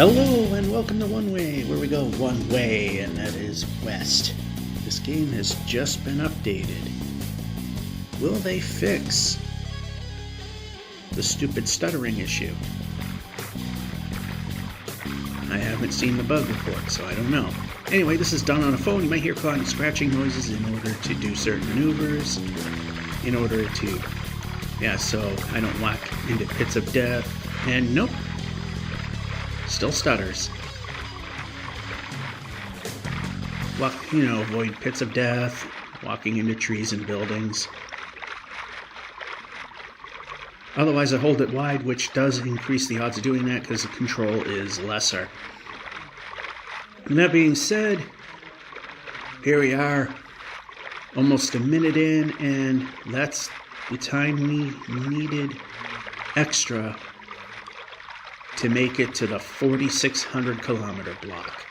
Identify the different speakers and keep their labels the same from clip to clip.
Speaker 1: Hello and welcome to One Way, where we go one way, and that is west. This game has just been updated. Will they fix the stupid stuttering issue? I haven't seen the bug report, so I don't know. Anyway, this is done on a phone. You might hear clawing and scratching noises in order to do certain maneuvers, in order to, so I don't walk into pits of death, and nope. Still stutters. Avoid pits of death, walking into trees and buildings. Otherwise, I hold it wide, which does increase the odds of doing that because the control is lesser. And that being said, here we are, almost a minute in, and that's the time we needed extra to make it to the 4,600 kilometer block.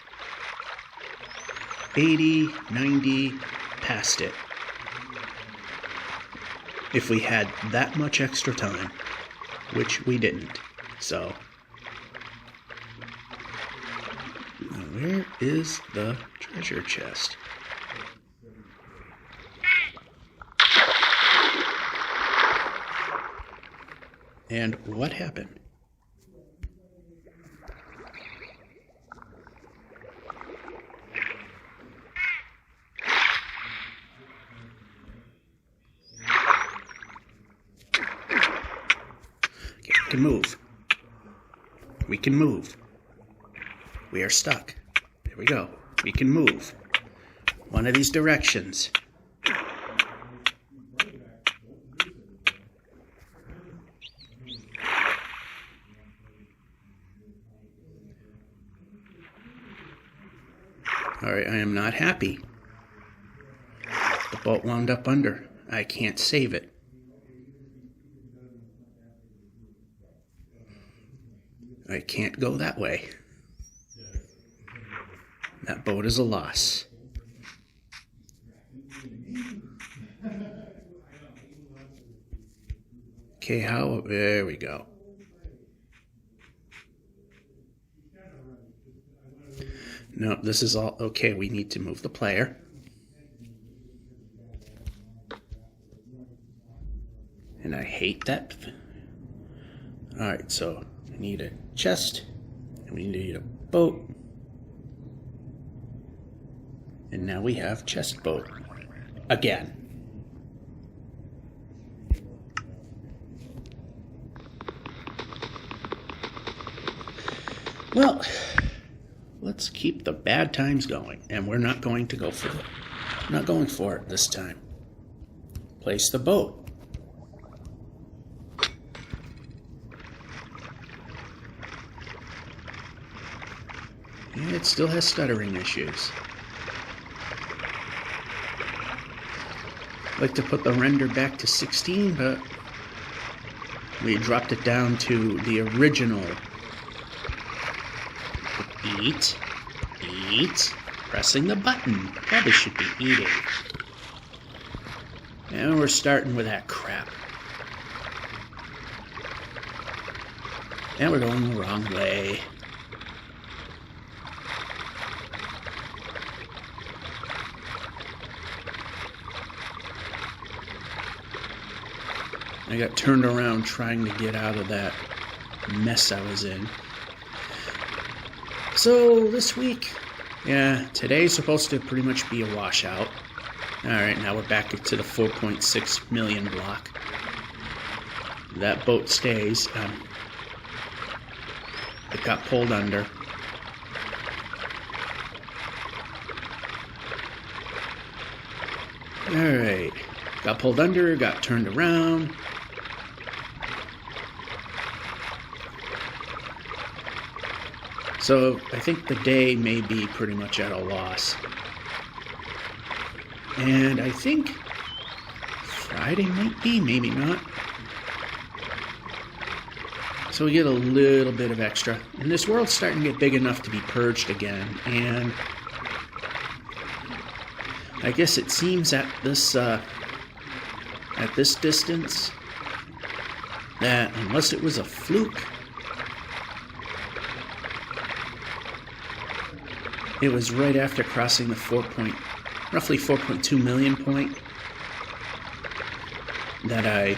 Speaker 1: 80, 90, past it. If we had that much extra time, which we didn't. So, now where is the treasure chest? And what happened? We can move. We can move. We are stuck. There we go. We can move. One of these directions. Alright, I am not happy. The boat wound up under. I can't save it. I can't go that way. That boat is a loss. Okay, there we go. No, this is all okay. We need to move the player. And I hate that. Alright, so I need a chest, and we need a boat, and now we have chest boat again. Well, let's keep the bad times going, and we're not going to go for it. I'm not going for it this time. Place the boat. It still has stuttering issues. I'd like to put the render back to 16, but we dropped it down to the original. Eat, pressing the button. Probably should be eating. And we're starting with that crap. And we're going the wrong way. I got turned around trying to get out of that mess I was in. So this week, today's supposed to pretty much be a washout. Alright, now we're back to the 4.6 million block. That boat stays. It got pulled under. Alright, got pulled under, got turned around. So I think the day may be pretty much at a loss. And I think Friday might be, maybe not. So we get a little bit of extra. And this world's starting to get big enough to be purged again. And I guess it seems at this distance that unless it was a fluke, It was right after crossing the roughly 4.2 million point that I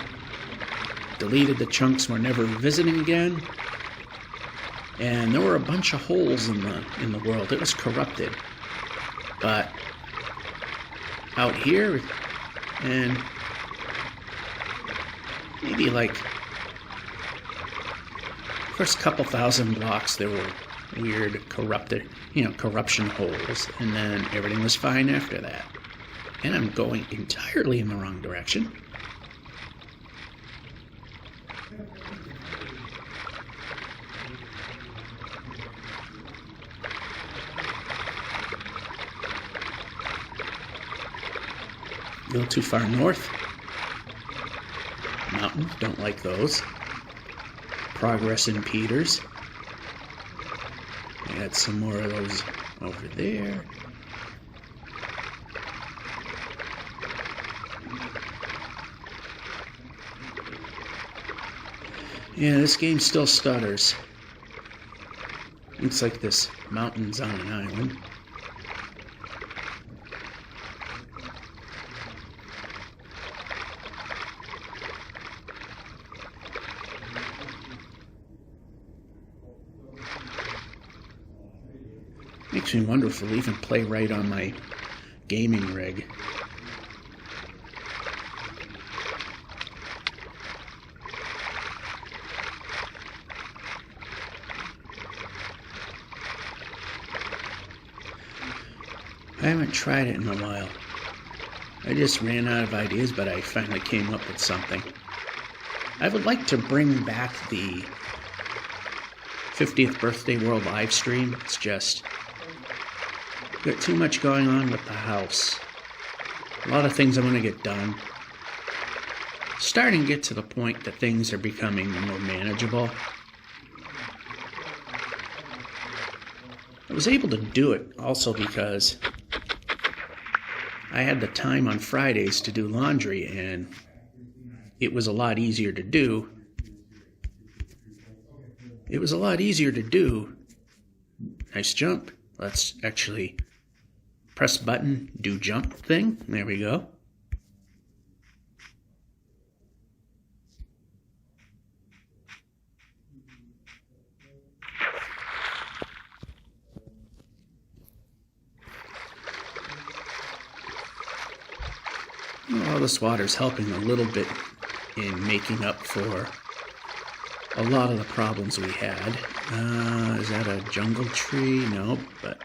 Speaker 1: deleted the chunks we're never visiting again. And there were a bunch of holes in the world. It was corrupted. But out here, and maybe like first couple thousand blocks, there were weird corruption holes, and then everything was fine after that. And I'm going entirely in the wrong direction. A little too far north. Mountain, don't like those. Progress impeders. Add some more of those over there. Yeah, this game still stutters. Looks like this mountain's on an island. Makes me wonder if it'll even play right on my gaming rig. I haven't tried it in a while. I just ran out of ideas, but I finally came up with something. I would like to bring back the 50th birthday world live stream. It's just got too much going on with the house. A lot of things I want to get done. Starting to get to the point that things are becoming more manageable. I was able to do it also because I had the time on Fridays to do laundry, and it was a lot easier to do. Nice jump. Let's actually press button, do jump thing. There we go. Well, this water's helping a little bit in making up for a lot of the problems we had. Is that a jungle tree? Nope, but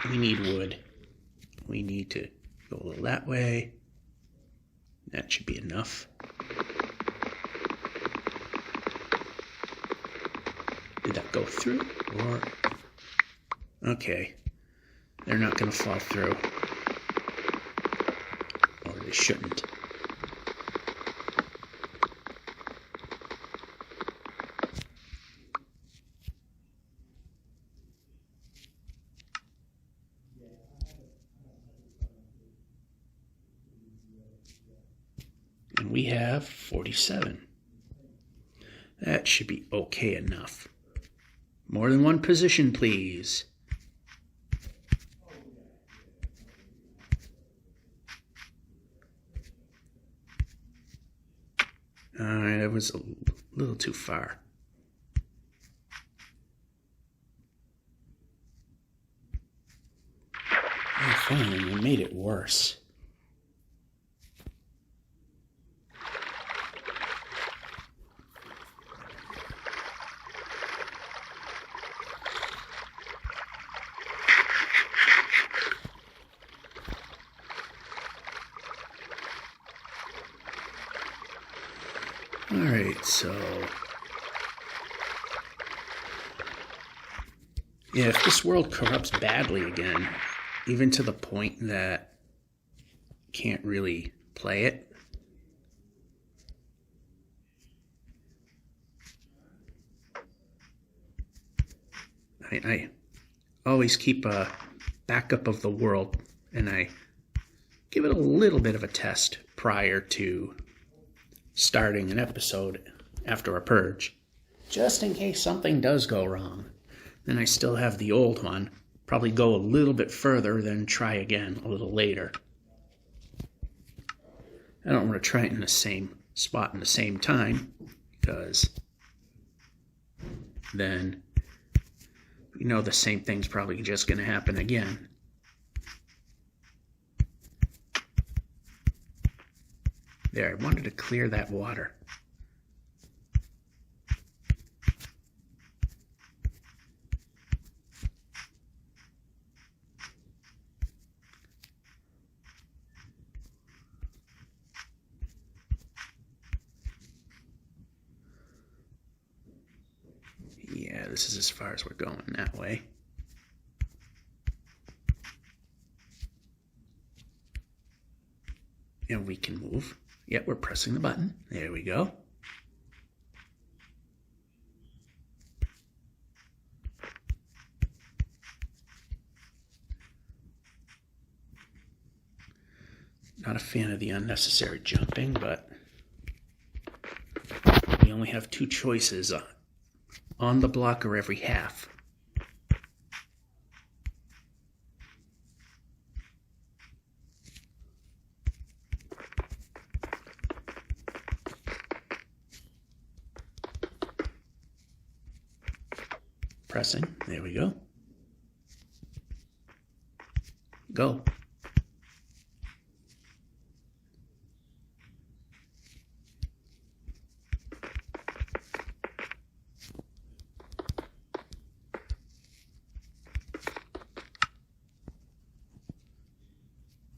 Speaker 1: we need wood. We need to go a little that way. That should be enough. Did that go through? Or okay. They're not going to fall through. Or they shouldn't. And we have 47. That should be okay enough. More than one position, please. Alright, that was a little too far. Oh, fine, you made it worse. Alright, so yeah, if this world corrupts badly again, even to the point that can't really play it, I always keep a backup of the world, and I give it a little bit of a test prior to starting an episode after a purge, just in case something does go wrong. Then I still have the old one. Probably go a little bit further, then try again a little later. I don't want to try it in the same spot in the same time, because then you know the same thing's probably just going to happen again. There, I wanted to clear that water. Yeah, this is as far as we're going that way. And we can move. Yep, we're pressing the button. There we go. Not a fan of the unnecessary jumping, but we only have two choices, on the block or every half. Pressing, there we go. Go.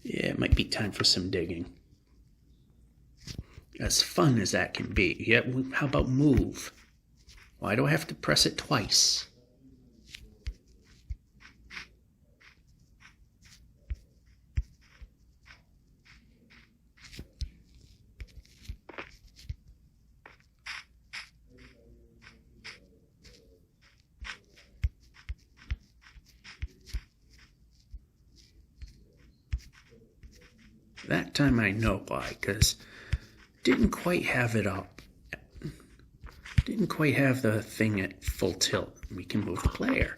Speaker 1: Yeah, it might be time for some digging. As fun as that can be. Yeah, how about move? Why do I have to press it twice? That time I know why, because didn't quite have it up. Didn't quite have the thing at full tilt. We can move the player.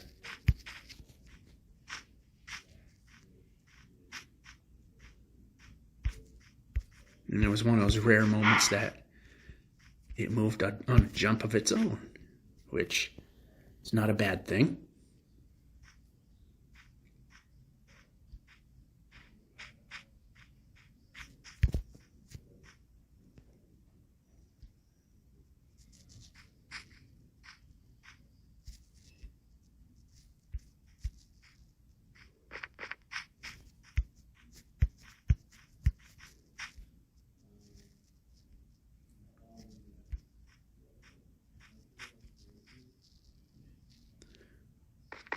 Speaker 1: And it was one of those rare moments that it moved on a jump of its own, which is not a bad thing.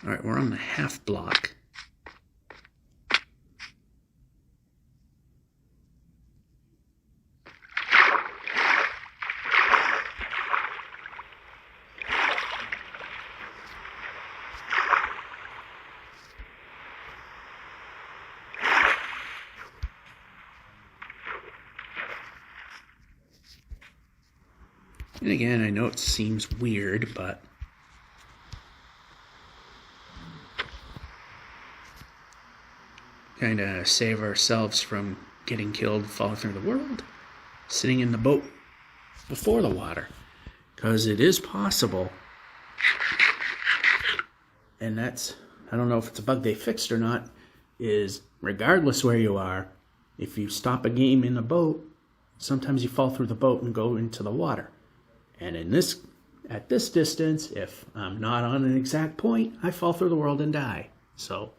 Speaker 1: All right, we're on the half block. And again, I know it seems weird, but kind of save ourselves from getting killed, falling through the world, sitting in the boat before the water. Because it is possible, and that's, I don't know if it's a bug they fixed or not, is regardless where you are, if you stop a game in a boat, sometimes you fall through the boat and go into the water. And at this distance, if I'm not on an exact point, I fall through the world and die. So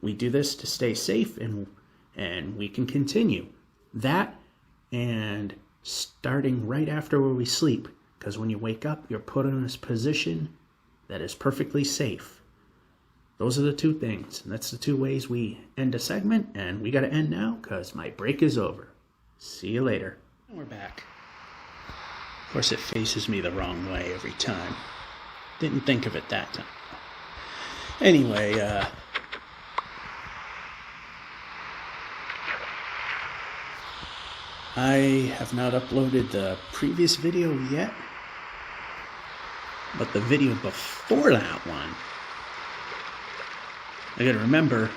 Speaker 1: we do this to stay safe, and we can continue. That and starting right after where we sleep, because when you wake up, you're put in this position that is perfectly safe. Those are the two things, and that's the two ways we end a segment, and we got to end now because my break is over. See you later. And we're back. Of course, it faces me the wrong way every time. Didn't think of it that time. Anyway, I have not uploaded the previous video yet, but the video before that one I gotta remember,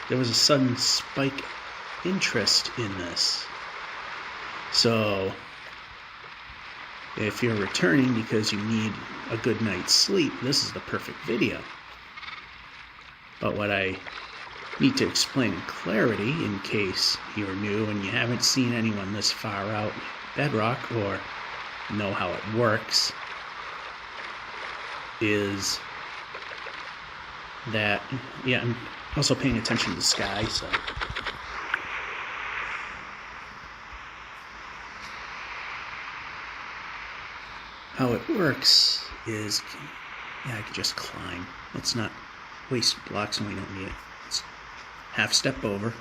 Speaker 1: there was a sudden spike interest in this. So, if you're returning because you need a good night's sleep, this is the perfect video. But what I need to explain in clarity, in case you're new and you haven't seen anyone this far out Bedrock or know how it works, is that, yeah, I'm also paying attention to the sky, so. How it works is, yeah, I can just climb. Let's not waste blocks when we don't need it. Let's half step over.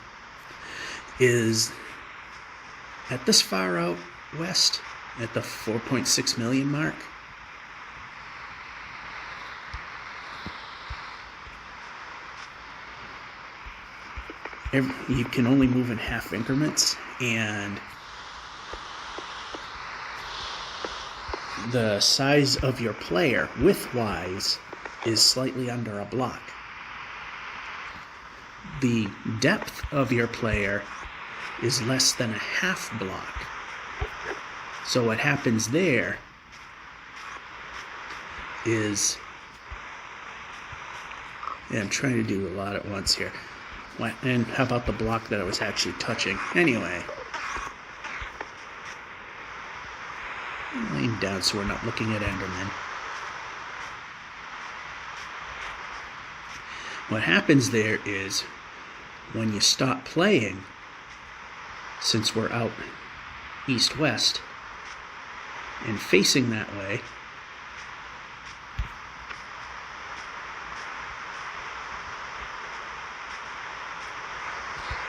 Speaker 1: Is at this far out west, at the 4.6 million mark, you can only move in half increments, and the size of your player, width-wise, is slightly under a block. The depth of your player is less than a half block. So what happens there is, yeah, I'm trying to do a lot at once here. And how about the block that I was actually touching? Anyway, laying down so we're not looking at Enderman. What happens there is, when you stop playing, since we're out east-west and facing that way,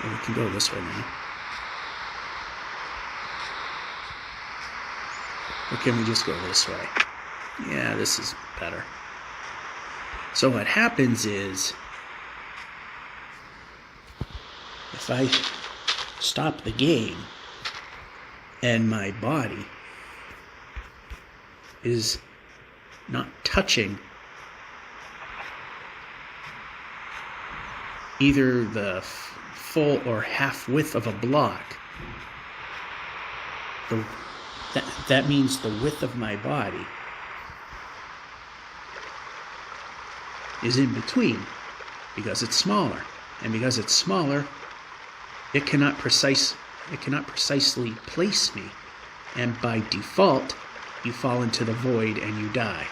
Speaker 1: and we can go this way now. Or can we just go this way? Yeah, this is better. So what happens is, if I stop the game and my body is not touching either the full or half width of a block, that means the width of my body is in between, because it's smaller, and because it's smaller, it cannot precisely place me, and by default you fall into the void and you die.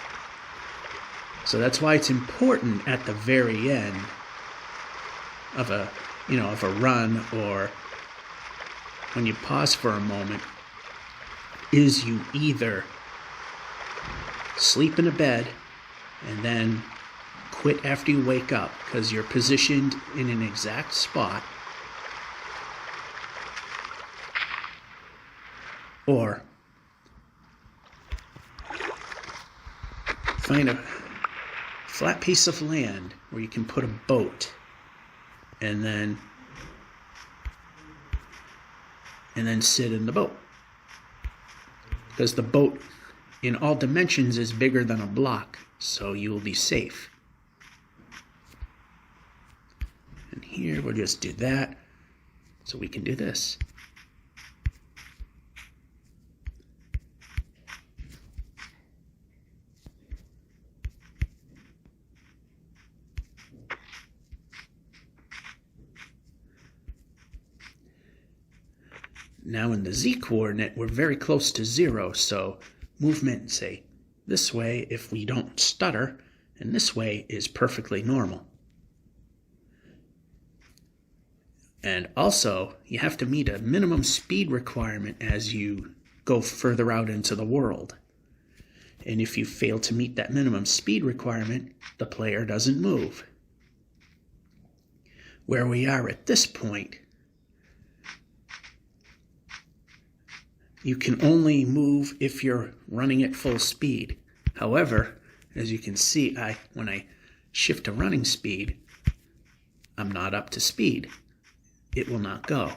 Speaker 1: So that's why it's important at the very end of a run, or when you pause for a moment, is you either sleep in a bed and then quit after you wake up because you're positioned in an exact spot, or find a flat piece of land where you can put a boat and then sit in the boat, because the boat in all dimensions is bigger than a block, so you will be safe. And here we'll just do that so we can do this. Now in the z-coordinate, we're very close to 0, so movement, say, this way if we don't stutter, and this way is perfectly normal. And also, you have to meet a minimum speed requirement as you go further out into the world. And if you fail to meet that minimum speed requirement, the player doesn't move. Where we are at this point, you can only move if you're running at full speed. However, as you can see, when I shift to running speed, I'm not up to speed. It will not go.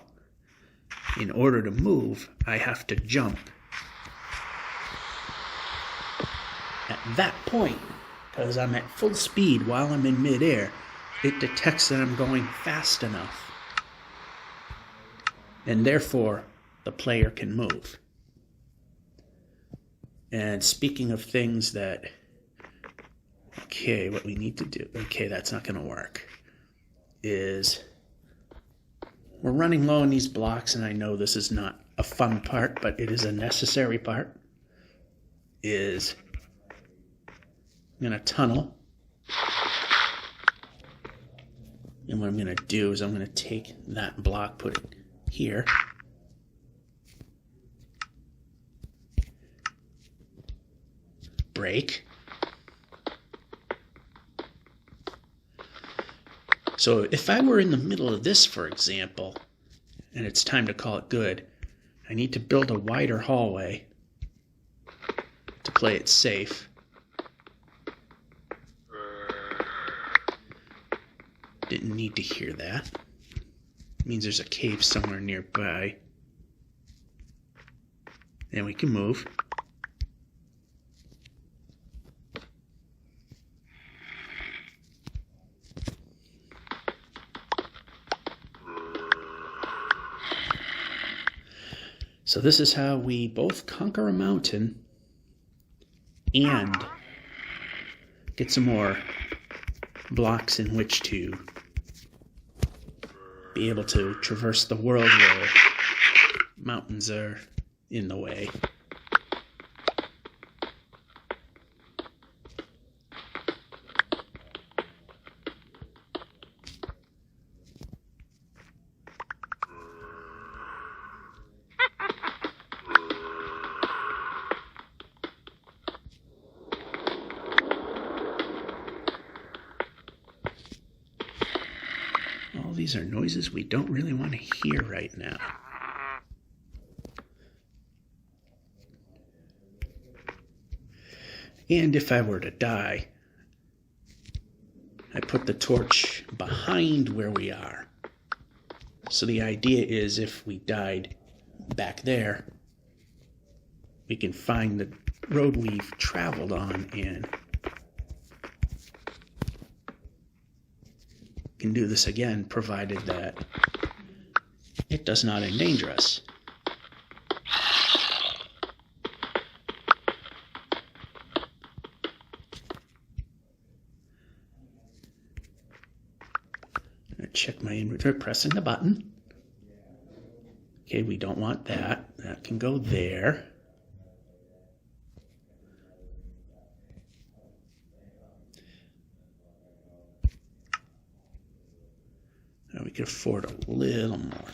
Speaker 1: In order to move, I have to jump. At that point, because I'm at full speed while I'm in midair, it detects that I'm going fast enough. And therefore, the player can move. And speaking of things that, okay, what we need to do, okay, that's not going to work, is we're running low on these blocks, and I know this is not a fun part, but it is a necessary part, is I'm going to tunnel. And what I'm going to do is I'm going to take that block, put it here. Break. So if I were in the middle of this, for example, and it's time to call it good, I need to build a wider hallway to play it safe. Didn't need to hear that. It means there's a cave somewhere nearby. And we can move. So this is how we both conquer a mountain and get some more blocks in which to be able to traverse the world where mountains are in the way. All these are noises we don't really want to hear right now. And if I were to die, I put the torch behind where we are. So the idea is if we died back there, we can find the road we've traveled on and can do this again, provided that it does not endanger us. I'm going to check my inventory, pressing the button. Okay, we don't want that. That can go there. Now we can afford a little more.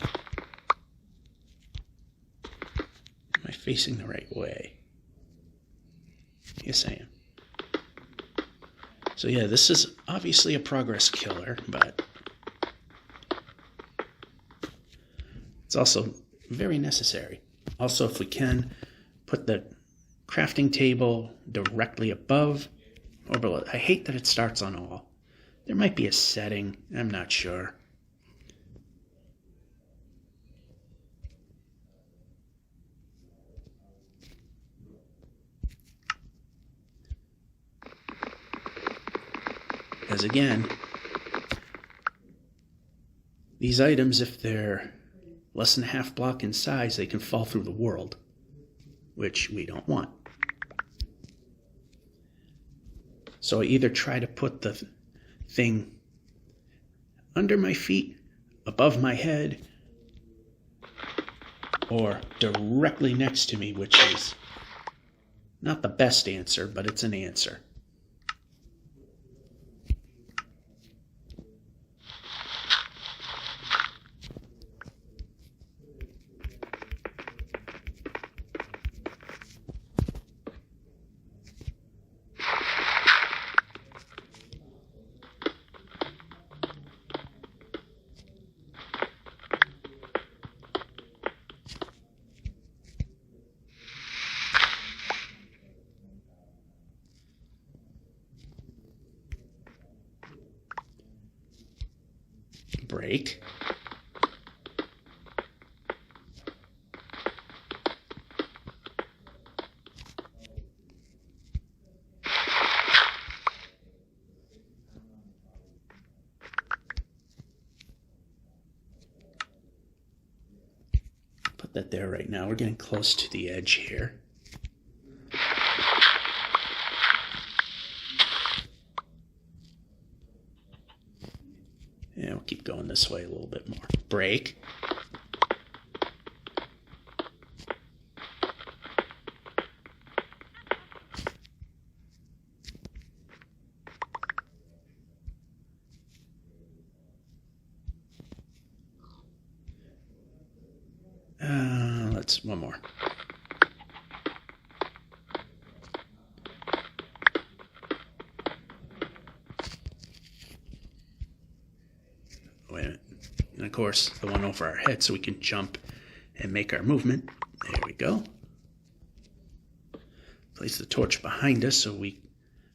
Speaker 1: Am I facing the right way? Yes, I am. So yeah, this is obviously a progress killer, but it's also very necessary. Also, if we can, put the crafting table directly above or below. I hate that it starts on all. There might be a setting, I'm not sure. Because again, these items, if they're less than a half block in size, they can fall through the world, which we don't want. So I either try to put the thing under my feet, above my head, or directly next to me, which is not the best answer, but it's an answer. Break. that there right now. We're getting close to the edge here. And we'll keep going this way a little bit more. Brake. Let's one more. Wait a minute. And of course, the one over our head so we can jump and make our movement. There we go. Place the torch behind us so we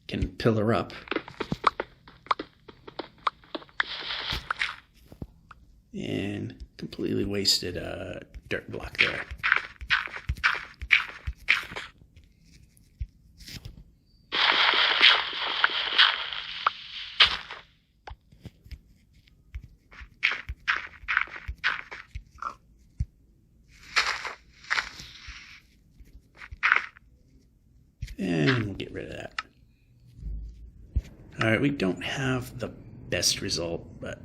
Speaker 1: can pillar up. And completely wasted a dirt block there. And we'll get rid of that. All right, we don't have the best result, but...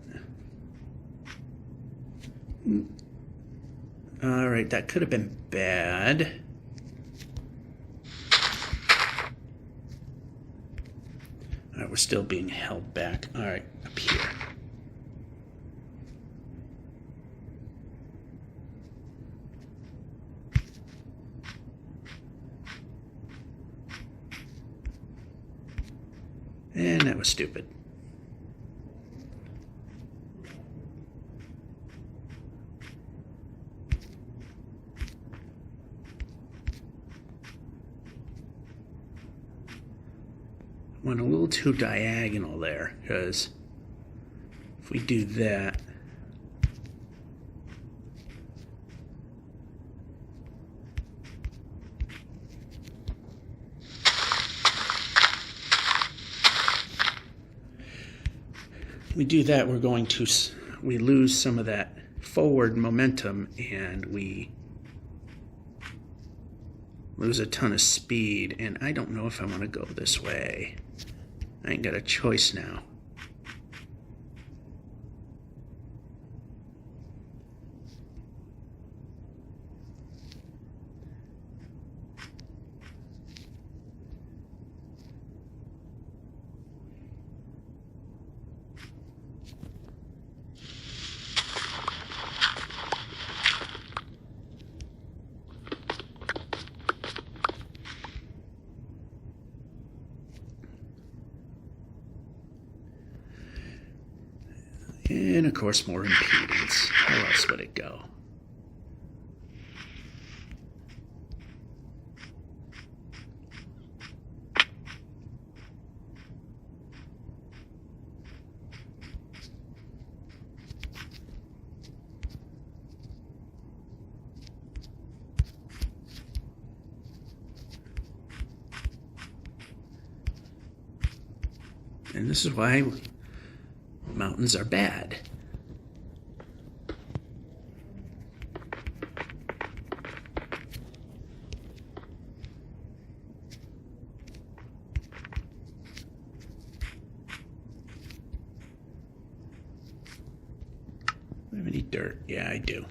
Speaker 1: All right, that could have been bad. All right, we're still being held back. All right, up here. And that was stupid. Went a little too diagonal there, because if we do that, we're going to we lose some of that forward momentum and we lose a ton of speed, and I don't know if I want to go this way. I ain't got a choice now. And of course, more impedance. How else would it go? And this is why mountains are bad. Do I have any dirt? Yeah, I do.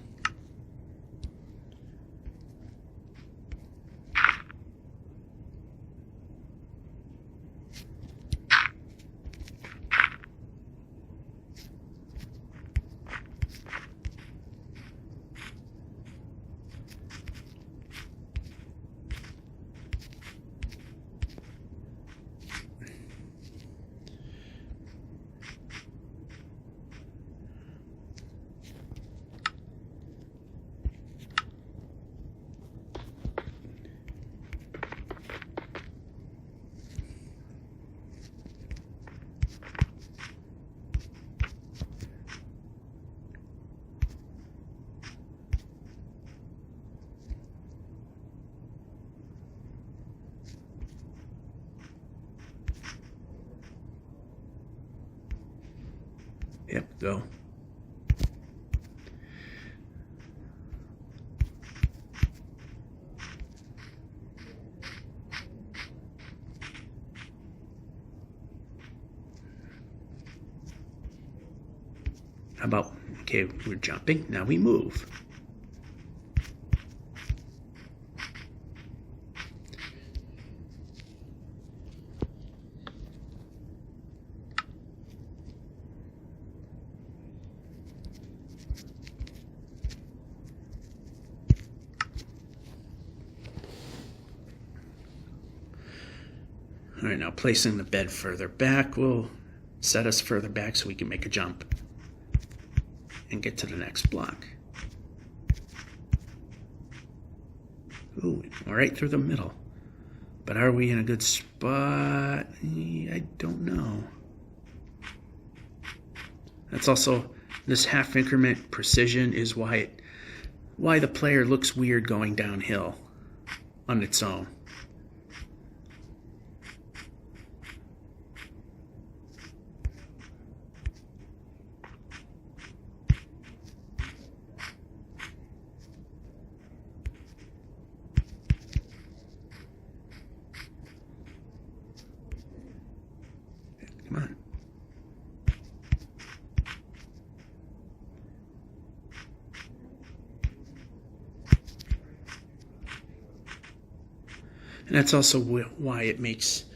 Speaker 1: Yep, go. How about, okay, we're jumping, now we move. All right, now placing the bed further back will set us further back so we can make a jump and get to the next block. Ooh, right through the middle. But are we in a good spot? I don't know. That's also, this half increment precision is why the player looks weird going downhill on its own. Come on. And that's also why it makes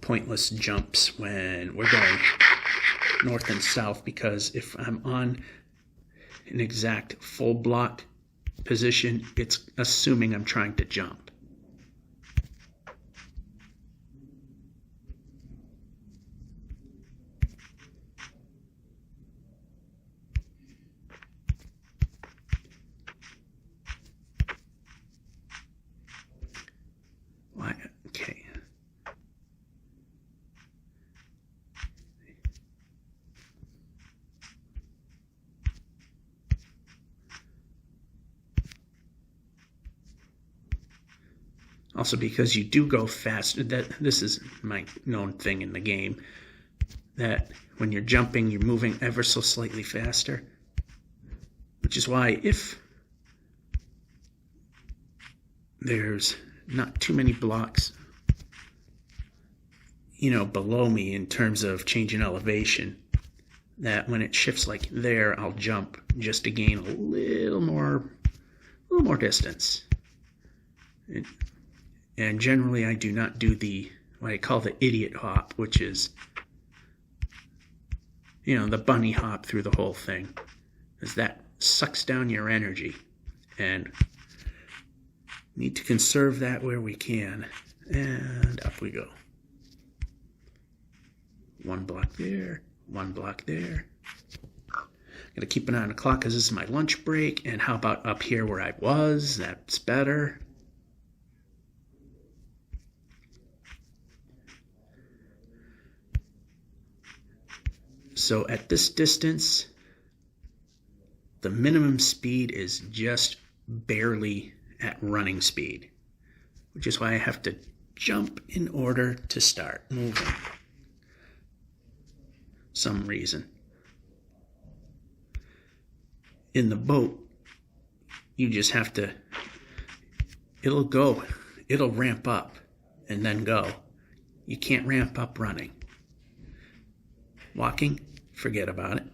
Speaker 1: pointless jumps when we're going north and south, because if I'm on an exact full block position, it's assuming I'm trying to jump. Why? Okay. Also, because you do go faster, this is my known thing in the game, that when you're jumping, you're moving ever so slightly faster. Which is why if there's not too many blocks, below me in terms of change in elevation, that when it shifts like there, I'll jump just to gain a little more distance. And generally, I do not do what I call the idiot hop, which is, the bunny hop through the whole thing, because that sucks down your energy, and need to conserve that where we can. And up we go. One block there, one block there. Gotta keep an eye on the clock because this is my lunch break. And how about up here where I was? That's better. So at this distance, the minimum speed is just barely at running speed, which is why I have to jump in order to start moving. Some reason. In the boat, you just have to, it'll ramp up and then go. You can't ramp up running. Walking, forget about it.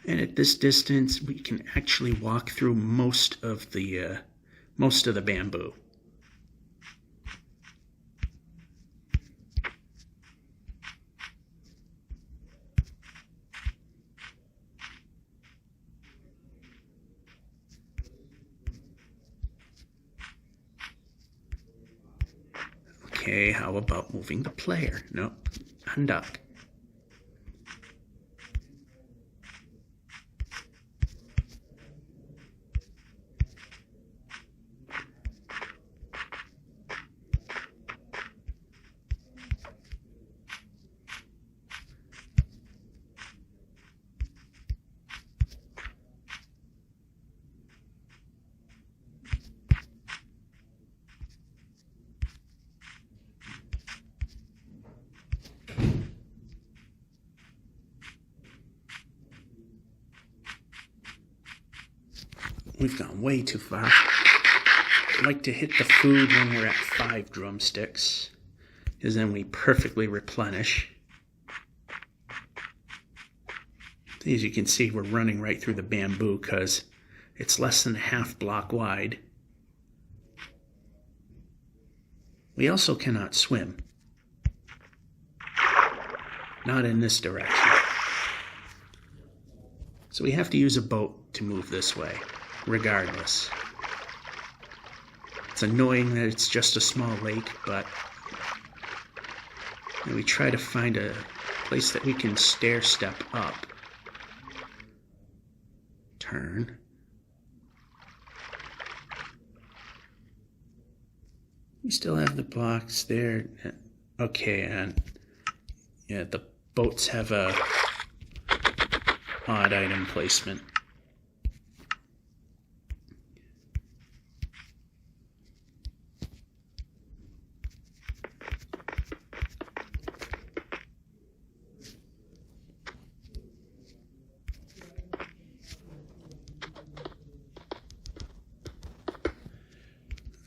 Speaker 1: And at this distance, we can actually walk through most of the bamboo. Okay, how about moving the player? Nope, unduck. we've gone way too far. I like to hit the food when we're at 5 drumsticks, because then we perfectly replenish. As you can see, we're running right through the bamboo because it's less than a half block wide. We also cannot swim. Not in this direction. So we have to use a boat to move this way, regardless. It's annoying that it's just a small lake, but we try to find a place that we can stair step up. Turn. We still have the box there. Okay, and yeah, the boats have a odd item placement.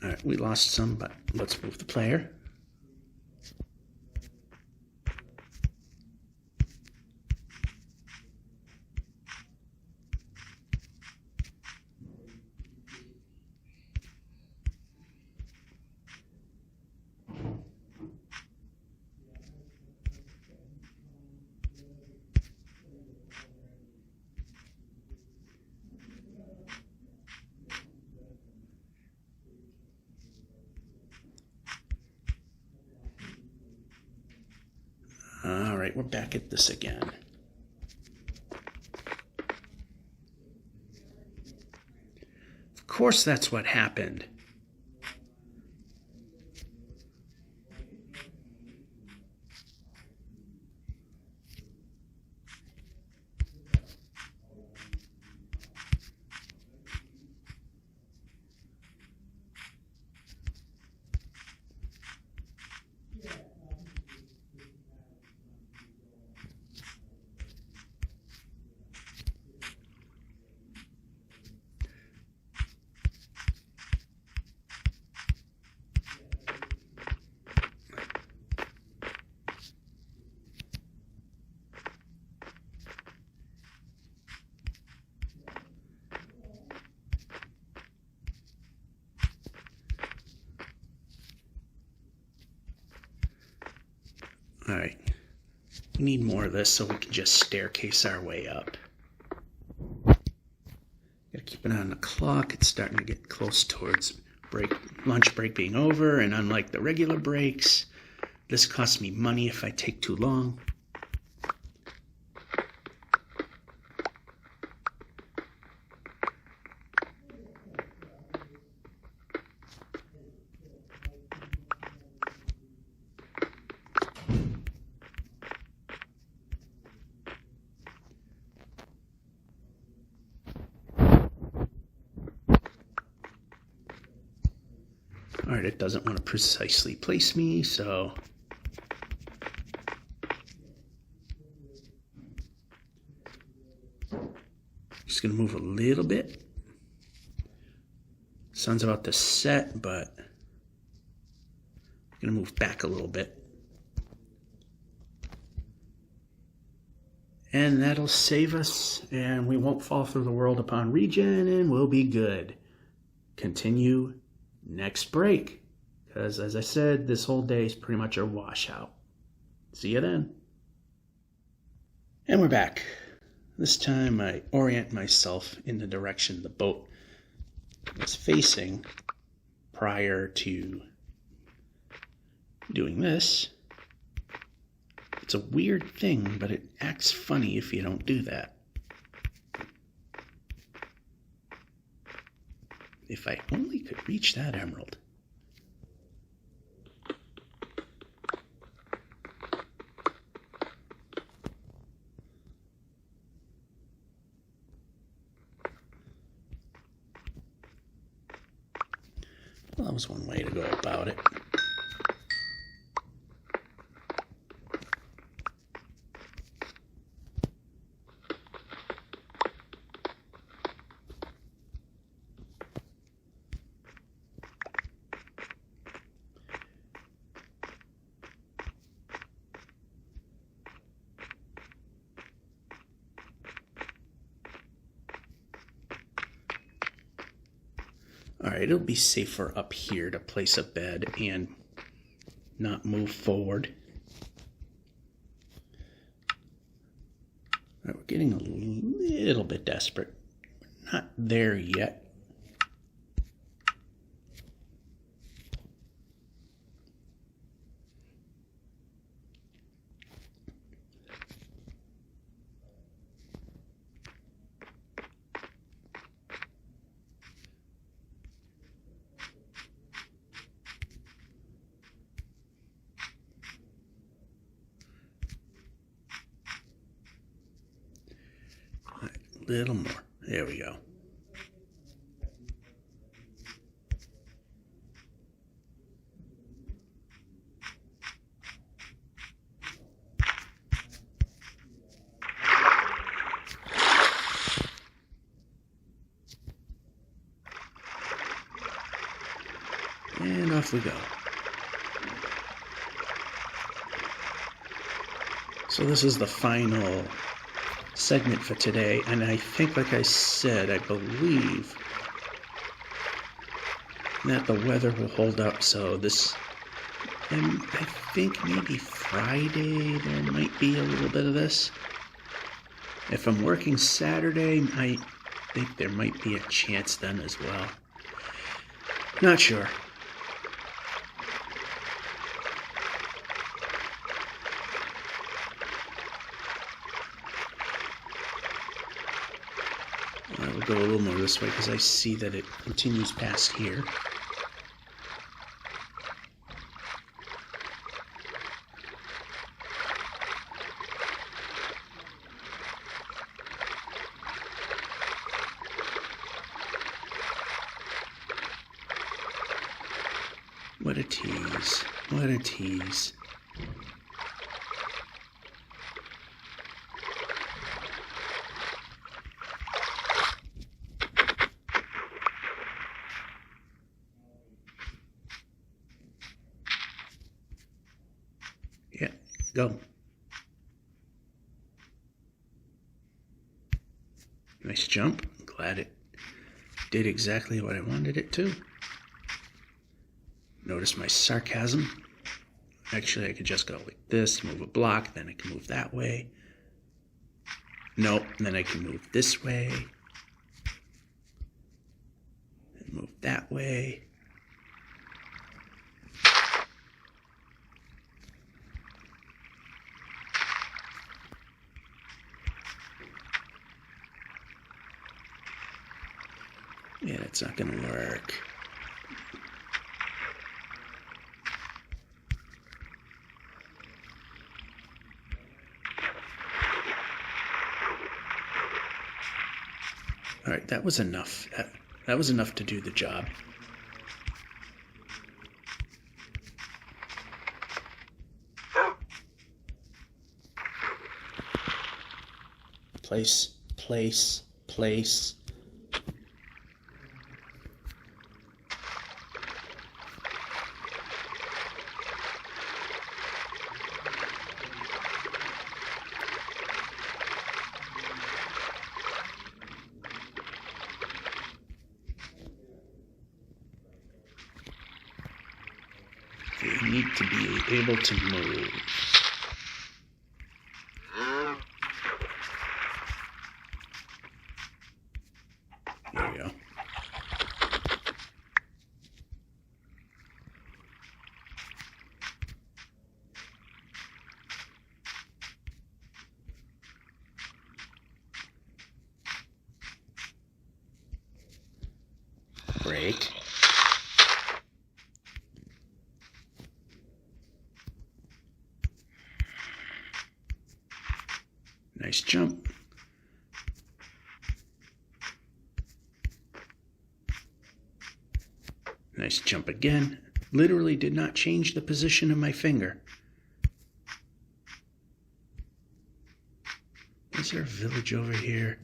Speaker 1: All right, we lost some, but let's move the player. All right, we're back at this again. Of course, that's what happened. All right, we need more of this so we can just staircase our way up. Gotta keep an eye on the clock. It's starting to get close towards lunch break being over, and unlike the regular breaks, this costs me money if I take too long. All right, it doesn't want to precisely place me, so just gonna move a little bit. Sun's about to set, but I'm gonna move back a little bit. And that'll save us, and we won't fall through the world upon regen, and we'll be good. Continue next break, because as I said, this whole day is pretty much a washout. See you then. And we're back. This time I orient myself in the direction the boat was facing prior to doing this. It's a weird thing, but it acts funny if you don't do that. If I only could reach that emerald. Well, that was one way to go about it. Alright, it'll be safer up here to place a bed and not move forward. Alright, we're getting a little bit desperate. We're not there yet. Little more. There we go. And off we go. So this is the final segment for today, and I think, like I said, I believe that the weather will hold up, so this, and I think maybe Friday there might be a little bit of this. If I'm working Saturday, I think there might be a chance then as well. Not sure. I will go a little more this way because I see that it continues past here. What a tease. What a tease. Yeah, go. Nice jump. Glad it did exactly what I wanted it to. Notice my sarcasm. Actually, I could just go like this, move a block, then I can move that way. Nope, then I can move this way. And move that way. Yeah, that's not gonna work. All right, that was enough. That was enough to do the job. Place, place, place. You need to be able to move. There we go. Break. Nice jump. Nice jump again. Literally did not change the position of my finger. Is there a village over here?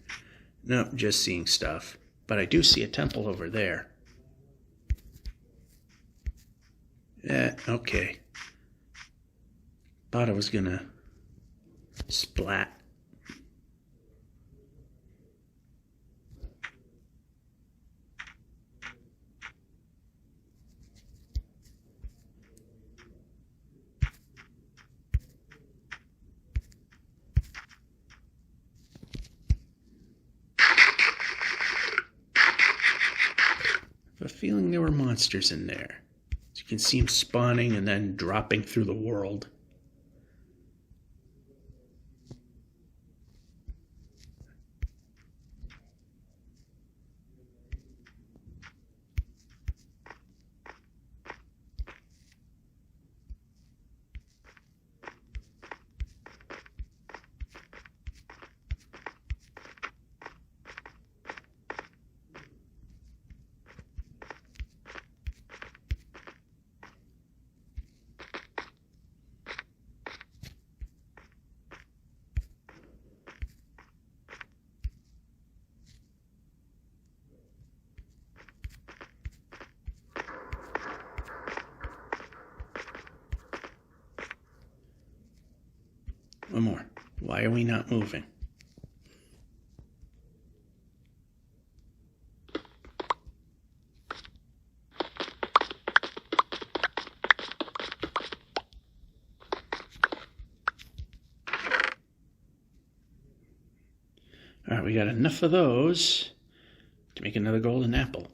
Speaker 1: Nope, just seeing stuff. But I do see a temple over there. Yeah, okay. Thought I was gonna splat. feeling there were monsters in there. You can see them spawning and then dropping through the world. One more. Why are we not moving? All right, we got enough of those to make another golden apple.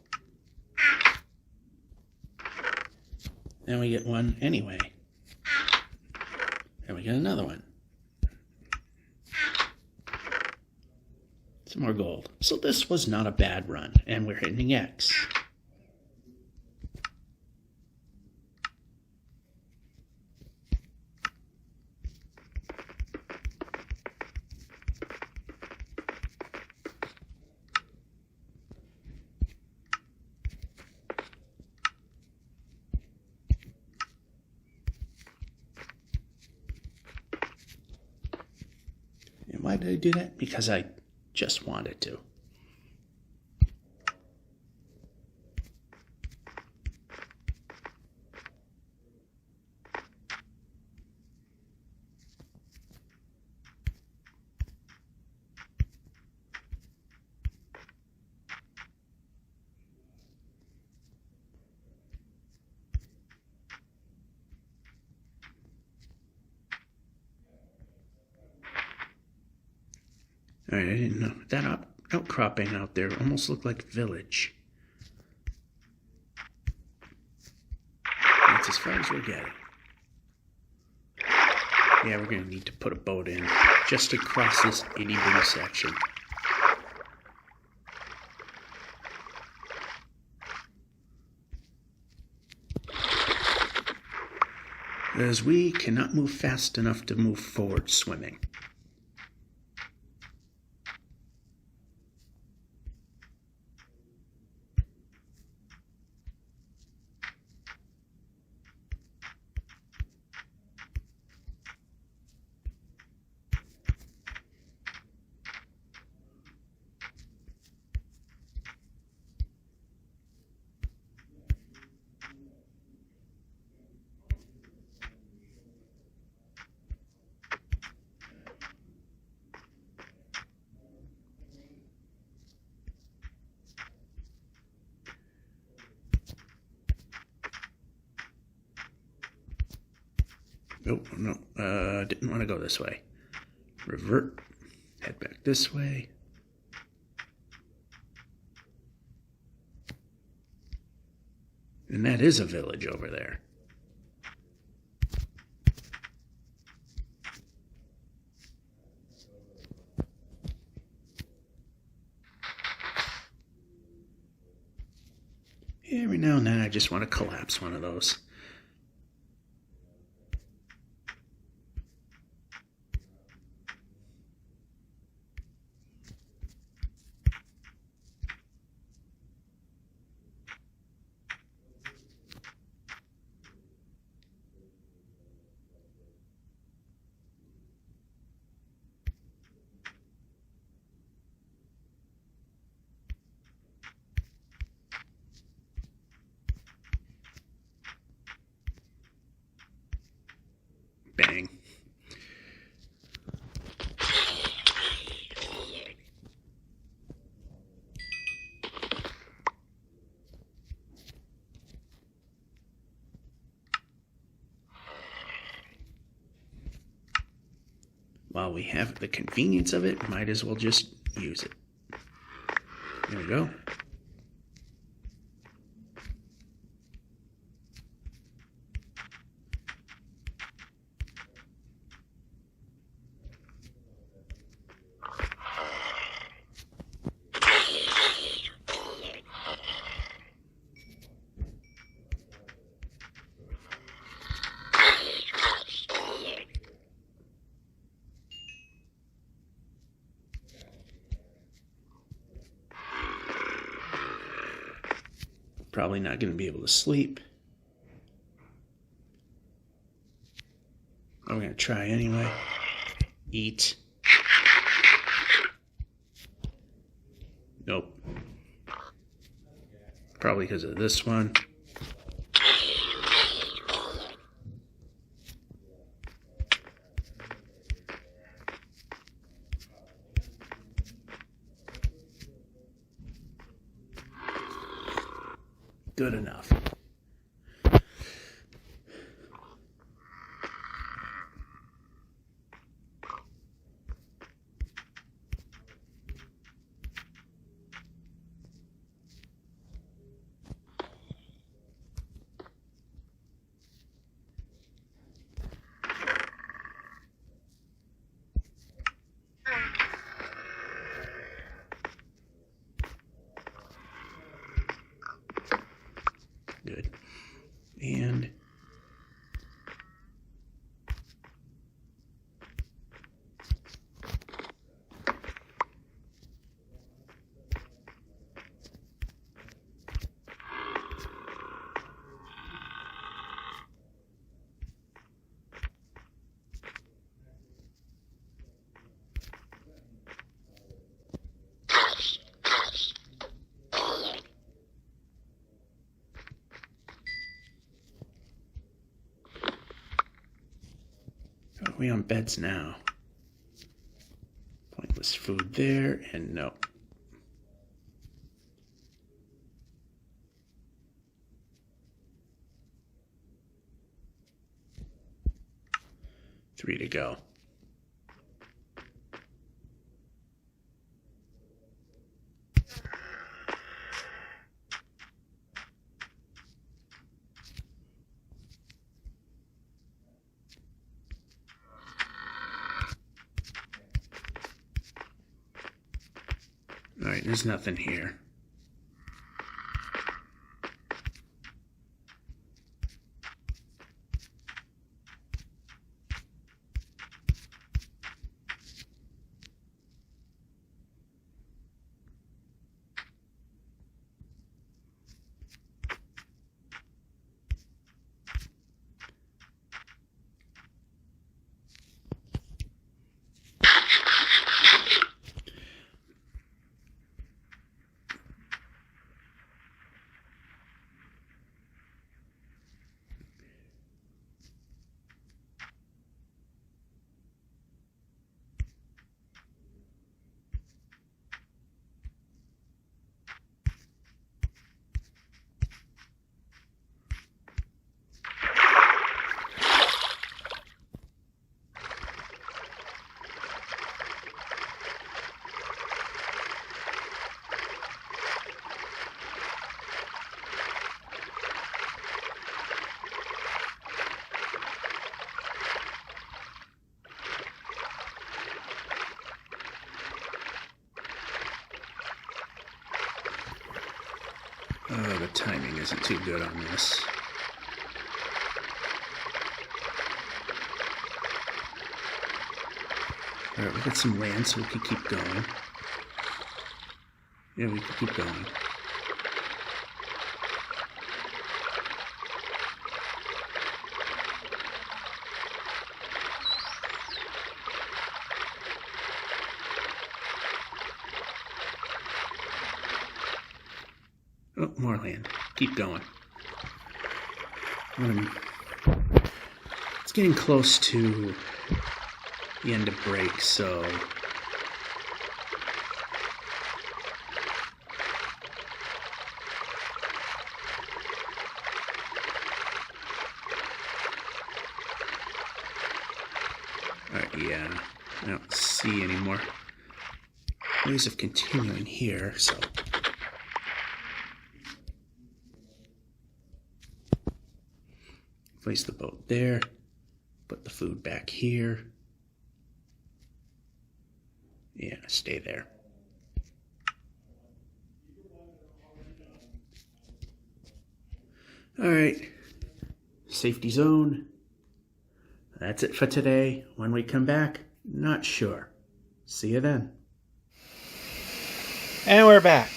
Speaker 1: Then we get one anyway. And we get another one. Some more gold. So this was not a bad run, and we're hitting X. And why did I do that? Because I just wanted to. All right, I didn't know. That outcropping out there almost looked like a village. That's as far as we're getting. Yeah, we're going to need to put a boat in just to cross this itty-bitty section. As we cannot move fast enough to move forward swimming. No, didn't want to go this way. Revert, head back this way. And that is a village over there. Every now and then I just want to collapse one of those. Bang. While we have the convenience of it, might as well just use it. There we go. probably not going to be able to sleep. I'm going to try anyway. Eat. Nope. Probably because of this one. Good enough. Good. And are we on beds now? Pointless food there, and no. Three to go. All right, there's nothing here. Oh, the timing isn't too good on this. All right, we got some land so we can keep going. Yeah, we can keep going. Oh, more land. Keep going. It's getting close to the end of break, so yeah, I don't see any more ways of continuing here, so place the boat there, put the food back here. Yeah, stay there. All right, safety zone. That's it for today. When we come back, not sure. See you then.
Speaker 2: And we're back.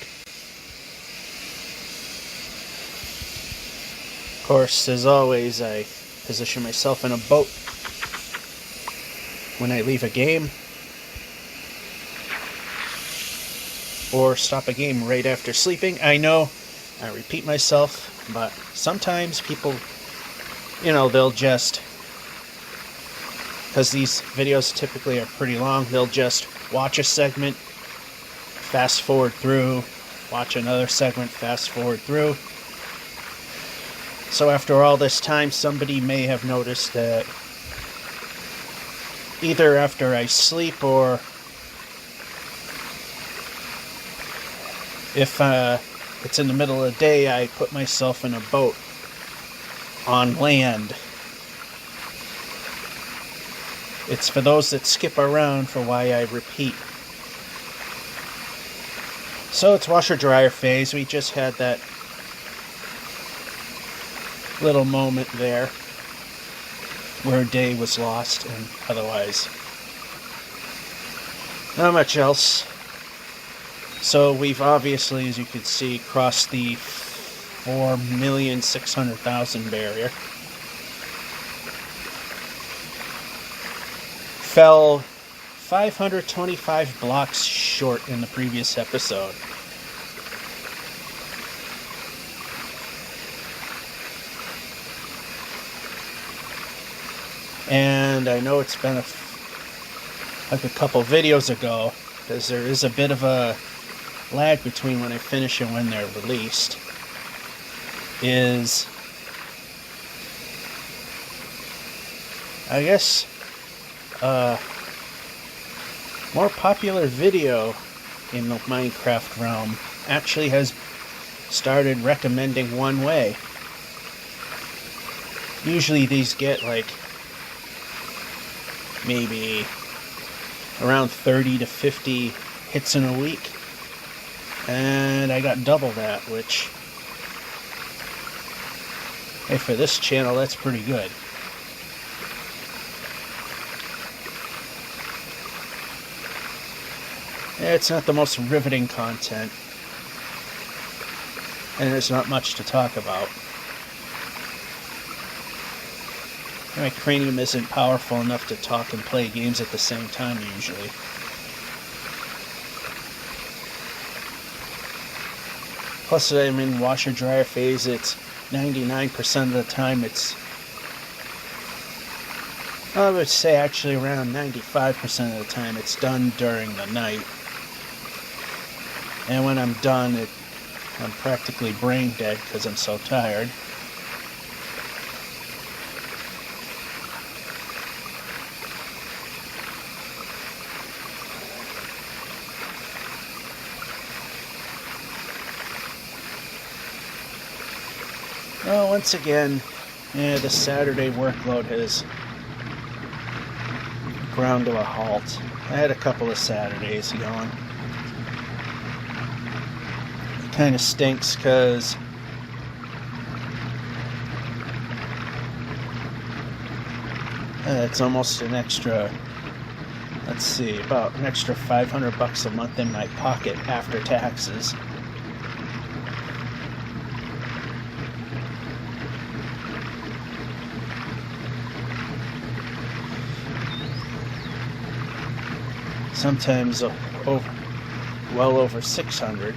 Speaker 1: Of course, as always, I position myself in a boat when I leave a game, or stop a game right after sleeping. I know I repeat myself, but sometimes people, they'll just, because these videos typically are pretty long, they'll just watch a segment, fast forward through, watch another segment, fast forward through. So after all this time, somebody may have noticed that either after I sleep or if it's in the middle of the day, I put myself in a boat on land. It's for those that skip around for why I repeat. So it's washer dryer phase. We just had that little moment there where a day was lost, and otherwise not much else. So we've obviously, as you can see, crossed the 4,600,000 barrier. Fell 525 blocks short in the previous episode. And I know it's been like a couple videos ago, because there is a bit of a lag between when I finish and when they're released, is, I guess, more popular video in the Minecraft realm actually has started recommending one way. Usually these get like maybe around 30 to 50 hits in a week, and I got double that, which, hey, for this channel, that's pretty good. It's not the most riveting content, and there's not much to talk about. My cranium isn't powerful enough to talk and play games at the same time, usually. Plus, I'm in washer-dryer phase. It's 99% of the time I would say actually around 95% of the time it's done during the night. And when I'm done, I'm practically brain dead because I'm so tired. Well, once again, the Saturday workload has ground to a halt. I had a couple of Saturdays going. It kind of stinks because it's almost an extra, let's see, about an extra $500 a month in my pocket after taxes. Sometimes well over 600.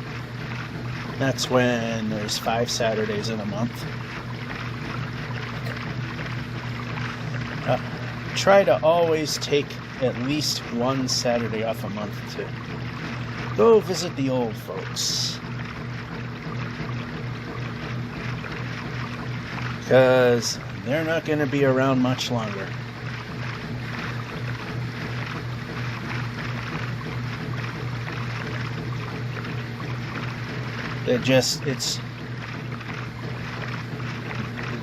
Speaker 1: That's when there's 5 Saturdays in a month. Try to always take at least one Saturday off a month to go visit the old folks. Because they're not going to be around much longer. They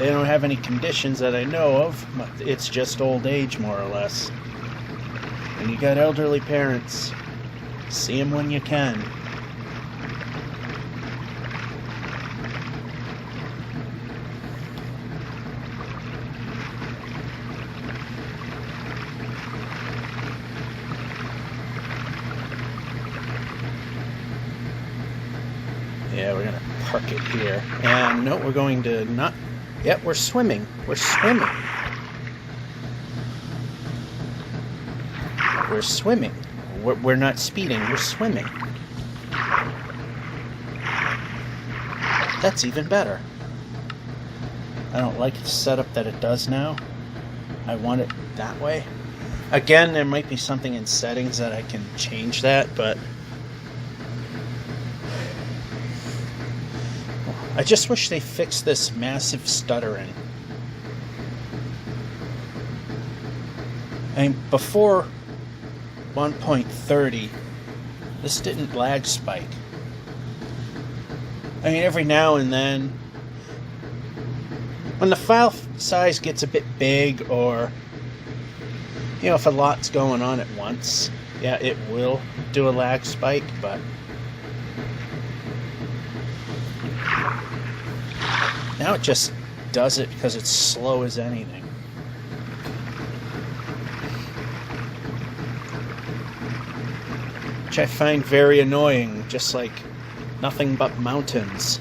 Speaker 1: don't have any conditions that I know of. It's just old age, more or less. And you got elderly parents. See them when you can. Yeah, we're going to park it here. And no, we're going to not Yep, we're swimming. We're swimming. We're swimming. We're not speeding, we're swimming. That's even better. I don't like the setup that it does now. I want it that way. Again, there might be something in settings that I can change that, but I just wish they fixed this massive stuttering. I mean, before 1.30, this didn't lag spike. I mean, every now and then, when the file size gets a bit big, or, you know, if a lot's going on at once, yeah, it will do a lag spike, but now it just does it because it's slow as anything. Which I find very annoying, just like nothing but mountains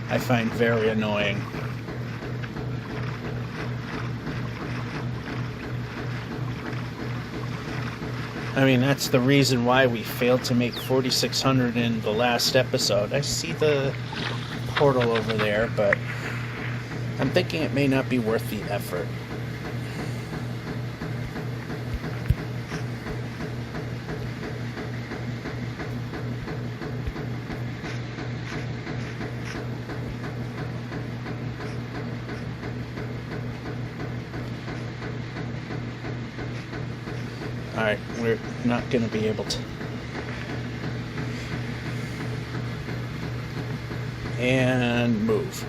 Speaker 1: I find very annoying. I mean, that's the reason why we failed to make 4600 in the last episode. I see the portal over there, but I'm thinking it may not be worth the effort. Alright, we're not going to be able to. And move.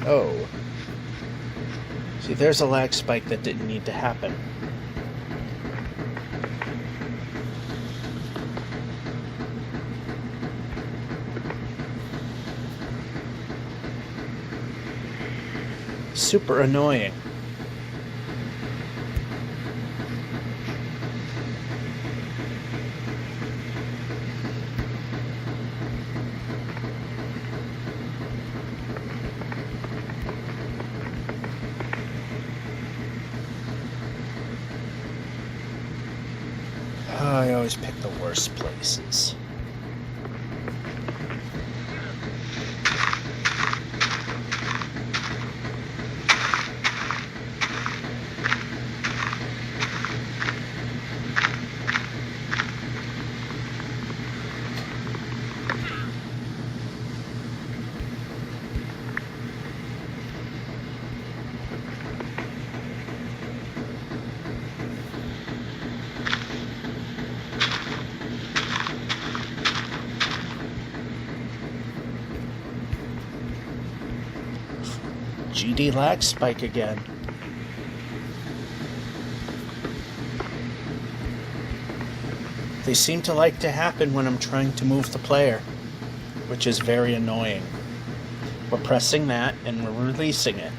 Speaker 1: Oh. See, there's a lag spike that didn't need to happen. Super annoying. I always pick the worst places. GD lag spike again. They seem to like to happen when I'm trying to move the player, which is very annoying. We're pressing that and we're releasing it.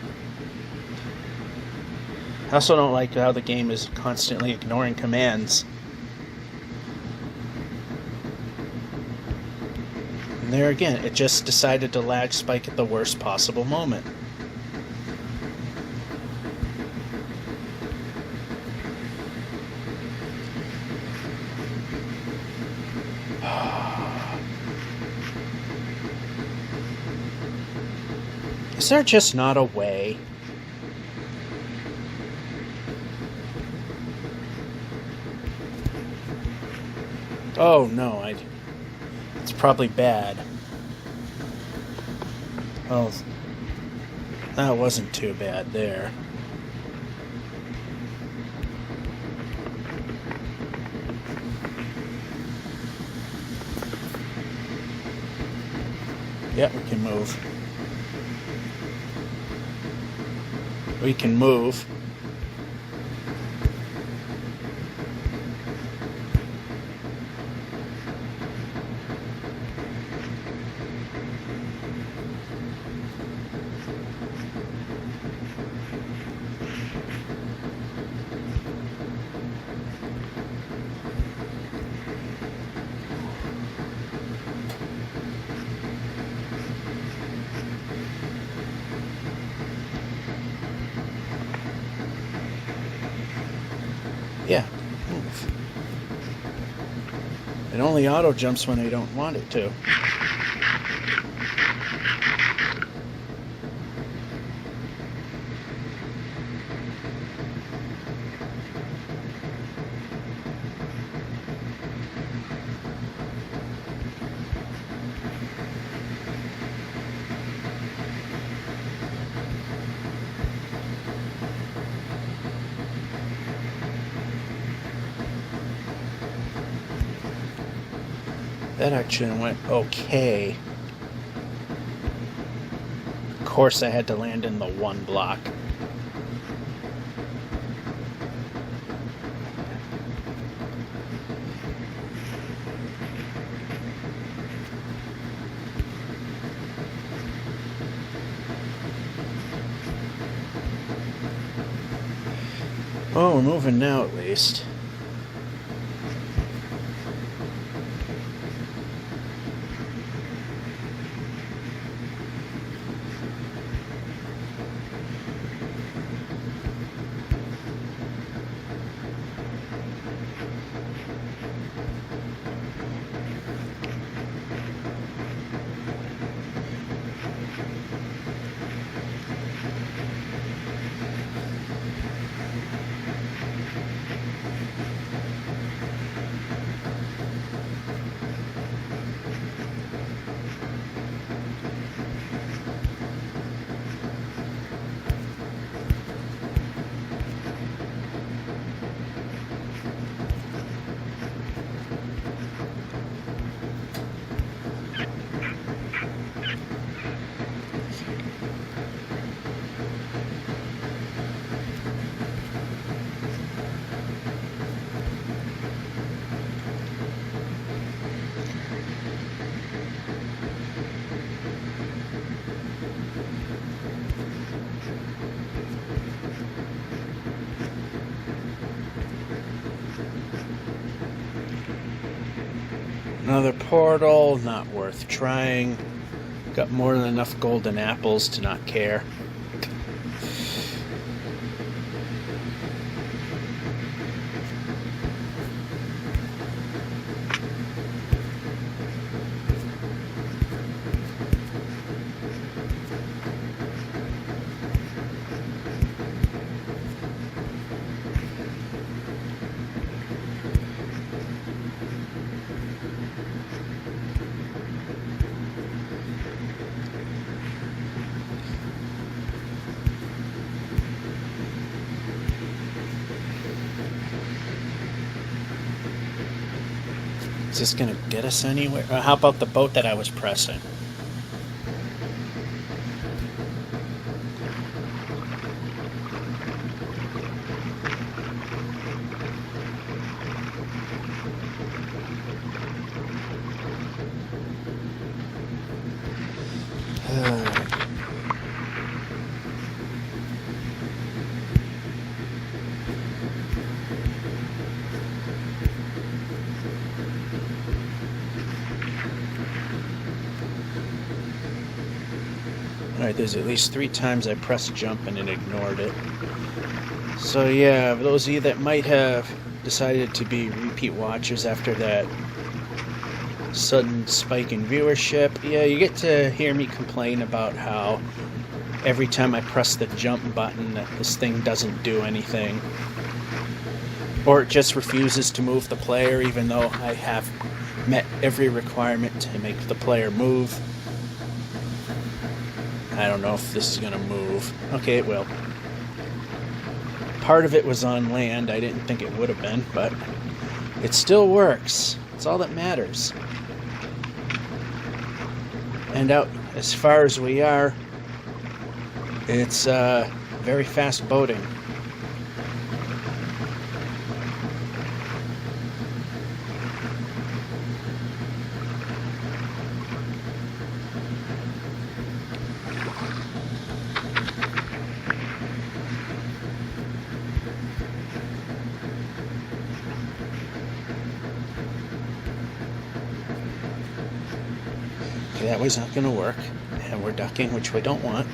Speaker 1: I also don't like how the game is constantly ignoring commands. And there again, it just decided to lag spike at the worst possible moment. Is there just not a way? Oh no, it's probably bad. Oh, that wasn't too bad there. Yeah, we can move. We can move. Yeah, move. It only auto jumps when I don't want it to. That actually went okay. Of course, I had to land in the one block. Oh, we're moving now at least. Another portal, not worth trying. Got more than enough golden apples to not care. Is this going to get us anywhere? How about the boat that I was pressing? Alright, there's at least 3 times I pressed jump and it ignored it. So yeah, for those of you that might have decided to be repeat watchers after that sudden spike in viewership, yeah, you get to hear me complain about how every time I press the jump button that this thing doesn't do anything. Or it just refuses to move the player even though I have met every requirement to make the player move. I don't know if this is going to move. Okay, it will. Part of it was on land. I didn't think it would have been, but it still works. It's all that matters. And out as far as we are, it's very fast boating. That way's not going to work, and we're ducking, which we don't want.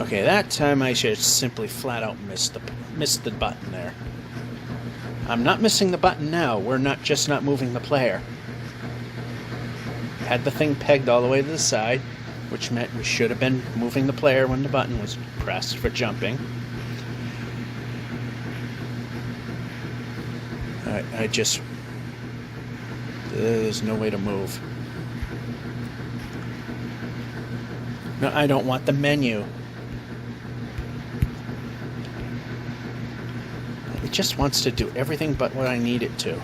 Speaker 1: Okay, that time I should simply flat out missed the button there. I'm not missing the button now. We're not moving the player. Had the thing pegged all the way to the side, which meant we should have been moving the player when the button was pressed for jumping. There's no way to move. No, I don't want the menu. It just wants to do everything but what I need it to.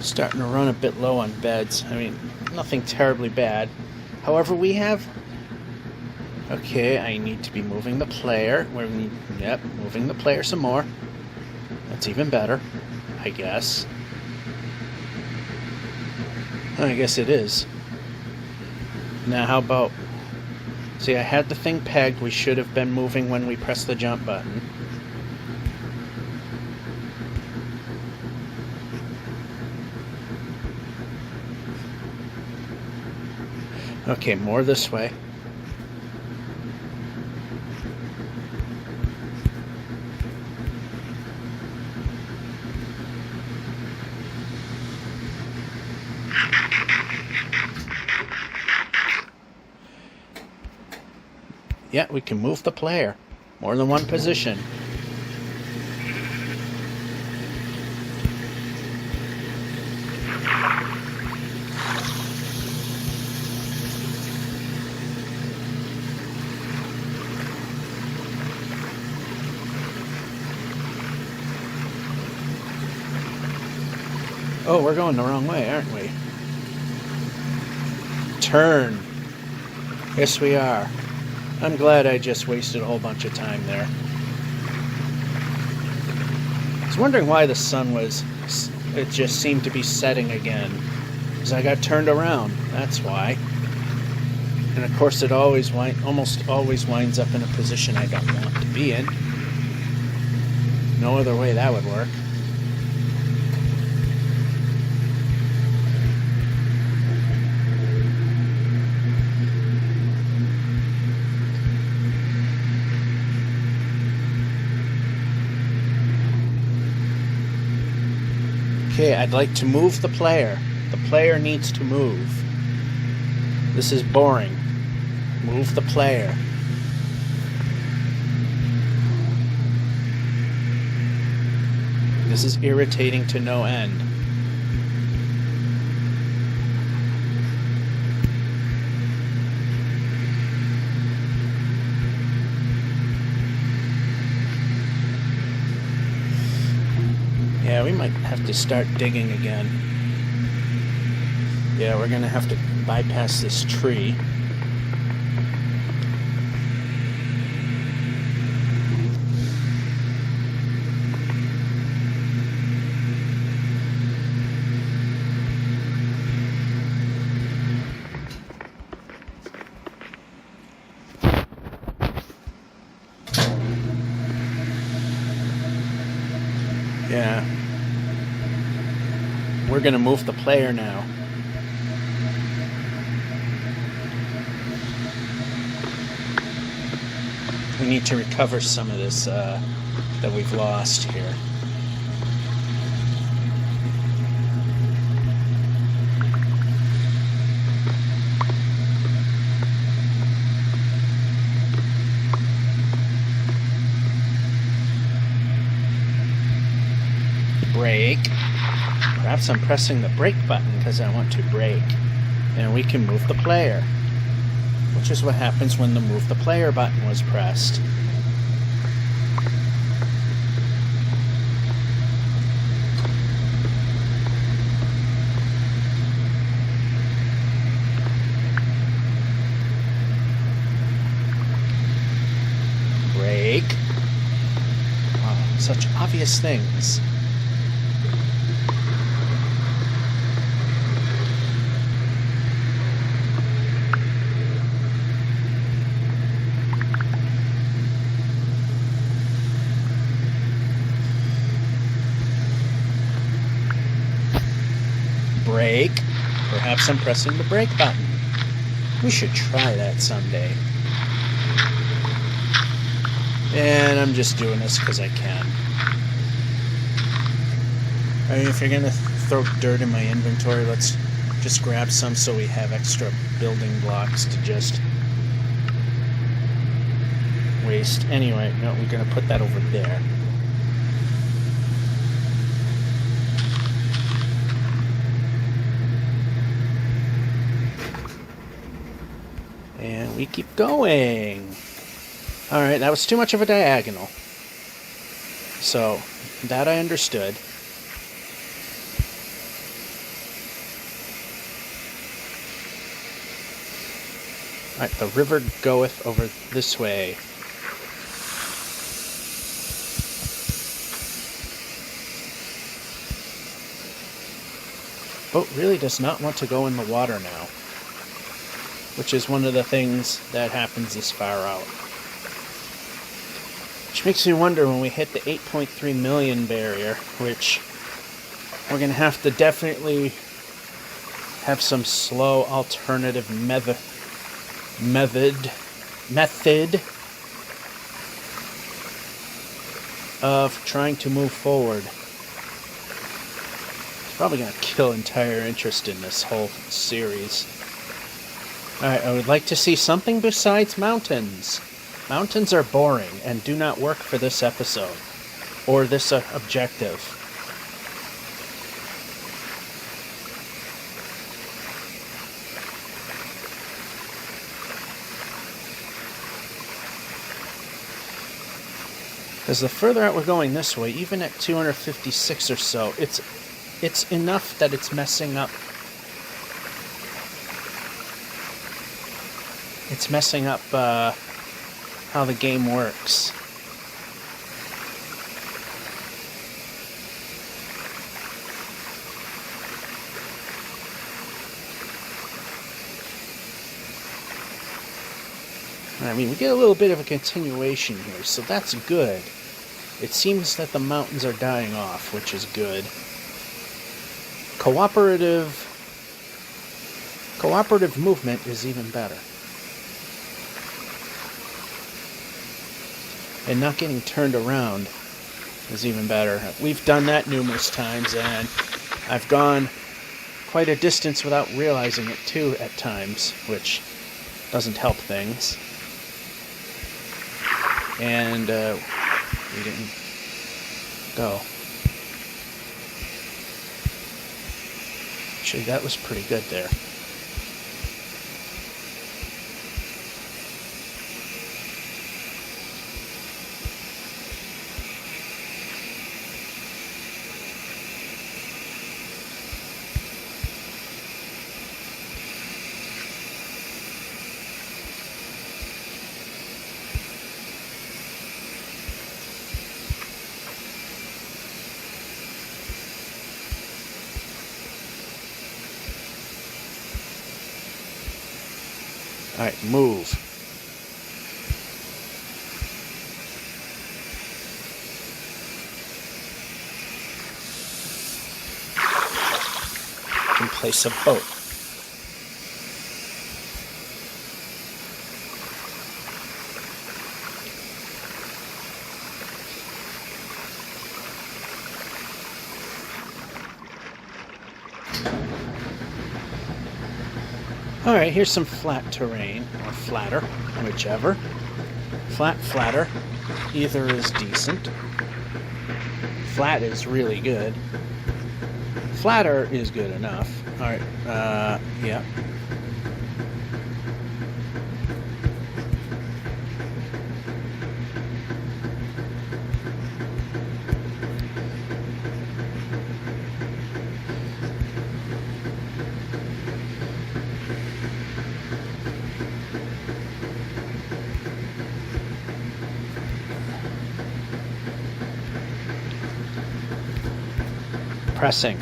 Speaker 1: Starting to run a bit low on beds. I mean, nothing terribly bad. However, we have... Okay, I need to be moving the player. Moving the player some more. That's even better, I guess. I guess it is. Now, how about... See, I had the thing pegged. We should have been moving when we pressed the jump button. Okay, more this way. Yeah, we can move the player. More than one position. Oh, we're going the wrong way, aren't we? Turn. Yes, we are. I'm glad I just wasted a whole bunch of time there. I was wondering why the sun it just seemed to be setting again. Because I got turned around, that's why. And of course it almost always winds up in a position I don't want to be in. No other way that would work. Okay, I'd like to move the player. The player needs to move. This is boring. Move the player. This is irritating to no end. Yeah, we might have to start digging again. Yeah, we're gonna have to bypass this tree. Yeah. We're gonna move the player now. We need to recover some of this that we've lost here. Brake. Perhaps I'm pressing the brake button because I want to brake. And we can move the player. Which is what happens when the move the player button was pressed. Brake. Wow, such obvious things. brake. Perhaps I'm pressing the brake button. We should try that someday. And I'm just doing this because I can. I mean, if you're going to throw dirt in my inventory, let's just grab some so we have extra building blocks to just waste. Anyway, no, we're going to put that over there. And we keep going. Alright, that was too much of a diagonal. So, that I understood. Alright, the river goeth over this way. Boat really does not want to go in the water now, which is one of the things that happens this far out. Which makes me wonder when we hit the 8.3 million barrier, which we're going to have to definitely have some slow alternative method of trying to move forward. It's probably going to kill entire interest in this whole series. Alright, I would like to see something besides mountains. Mountains are boring and do not work for this episode, or this objective. Because the further out we're going this way, even at 256 or so, it's enough that it's messing up. It's messing up how the game works. I mean, we get a little bit of a continuation here, so that's good. It seems that the mountains are dying off, which is good. Cooperative movement is even better. And not getting turned around is even better. We've done that numerous times, and I've gone quite a distance without realizing it too at times, which doesn't help things. And we didn't go. Actually, that was pretty good there. Alright, move. You can place a boat. Alright, here's some flat terrain, or flatter, whichever. Flat, flatter, either is decent. Flat is really good. Flatter is good enough. Alright, yeah. Pressing.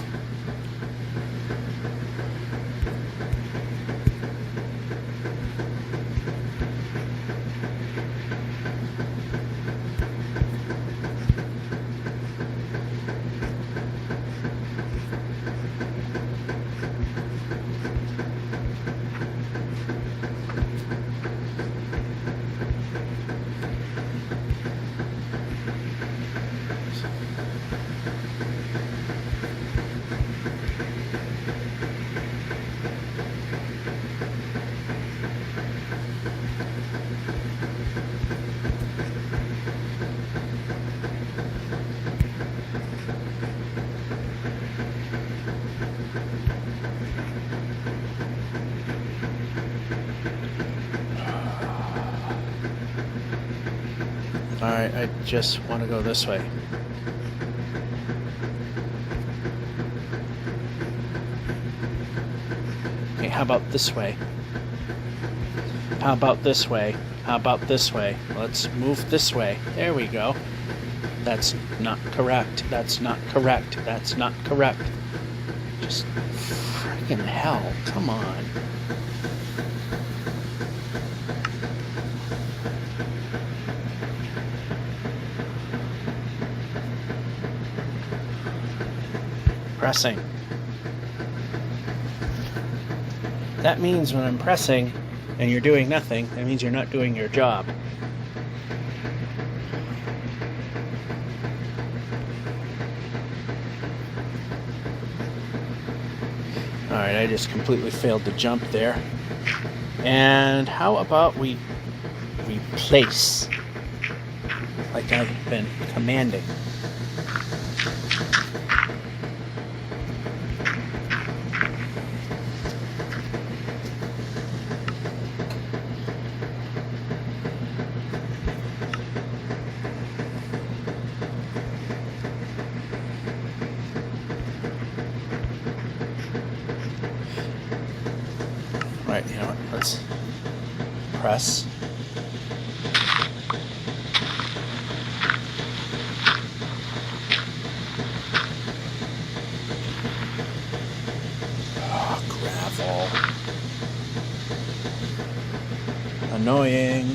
Speaker 1: Alright, I just want to go this way. Okay, how about this way? How about this way? How about this way? Let's move this way. There we go. That's not correct. That's not correct. That's not correct. Just freaking hell. Come on. Pressing. That means when I'm pressing and you're doing nothing, that means you're not doing your job. Alright, I just completely failed to jump there. And how about we replace, like I've been commanding. Right, you know what, let's press. Oh, gravel. Annoying.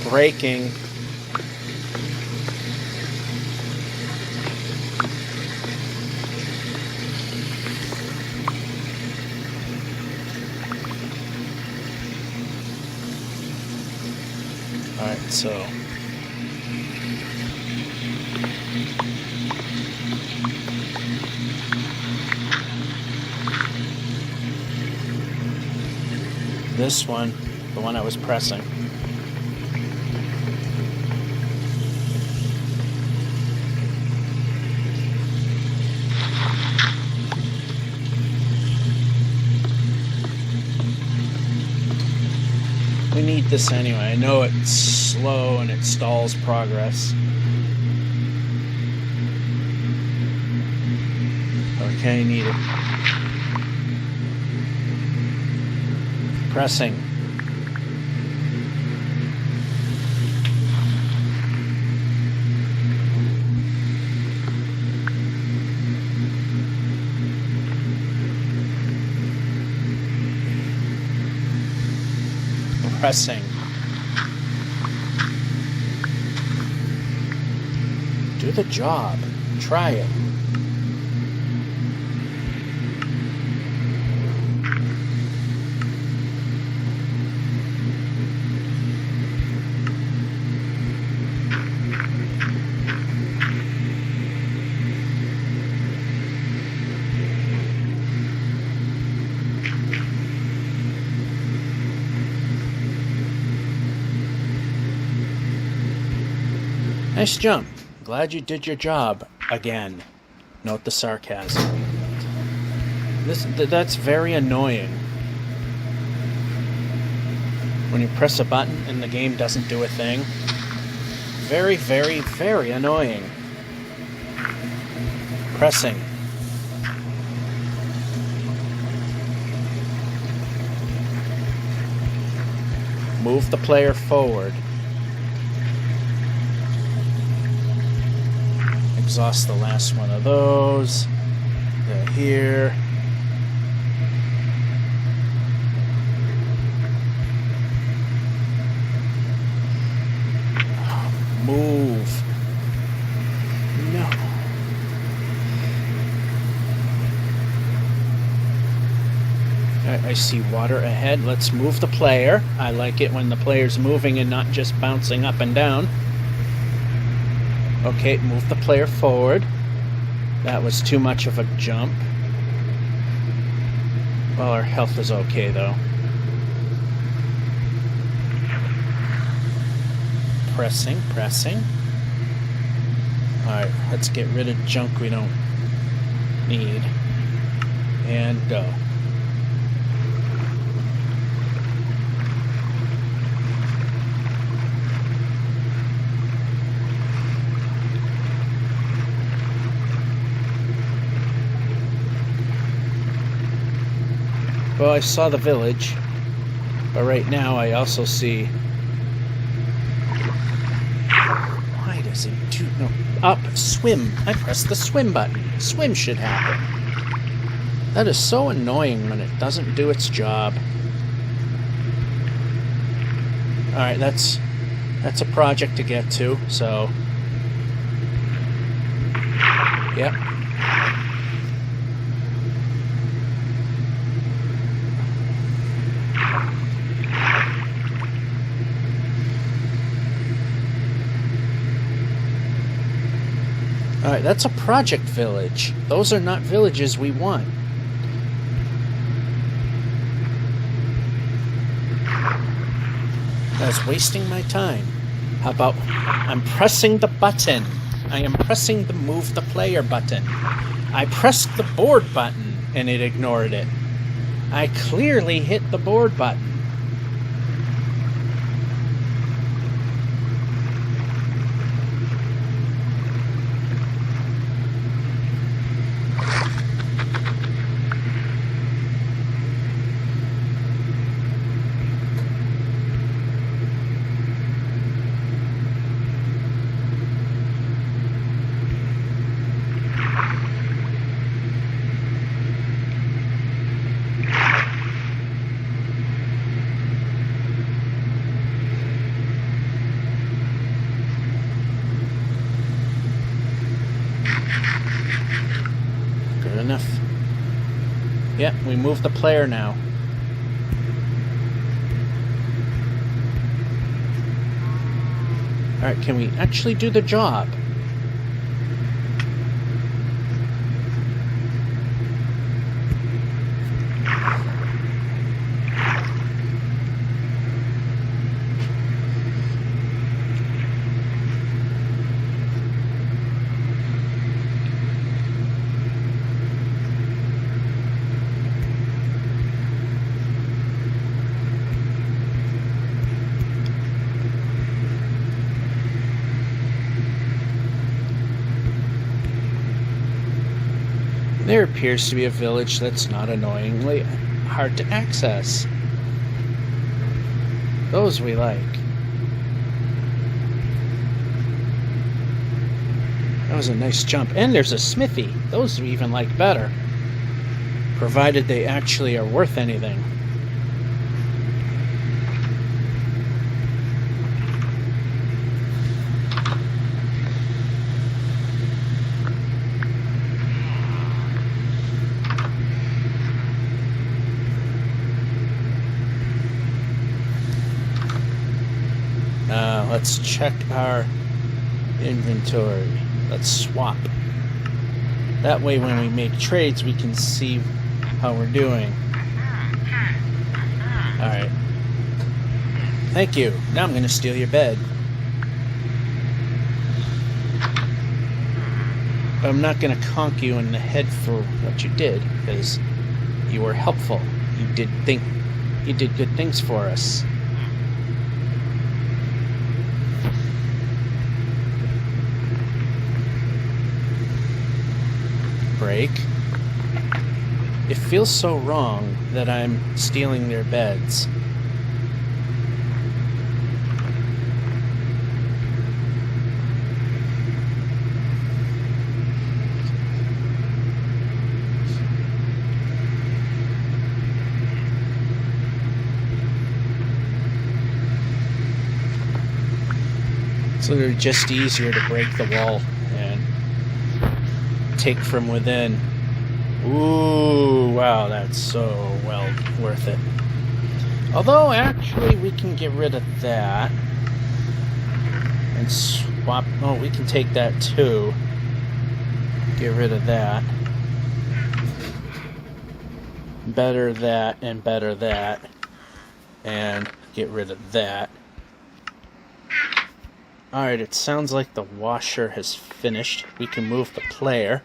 Speaker 1: Braking. Alright, so this one, the one I was pressing. We need this anyway. I know it's slow and it stalls progress. Okay, need it. Pressing. Pressing. Do the job. Try it. Nice jump. Glad you did your job again. Note the sarcasm. That's very annoying. When you press a button and the game doesn't do a thing. Very, very, very annoying. Pressing. Move the player forward. Exhaust the last one of those. Go here. Move. No. I see water ahead. Let's move the player. I like it when the player's moving and not just bouncing up and down. Okay, move the player forward. That was too much of a jump. Well, our health is okay, though. Pressing. Alright, let's get rid of junk we don't need. And go. Well, I saw the village, but right now I also see... Why does it do... No, up, swim. I pressed the swim button. Swim should happen. That is so annoying when it doesn't do its job. Alright, that's a project to get to, so... Yep. Alright, that's a project village. Those are not villages we want. I was wasting my time. How about... I'm pressing the button. I am pressing the move the player button. I pressed the board button and it ignored it. I clearly hit the board button. Good enough. Yep, we moved the player now. Alright, can we actually do the job? There appears to be a village that's not annoyingly hard to access. Those we like. That was a nice jump. And there's a smithy. Those we even like better. Provided they actually are worth anything. Let's check our inventory. Let's swap. That way when we make trades we can see how we're doing. Alright. Thank you. Now I'm going to steal your bed. But I'm not going to conk you in the head for what you did, because you were helpful. You did good things for us. Break. It feels so wrong that I'm stealing their beds. It's literally just easier to break the wall and take from within. Ooh, wow, that's so well worth it. Although, actually, we can get rid of that and swap. Oh, we can take that too. Get rid of that. Better that and better that. And get rid of that. Alright, it sounds like the washer has finished. We can move the player.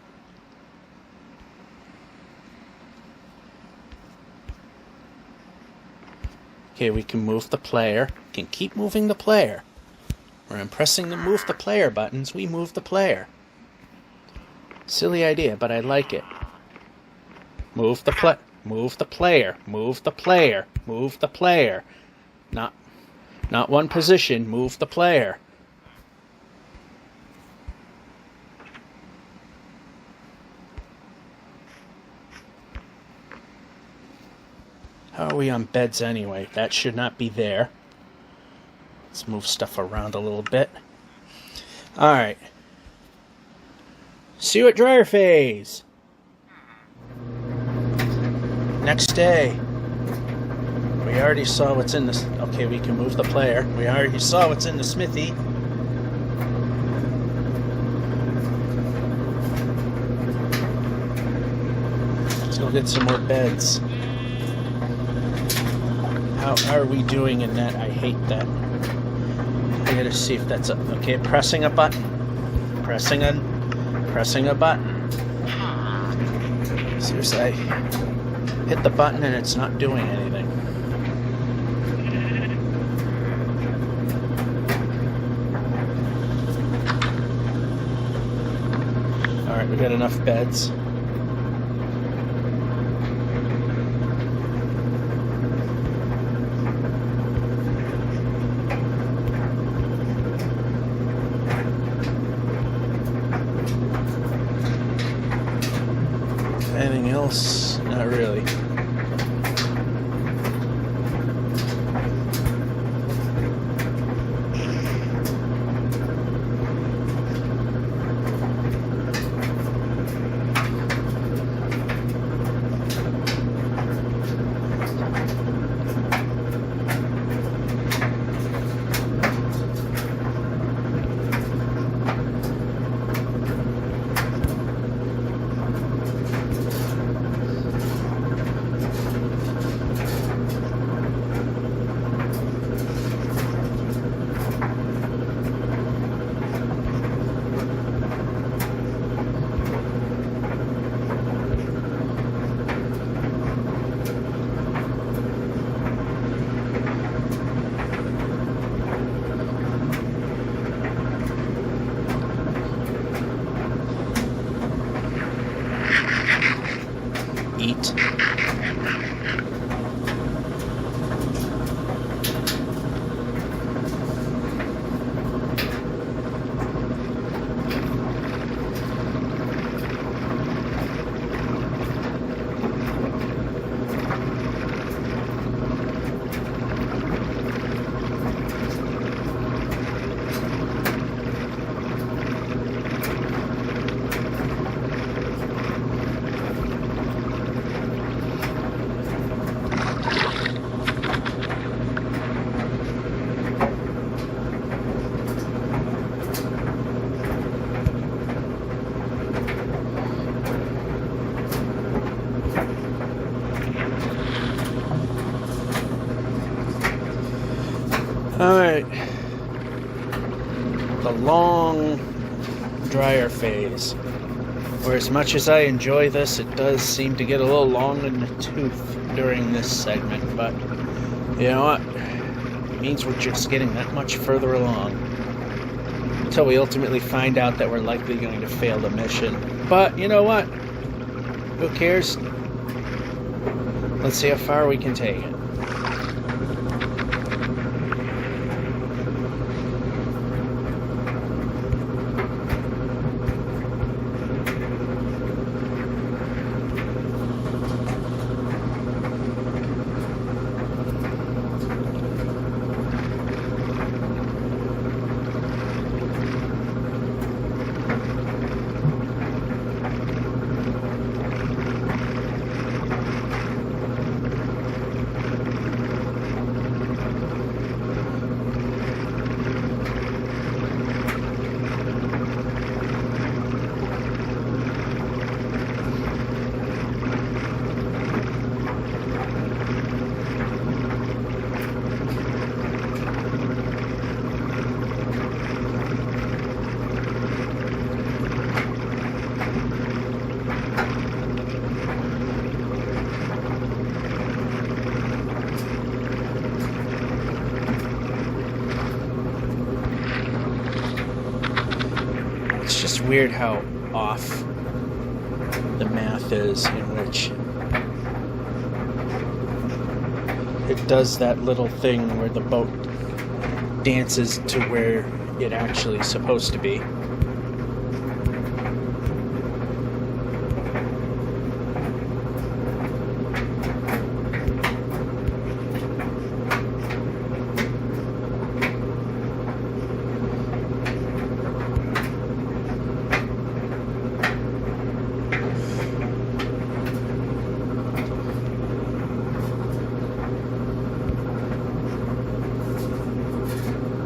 Speaker 1: Okay, we can move the player. We can keep moving the player. When I'm pressing the move the player buttons, we move the player. Silly idea, but I like it. Move the player. Move the player. Move the player. Move the player. Not one position. Move the player. How are we on beds anyway? That should not be there. Let's move stuff around a little bit. Alright. See you at dryer phase. Next day. We already saw what's in this. Okay, we can move the player. We already saw what's in the smithy. Let's go get some more beds. How are we doing in that? I hate that. I gotta see if that's up. Okay, pressing a button. Pressing a button. Seriously, I hit the button and it's not doing anything. Alright, we got enough beds. Anything else? Not really. Eat. Alright. The long dryer phase. Where as much as I enjoy this, it does seem to get a little long in the tooth during this segment, but you know what? It means we're just getting that much further along. Until we ultimately find out that we're likely going to fail the mission. But you know what? Who cares? Let's see how far we can take it. weird how off the math is, in which it does that little thing where the boat dances to where it actually is supposed to be.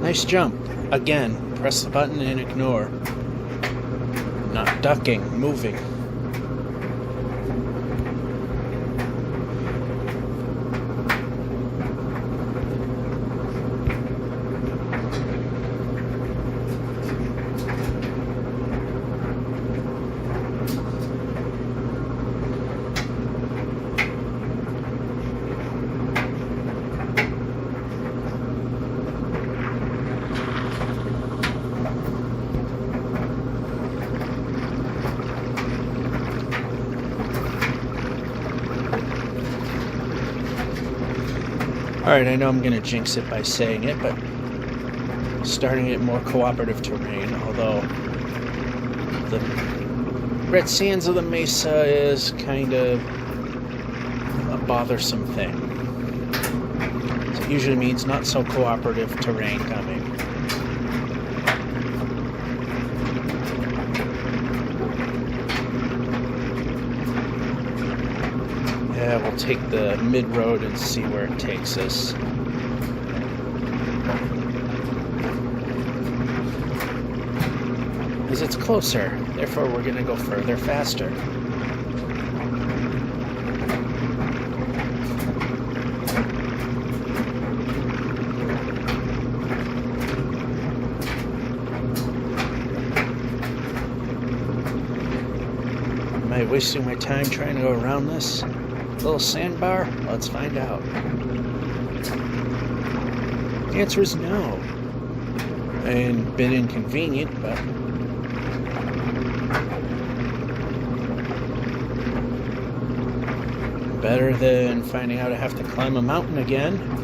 Speaker 1: Nice jump. Again, press the button and ignore. Not ducking, moving. Alright, I know I'm going to jinx it by saying it, but starting at more cooperative terrain, although the red sands of the mesa is kind of a bothersome thing. So it usually means not so cooperative terrain coming. Yeah, we'll take the mid-road and see where it takes us. Because it's closer, therefore we're going to go further faster. Am I wasting my time trying to go around this little sandbar? Let's find out. The answer is no. And been inconvenient, but better than finding out I have to climb a mountain again.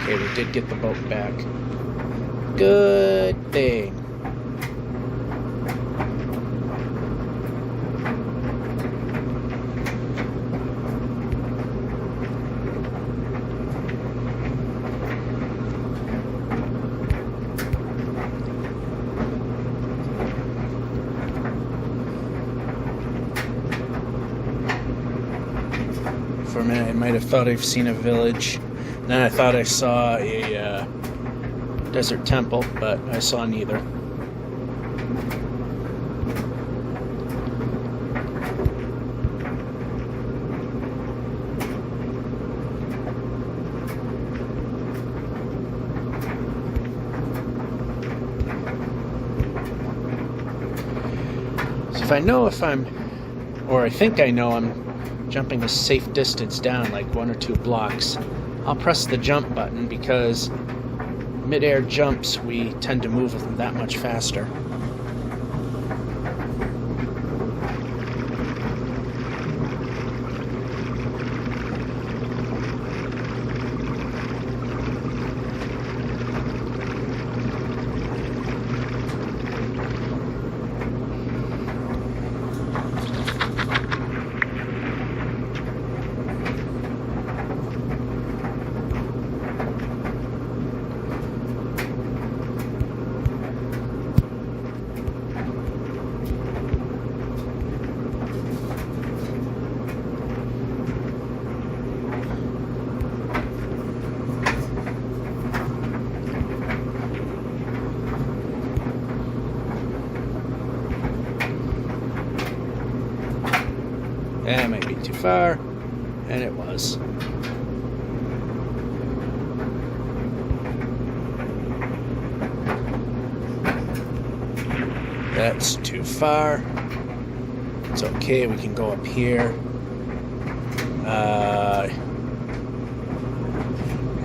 Speaker 1: Okay, we did get the boat back. Good thing. For a minute, I might have thought I've seen a village. Then I thought I saw a desert temple, but I saw neither. So if I know if I'm, or I think I know I'm jumping a safe distance down, like 1 or 2 blocks, I'll press the jump button, because mid-air jumps, we tend to move them that much faster. far, and it was. That's too far. It's okay, we can go up here.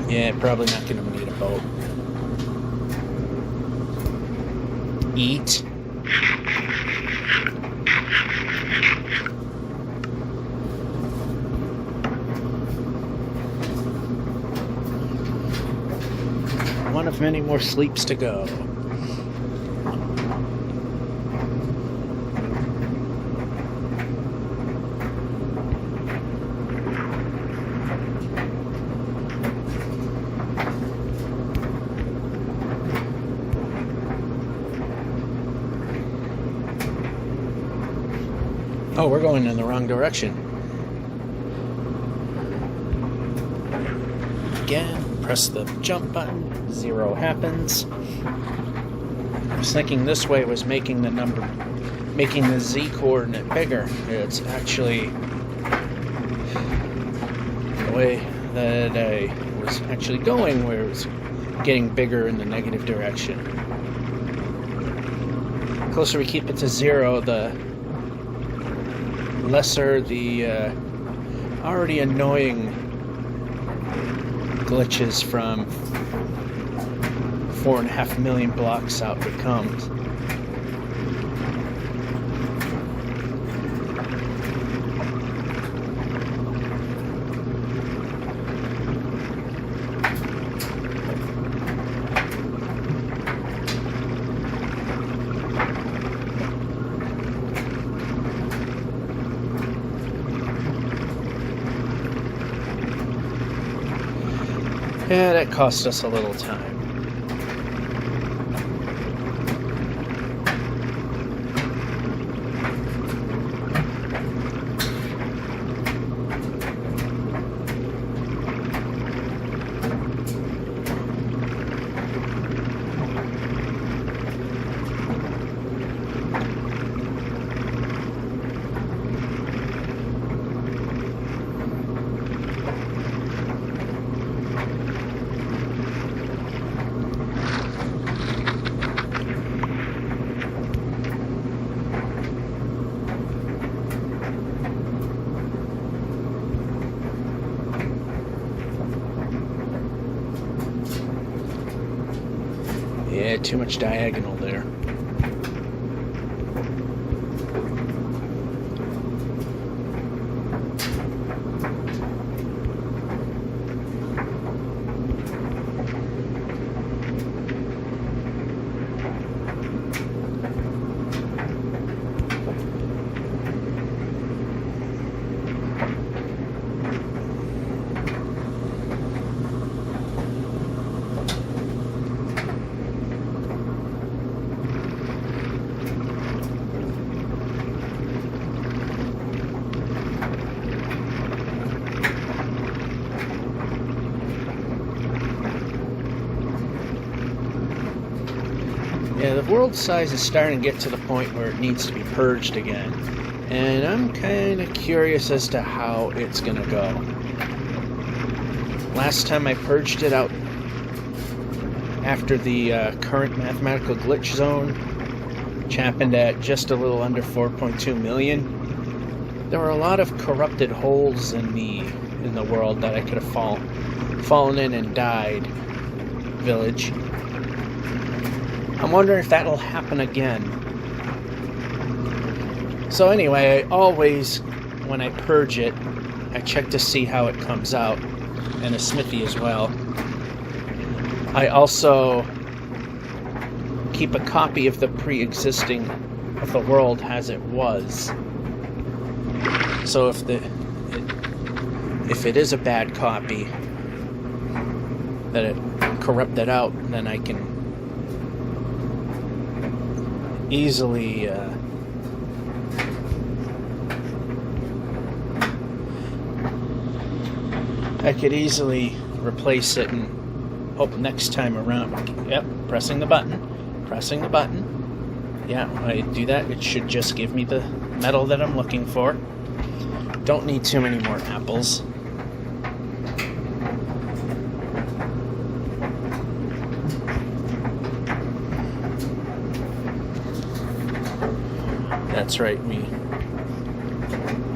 Speaker 1: Yeah, probably not going to need a boat. Eat. One of many more sleeps to go. Oh, we're going in the wrong direction. Again, press the jump button. 0 happens. I was thinking this way was making the Z coordinate bigger. It's actually the way that I was actually going, where it was getting bigger in the negative direction. The closer we keep it to 0, the lesser the already annoying glitches from 4.5 million blocks out becomes. Yeah, that cost us a little time. Yeah, too much diagonal there. Yeah, the world size is starting to get to the point where it needs to be purged again. And I'm kind of curious as to how it's going to go. Last time I purged it out after the current mathematical glitch zone, which happened at just a little under 4.2 million, there were a lot of corrupted holes in the world that I could have fallen in and died. Village. I'm wondering if that'll happen again. So anyway, I always, when I purge it, I check to see how it comes out, and a smithy as well. I also keep a copy of the pre-existing of the world as it was. So if it is a bad copy that it corrupted out, then I can easily replace it and hope next time around. Yep, pressing the button. Yeah, when I do that, it should just give me the metal that I'm looking for. Don't need too many more apples. That's right, we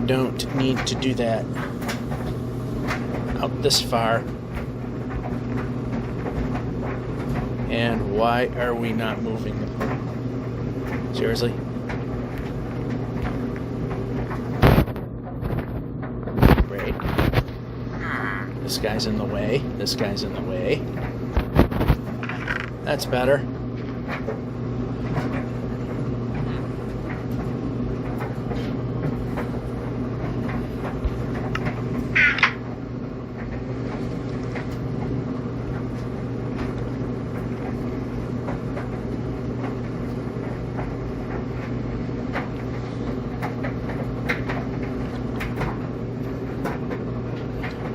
Speaker 1: don't need to do that out this far. And why are we not moving? Seriously? Great. This guy's in the way. This guy's in the way. That's better.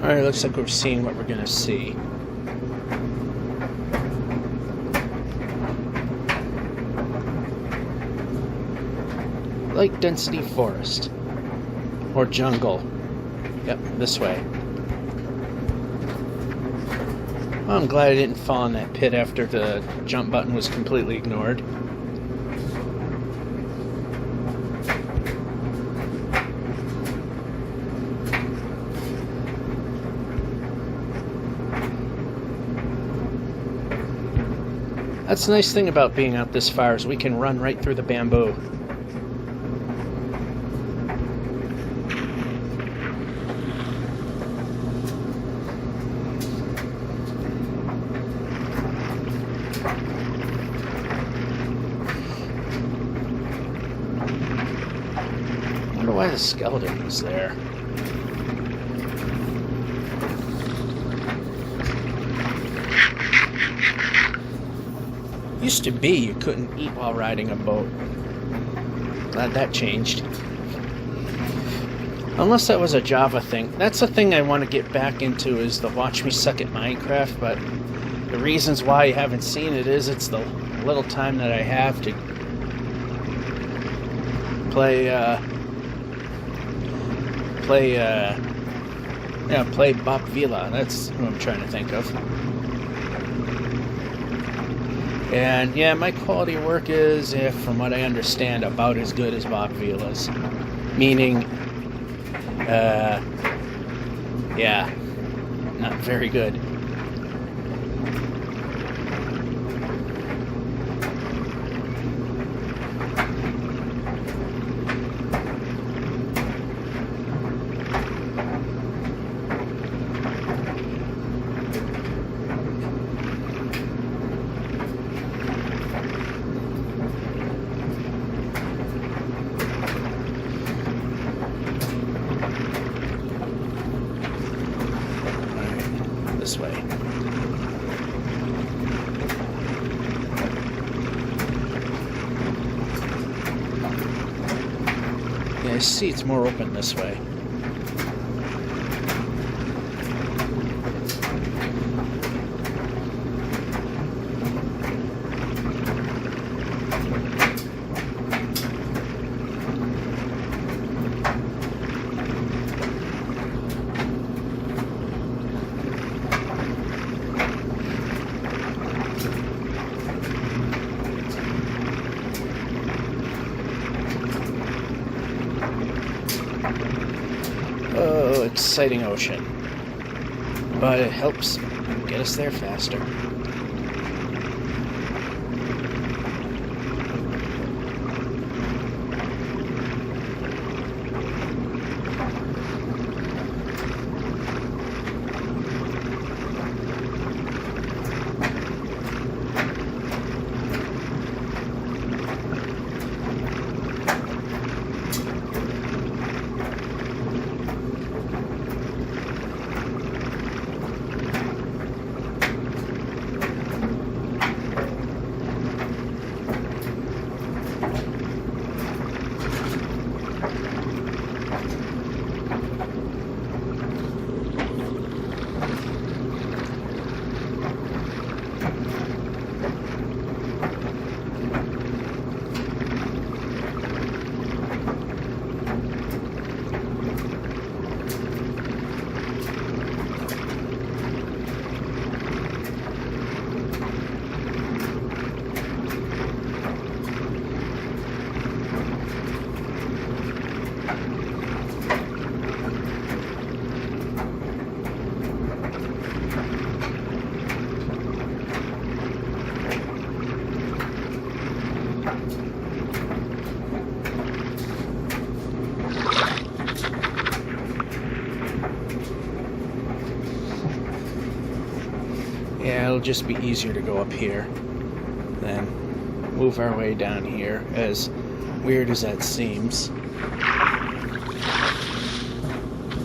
Speaker 1: Alright, looks like we're seeing what we're going to see. Light density forest. Or jungle. Yep, this way. Well, I'm glad I didn't fall in that pit after the jump button was completely ignored. That's the nice thing about being out this far is we can run right through the bamboo. I wonder why the skeleton was there. Used to be you couldn't eat while riding a boat. Glad that changed. Unless that was a Java thing. That's the thing I want to get back into is the Watch Me Suck at Minecraft, but the reasons why you haven't seen it is it's the little time that I have to play Bob Vila. That's who I'm trying to think of. And yeah, my quality of work is, from what I understand, about as good as Bob Vila's. Meaning, yeah, not very good. This way. Yeah, I see it's more open this way. Oh, exciting ocean. But it helps get us there faster. it'll just be easier to go up here than move our way down here, as weird as that seems.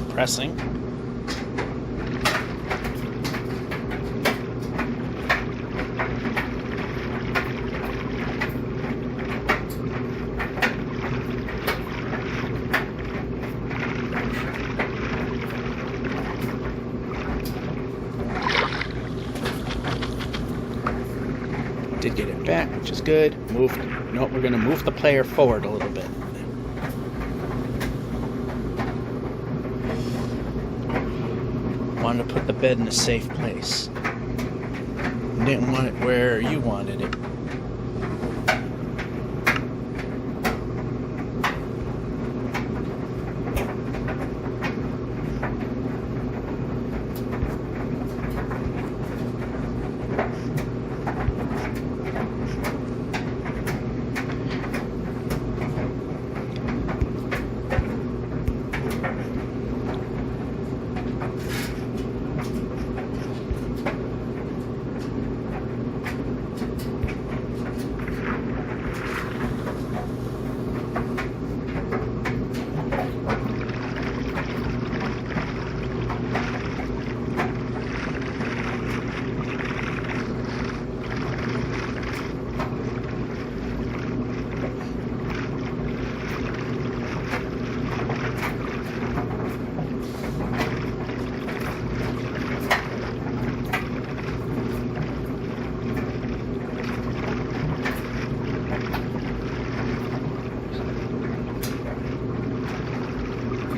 Speaker 1: Pressing. Did get it back, which is good. Moved. Nope, we're going to move the player forward a little bit. Wanted to put the bed in a safe place. Didn't want it where you wanted it.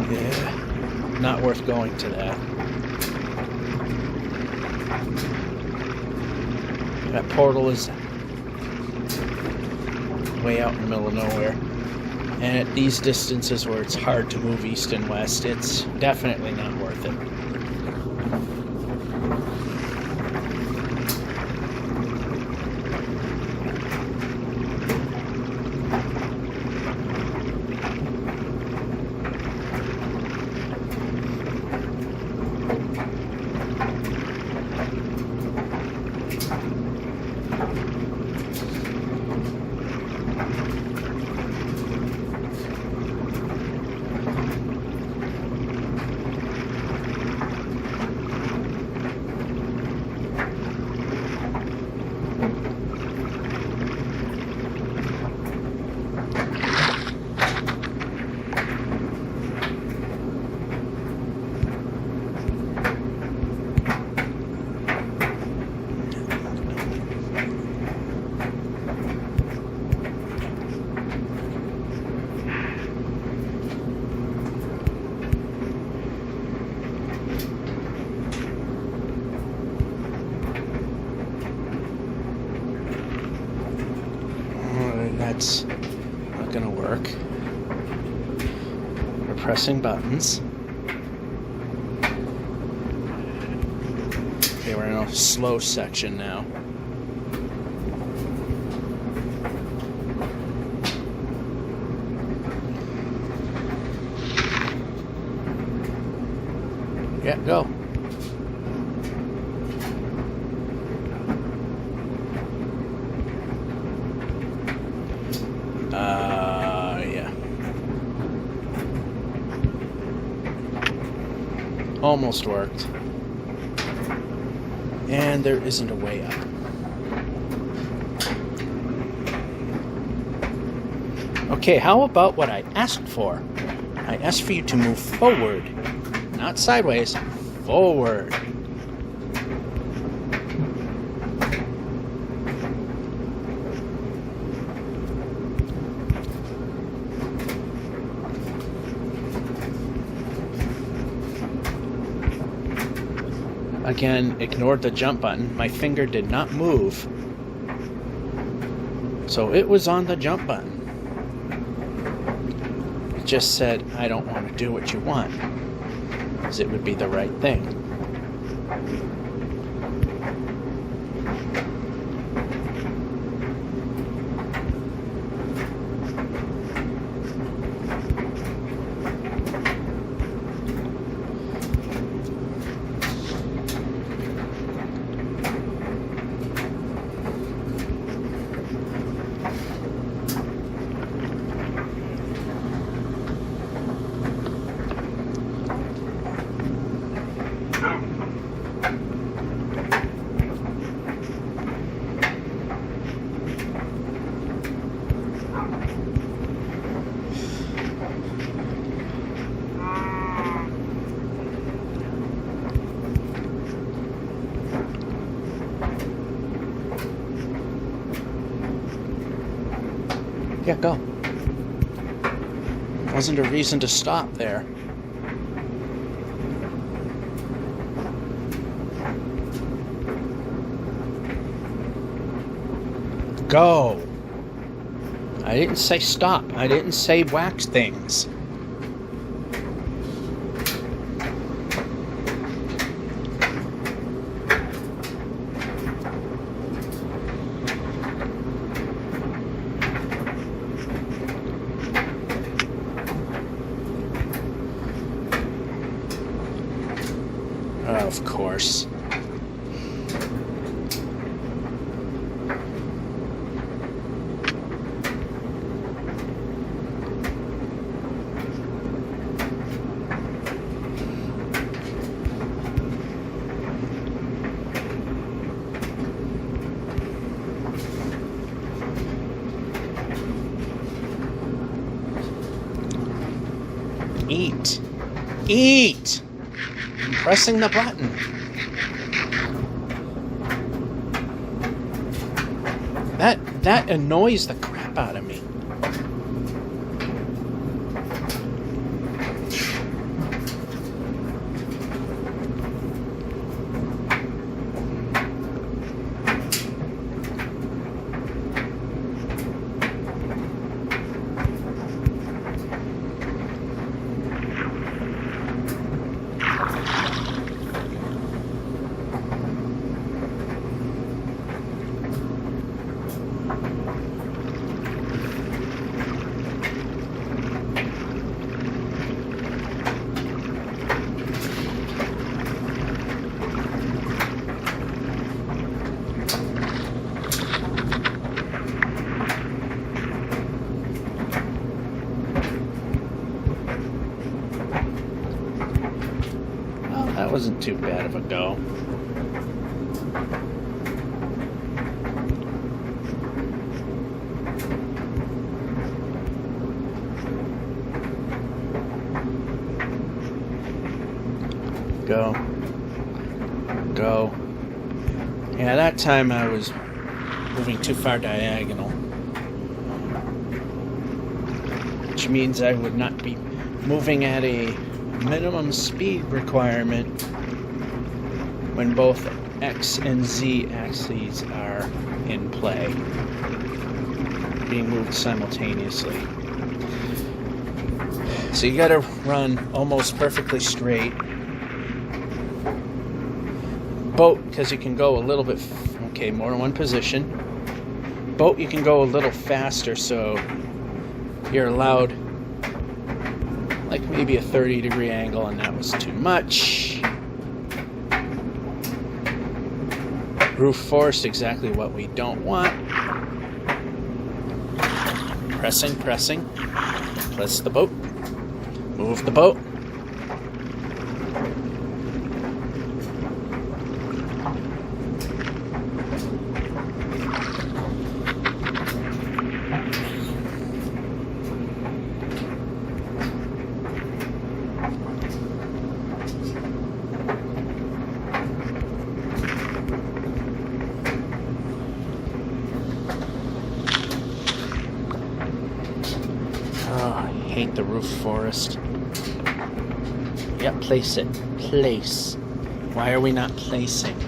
Speaker 1: Yeah, not worth going to that. That portal is way out in the middle of nowhere. And at these distances where it's hard to move east and west, it's definitely not worth it. That's not gonna work. We're pressing buttons. Okay, we're in a slow section now. Yeah, go. Yeah. Almost worked. And there isn't a way up. Okay, how about what I asked for? I asked for you to move forward. Not sideways, forward. Again, ignored the jump button. My finger did not move. So it was on the jump button. It just said, I don't want to do what you want, because it would be the right thing. Yeah, go. Wasn't a reason to stop there. Go. I didn't say stop. I didn't say wax things. Of course. Eat. Eat! I'm pressing the button. That annoys the crap out of me. That wasn't too bad of a go. Go. Go. Yeah, that time I was moving too far diagonal, which means I would not be moving at a minimum speed requirement when both X and Z axes are in play, being moved simultaneously. So you gotta run almost perfectly straight. Boat, because you can go a little bit, okay, more in one position. Boat, you can go a little faster, so you're allowed like maybe a 30-degree angle, and that was too much. Roof force, exactly what we don't want. Pressing, pressing. Press the boat. Move the boat. Hate the roof forest. Yeah, place it. Place. Why are we not placing?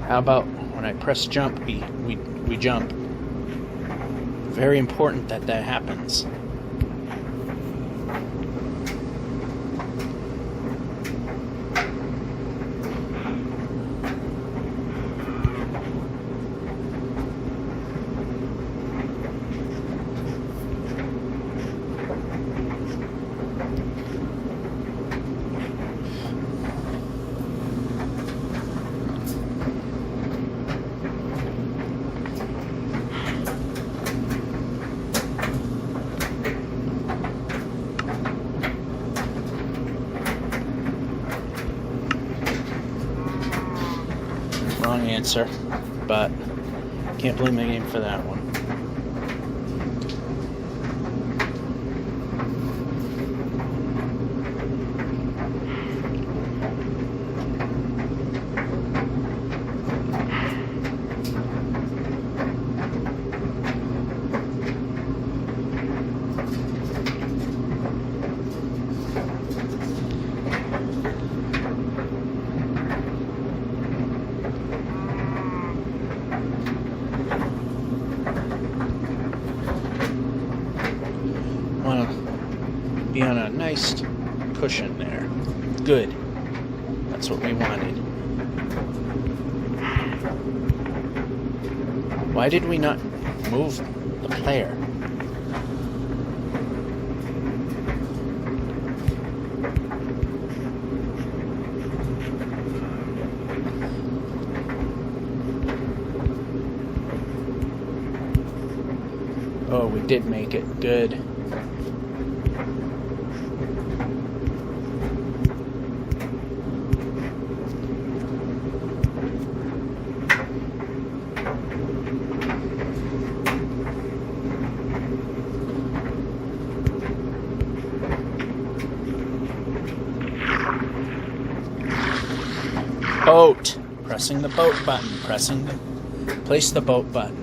Speaker 1: How about when I press jump, we jump? Very important that that happens. answer, but can't blame the game for that one. Want to be on a nice cushion there. Good. That's what we wanted. Why did we not move the player? Oh, we did make it. Good. Boat. Pressing the boat button. Place the boat button.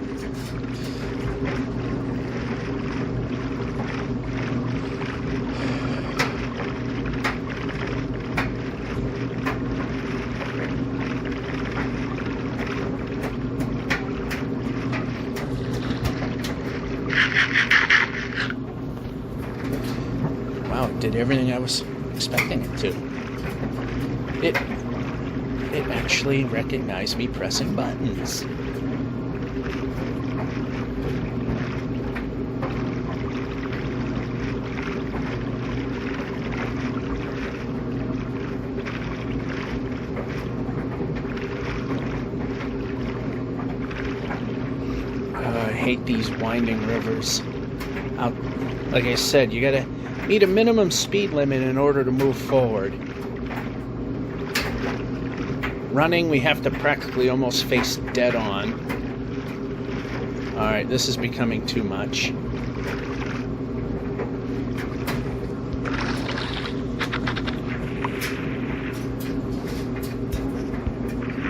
Speaker 1: Wow, it did everything I was expecting it to. It actually recognized me pressing buttons. I hate these winding rivers. Like I said, you gotta meet a minimum speed limit in order to move forward. Running, we have to practically almost face dead on. Alright, this is becoming too much.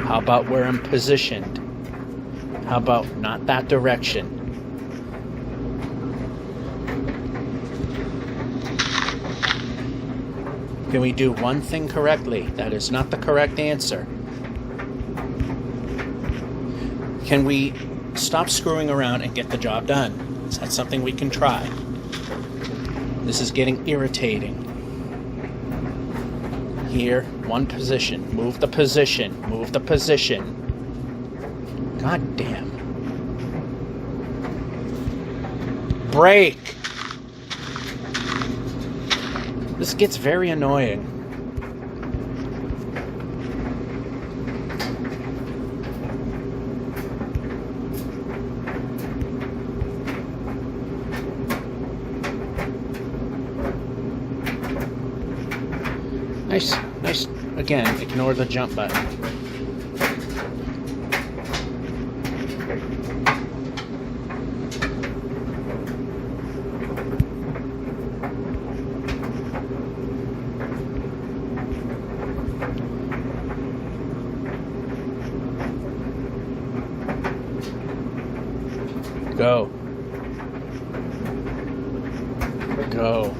Speaker 1: How about where I'm positioned? How about not that direction? Can we do one thing correctly? That is not the correct answer. Can we stop screwing around and get the job done? Is that something we can try? This is getting irritating. Here, one position. Move the position. Move the position. God damn. Brake! This gets very annoying. Nice. Again, ignore the jump button. Go. Go.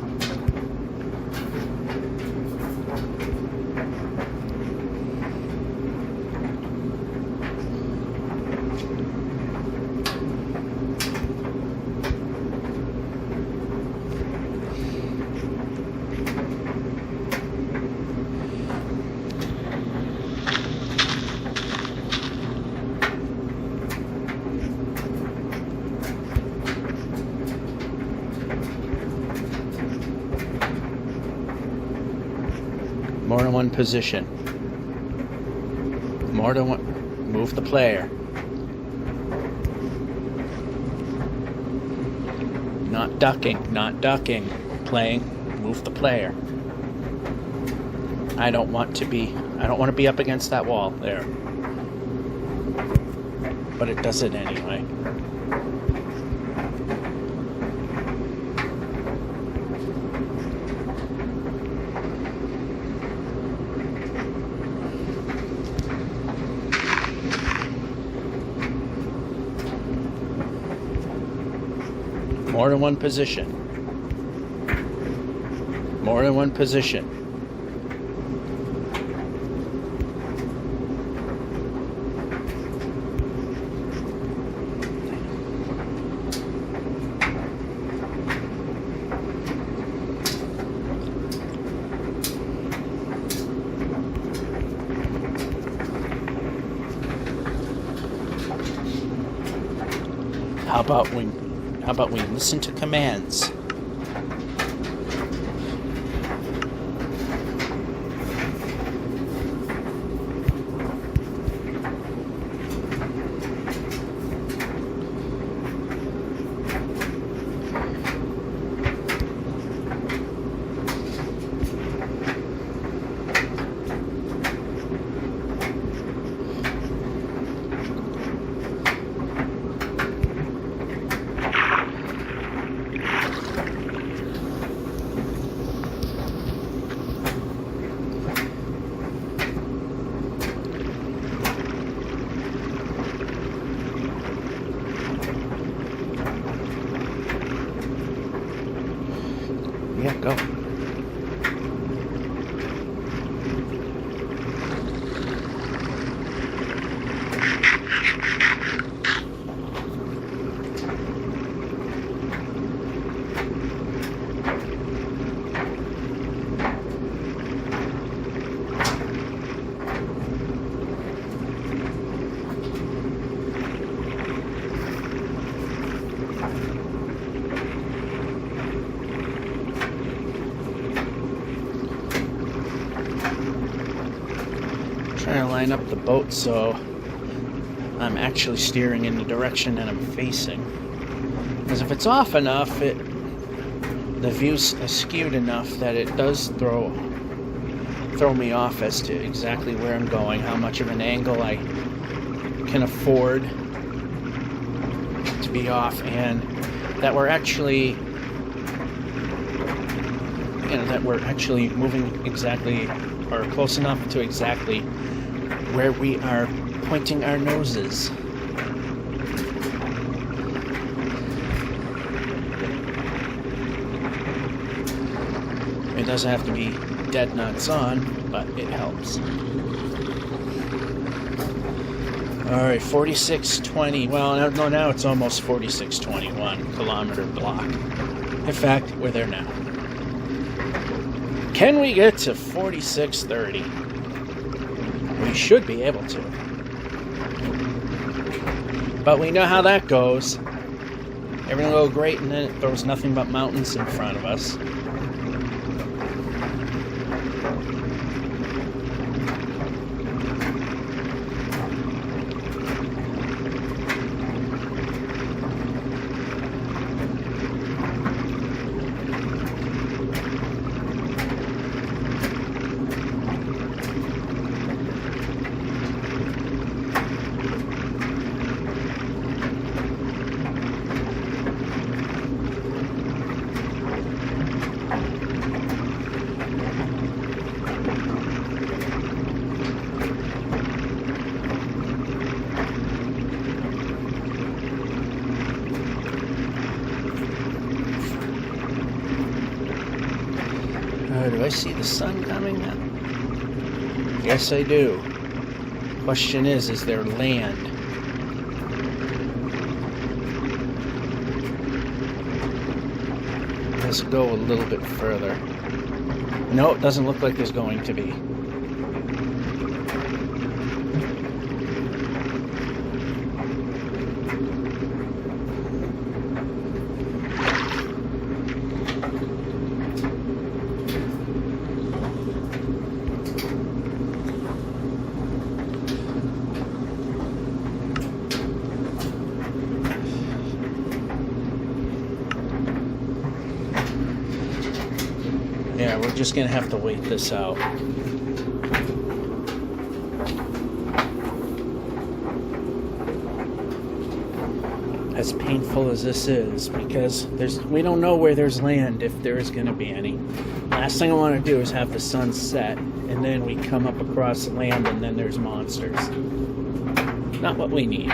Speaker 1: More than one position. More than one. Move the player. Not ducking. Not ducking. Playing. Move the player. I don't want to be up against that wall there. but it does it anyway. More than one position. More than one position. How about we listen to commands? Yeah, go. Trying to line up the boat so I'm actually steering in the direction that I'm facing. Because if it's off enough, the view's skewed enough that it does throw me off as to exactly where I'm going, how much of an angle I can afford to be off, and that we're actually, moving exactly or close enough to exactly where we are pointing our noses. It doesn't have to be dead nuts on, but it helps. Alright, 4620. Well, no, now it's almost 4621 kilometer block. In fact, we're there now. Can we get to 4630? We should be able to. But we know how that goes. Everything will go great, and then it throws nothing but mountains in front of us. Do I see the sun coming up? Yes, I do. Question is there land? Let's go a little bit further. No, it doesn't look like there's going to be. Yeah, we're just gonna have to wait this out. as painful as this is, because we don't know where there's land, if there is going to be any. Last thing I want to do is have the sun set and then we come up across land and then there's monsters. Not what we need.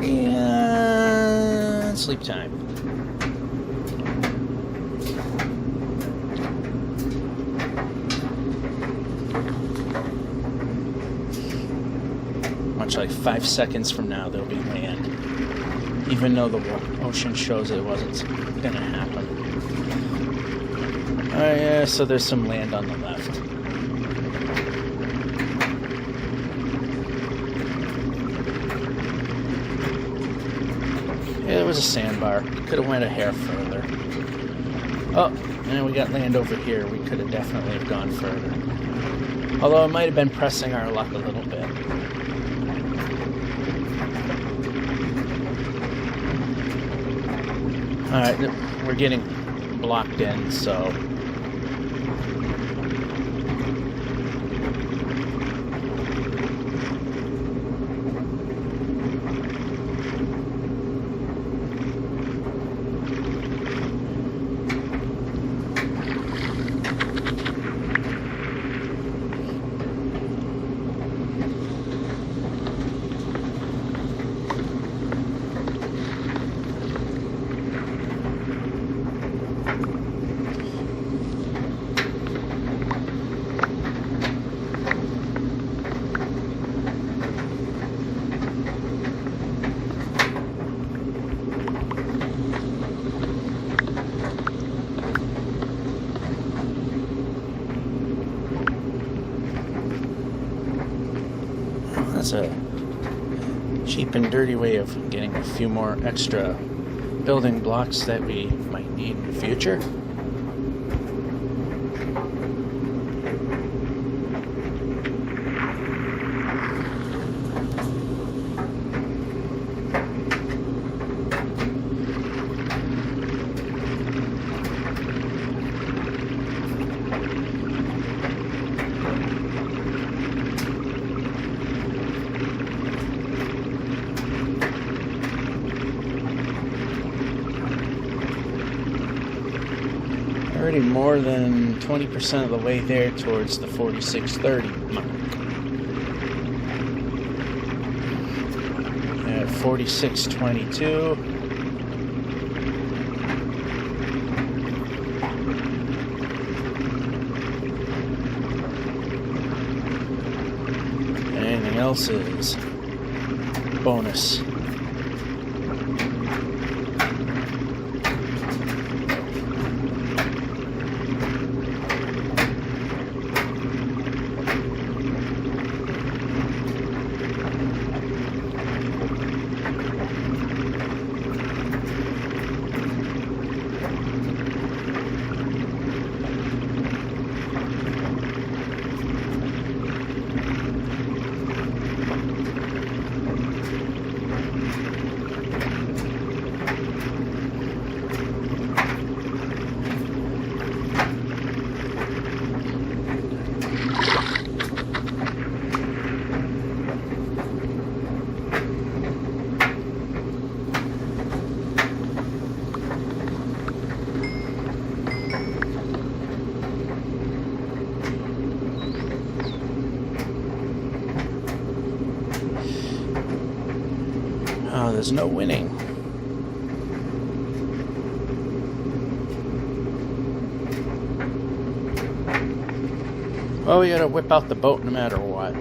Speaker 1: And sleep time. Much like 5 seconds from now, there'll be land. Even though the ocean shows it wasn't gonna happen. Oh yeah, so there's some land on the left. Yeah, there was a sandbar. Could have went a hair further. Oh, and then we got land over here. We could have definitely have gone further. Although it might have been pressing our luck a little bit. Alright, we're getting blocked in, so... That's a cheap and dirty way of getting a few more extra building blocks that we might need in the future. Already more than 20% of the way there towards the 4630 mark. At 4622. Anything else is bonus. Oh, there's no winning. Well, we gotta whip out the boat no matter what.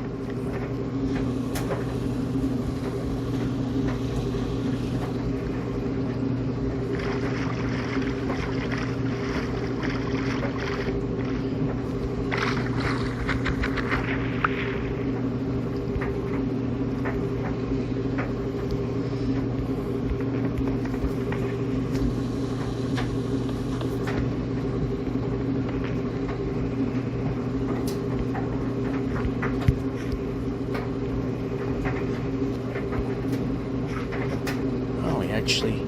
Speaker 1: actually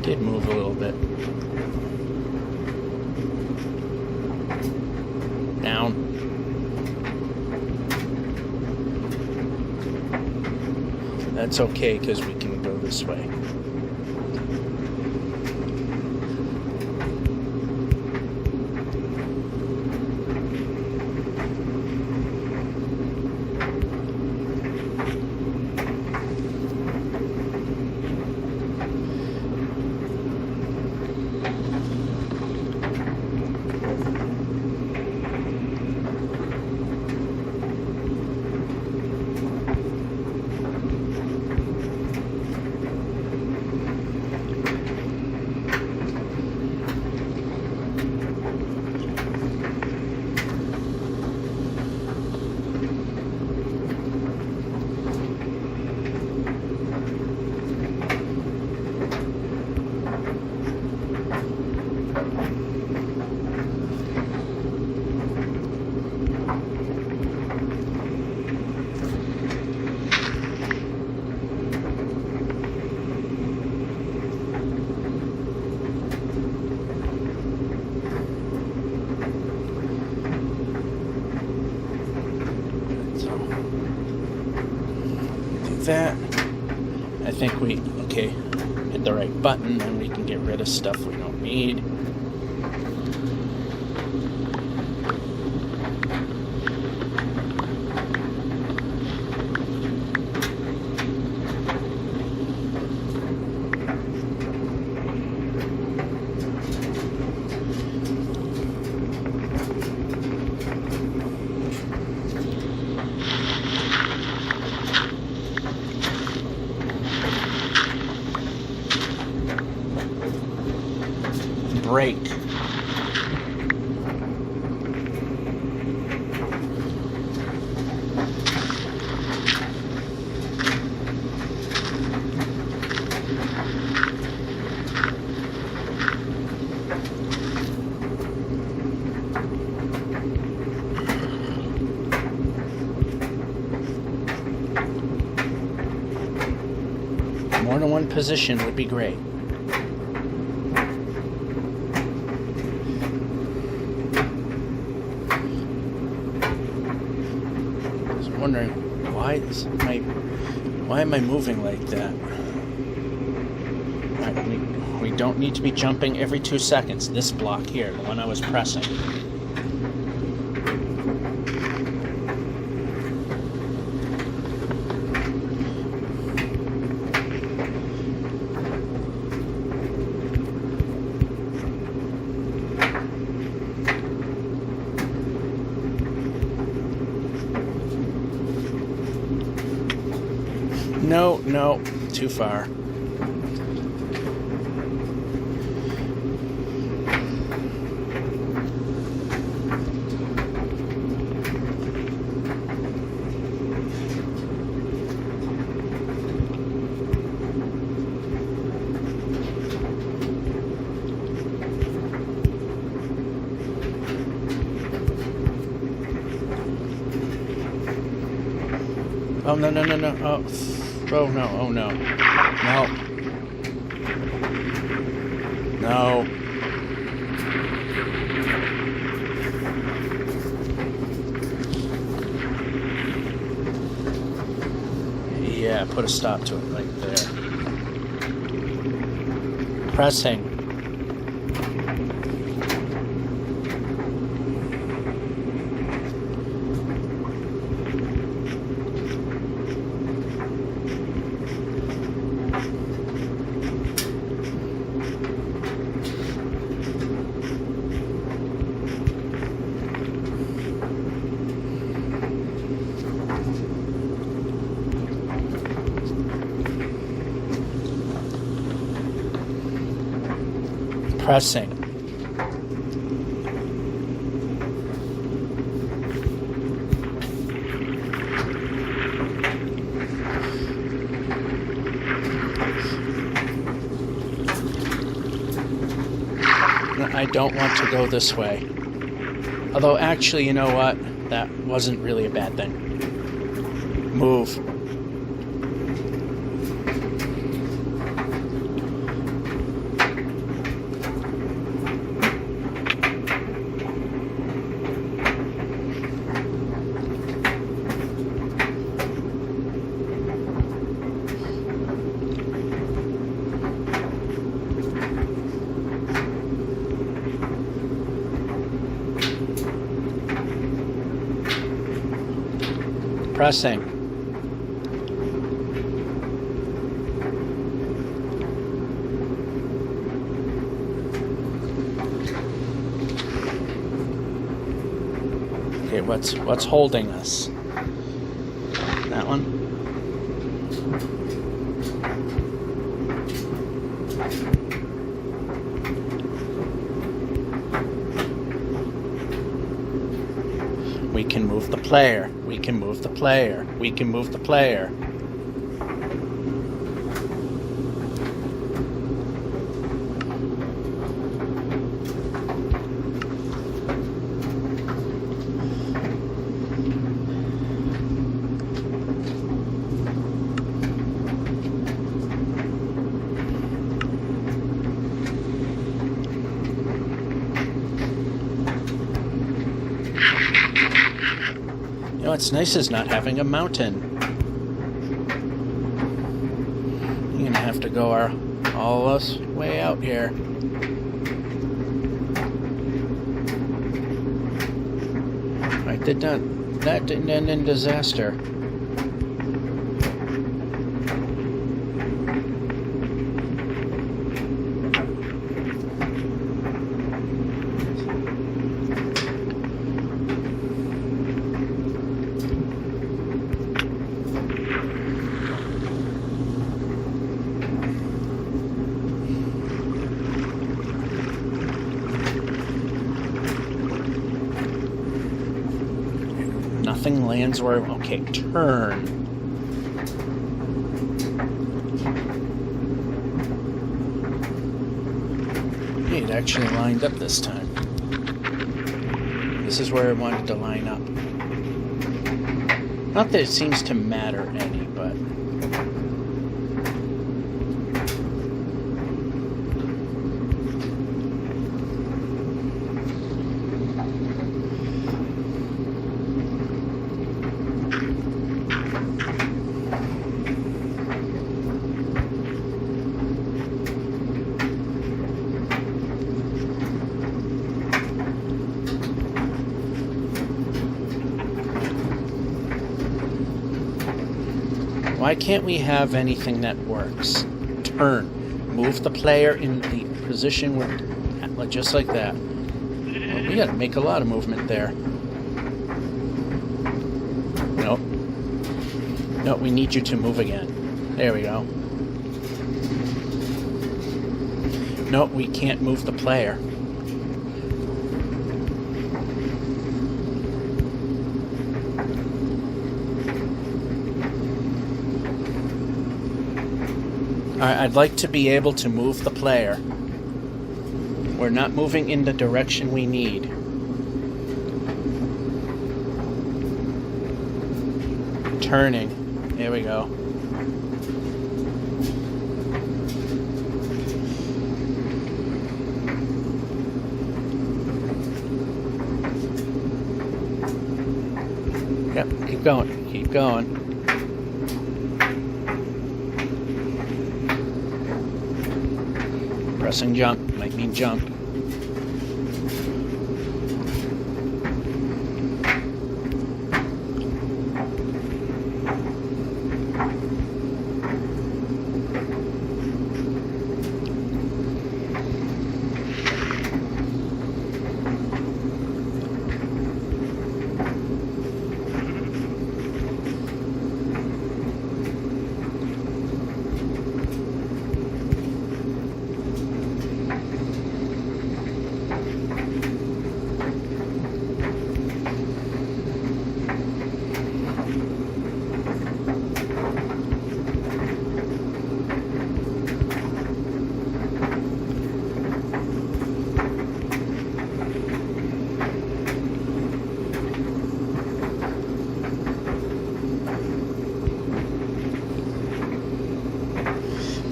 Speaker 1: did move a little bit. Down. That's okay, because we can go this way. That, I think we hit the right button, and we can get rid of stuff we don't need. Brake. More than one position would be great. Wondering why am I moving like that? Right, we don't need to be jumping every 2 seconds. This block here, the one I was pressing. No, too far. Oh, no. Oh no, No. Yeah, put a stop to it right there. Pressing. Pressing. I don't want to go this way. Although, actually, you know what? That wasn't really a bad thing. Move. pressing. Okay, what's holding us? That one? We can move the player. We can move the player. We can move the player. What's nice is not having a mountain. You're gonna have to go all this way out here. Right, that didn't end in disaster. Nothing lands where... Okay, turn. Hey, it actually lined up this time. This is where I wanted to line up. Not that it seems to matter any, but... Why can't we have anything that works? Turn. Move the player in the position where, just like that. Well, we gotta make a lot of movement there. Nope. No, we need you to move again. There we go. Nope, we can't move the player. I'd like to be able to move the player. We're not moving in the direction we need. Turning. There we go. Yep, keep going. Keep going. Pressing jump might mean jump.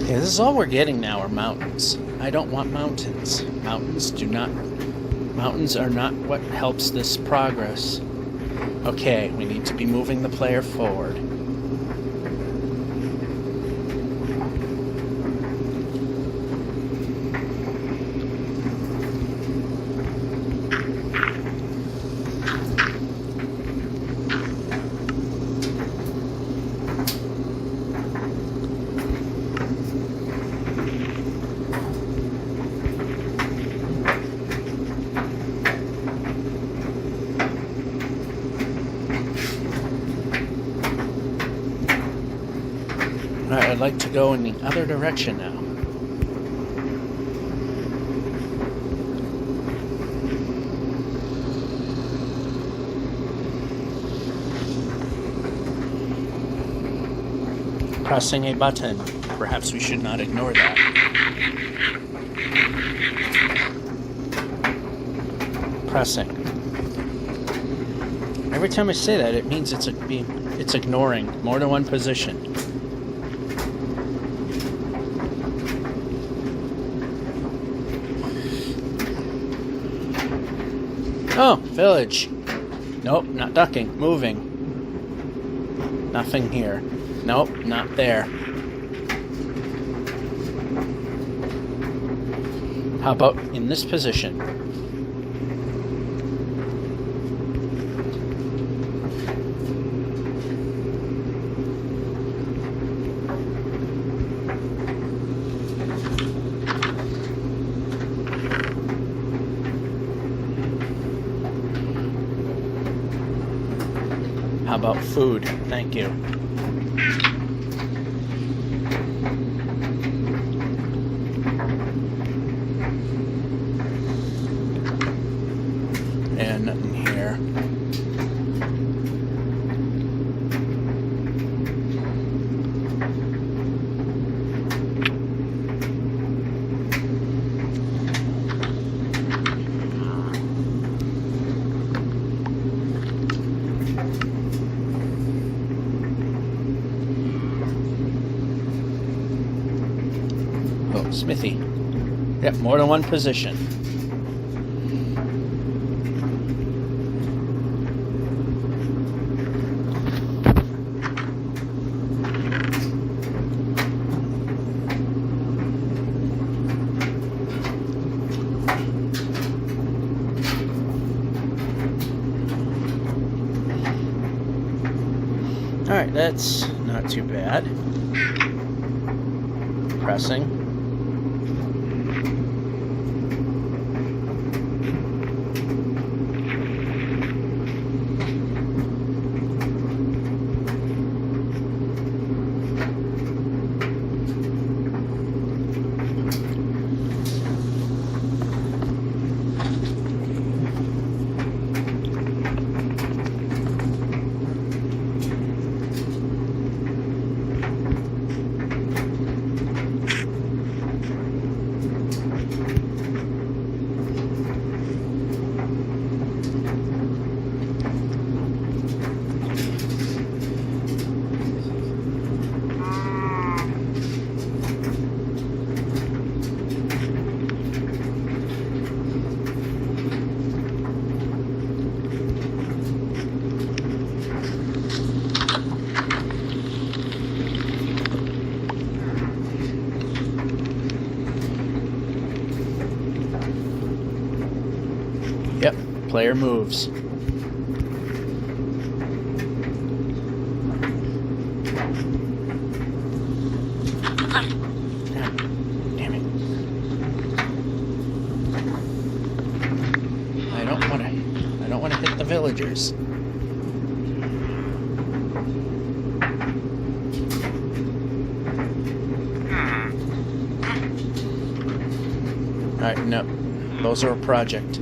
Speaker 1: Yeah, this is all we're getting now are mountains. I don't want mountains. Mountains are not what helps this progress. Okay, we need to be moving the player forward. Alright, I'd like to go in the other direction now. Pressing a button. Perhaps we should not ignore that. Pressing. Every time I say that, it means it's ignoring more than one position. Oh, village. Nope, not ducking. Moving. Nothing here. Nope, not there. How about in this position? How about food? Thank you. And nothing here. Oh, smithy. Yep, more than one position. Alright, that's not too bad. Pressing. Yep, player moves. Damn it. I don't want to hit the villagers. Alright, no. Those are a project.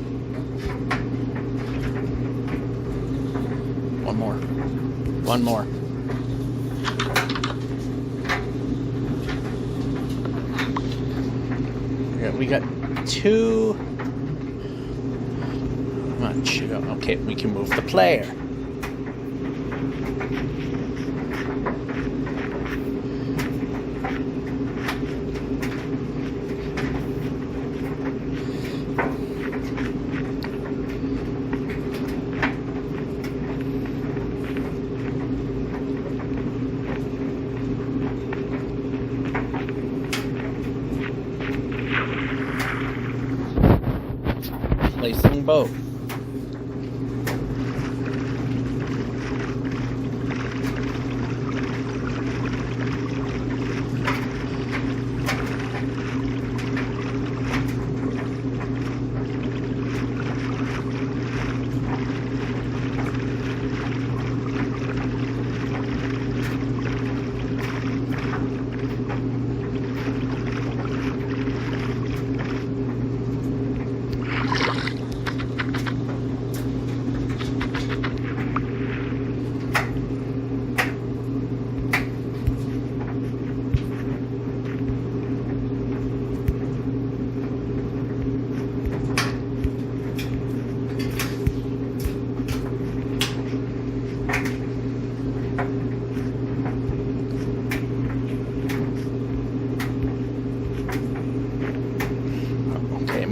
Speaker 1: One more. Yeah, we got two. Much. Okay, we can move the player. Placing both.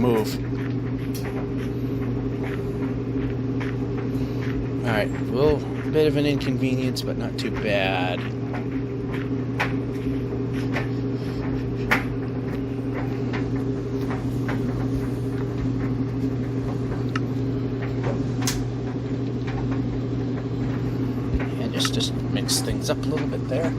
Speaker 1: move. Alright, a little bit of an inconvenience, but not too bad. And just mix things up a little bit there.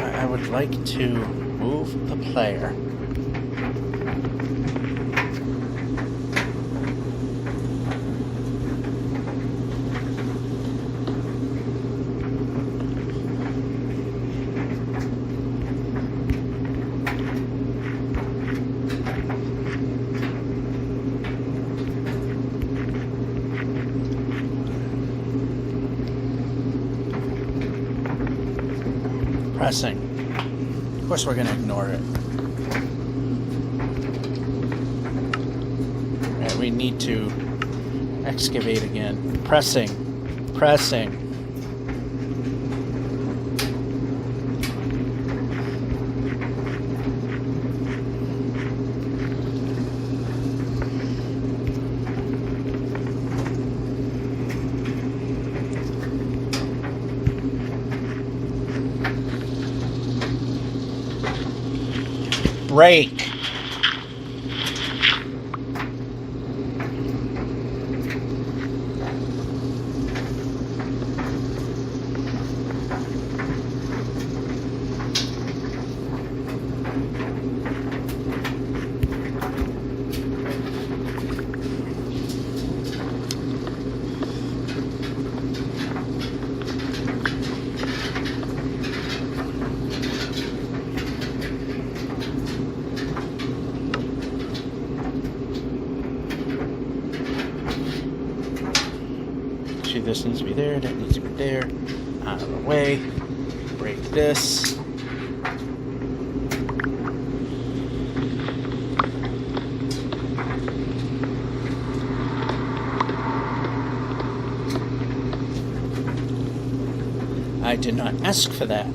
Speaker 1: I would like to move the player. Pressing. Of course we're going to ignore it. Right, we need to excavate again. Pressing. Pressing. Break. This needs to be there, that needs to be there. Out of the way. Break this. I did not ask for that.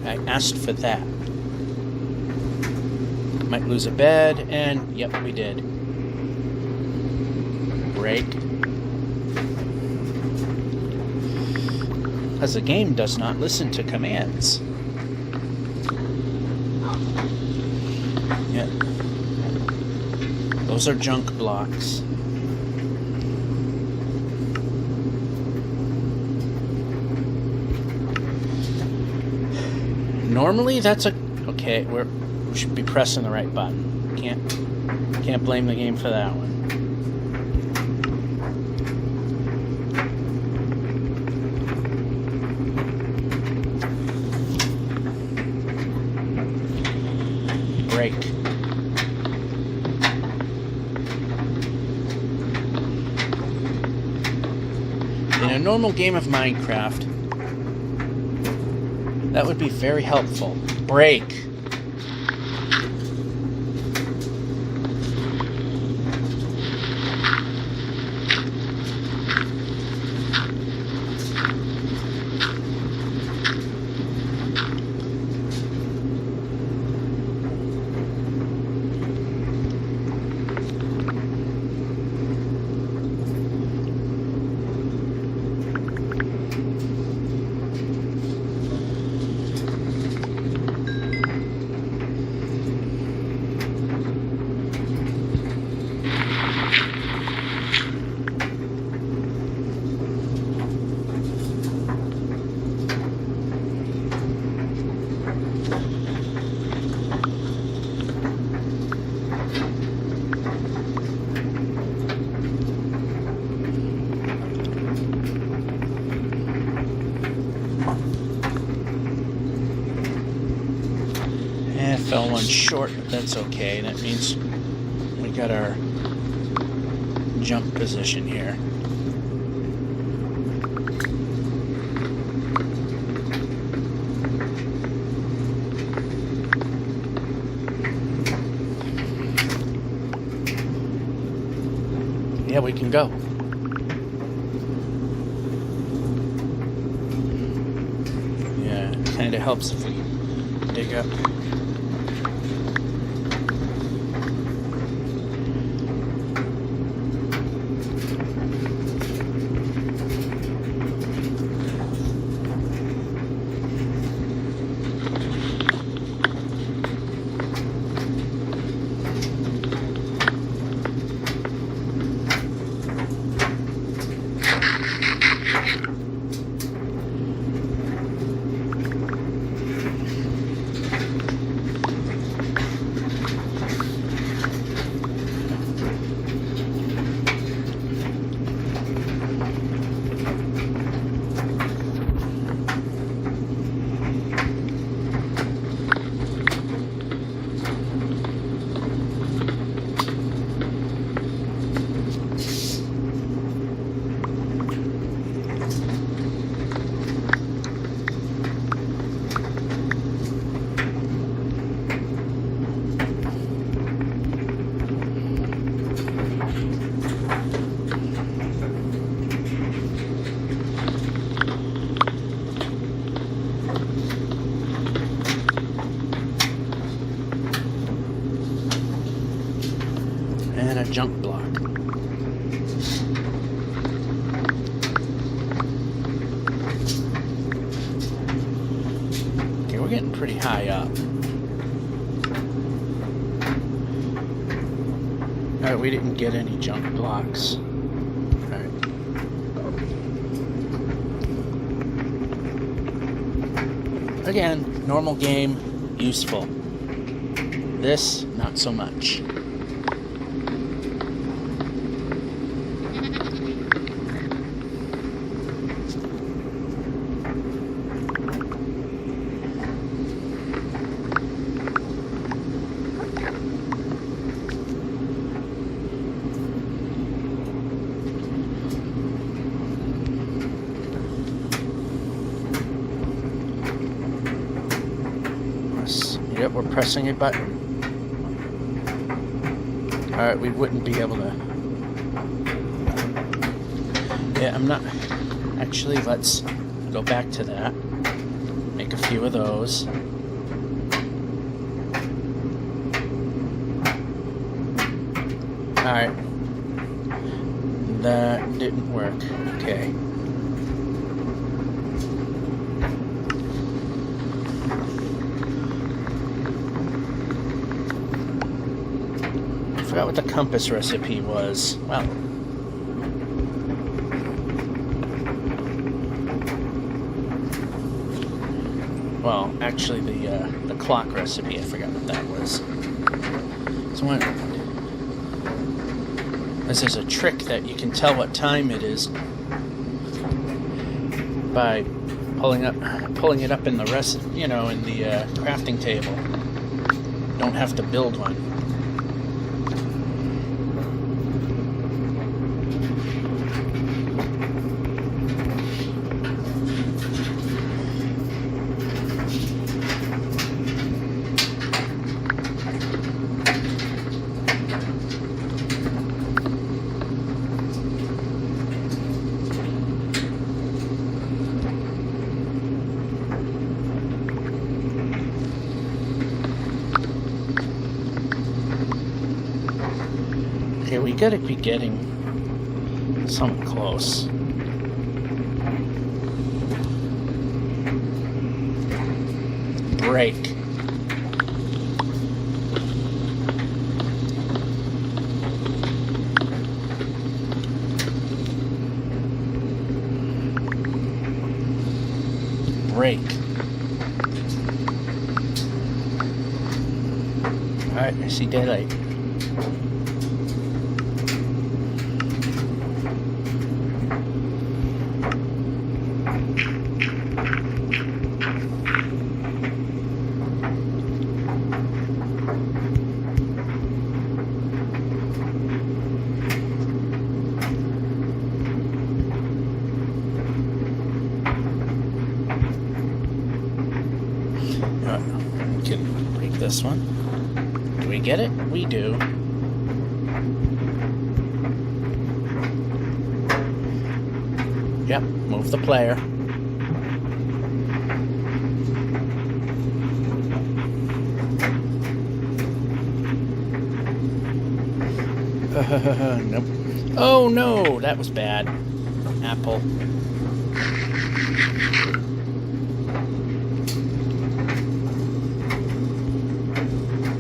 Speaker 1: I asked for that. Might lose a bed, and yep, we did. Break. Because the game does not listen to commands. Yeah. Those are junk blocks. Normally that's okay, we should be pressing the right button. Can't blame the game for that one. Break. In a normal game of Minecraft, that would be very helpful. Break.
Speaker 2: one short, but that's okay. That means we got our jump position here. Yeah, we can go. Yeah, it kind of helps if we dig up. And a jump block. Okay, we're getting pretty high up. Alright, we didn't get any jump blocks. Alright. Again, normal game, useful. This, not so much. Yep, we're pressing a button. Alright, we wouldn't be able to... Yeah, I'm not... Actually, let's go back to that. Make a few of those. Alright. That didn't work. Okay. I forgot what the compass recipe was. Well, actually the clock recipe, I forgot what that was. So there's a trick that you can tell what time it is by pulling it up in the in the crafting table. Don't have to build one. Okay, we gotta be getting something close. Break. Break. Alright, I see daylight. can break this one. Do we get it? We do. Yep, move the player. Nope. Oh no, that was bad. Apple.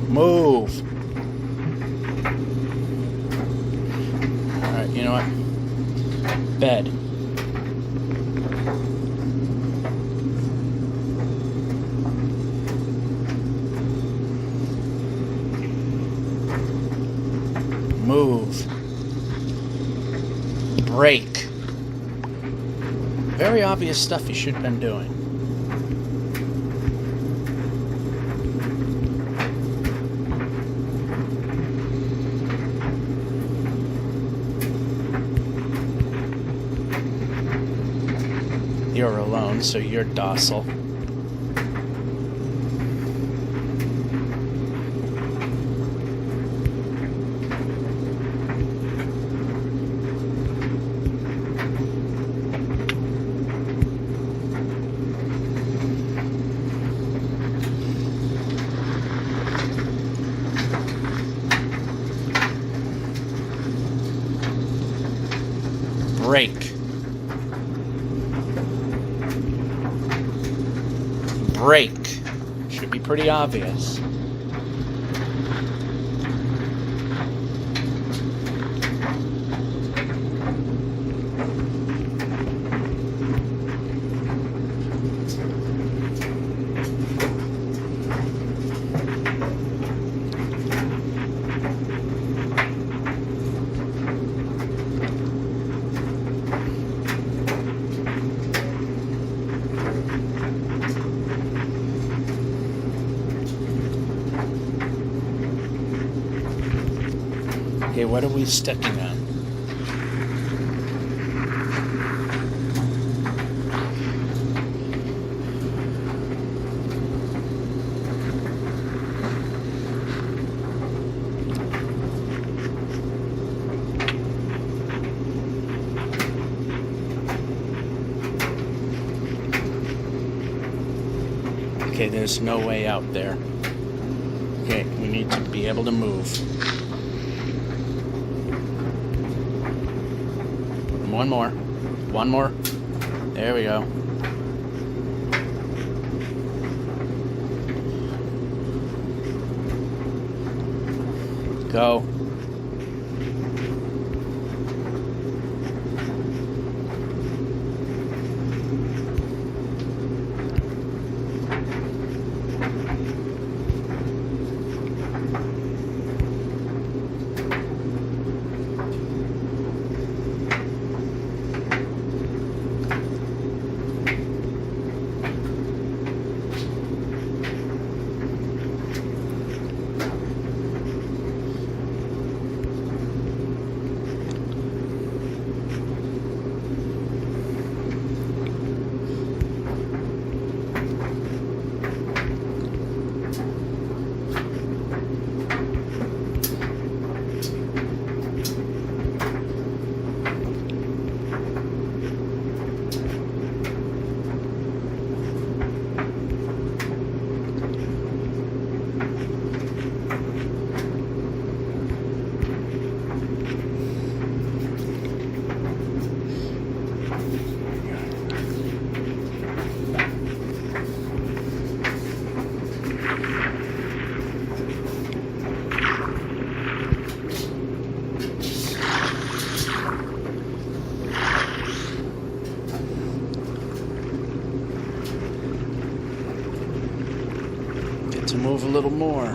Speaker 2: Move. Alright, you know what? Bed. Move. Break. Very obvious stuff you should have been doing. You're alone, so you're docile. Break. Break. Should be pretty obvious. Okay, what are we stepping on? Okay, there's no way out there. Okay, we need to be able to move. One more. One more. There we go. Go. To move a little more.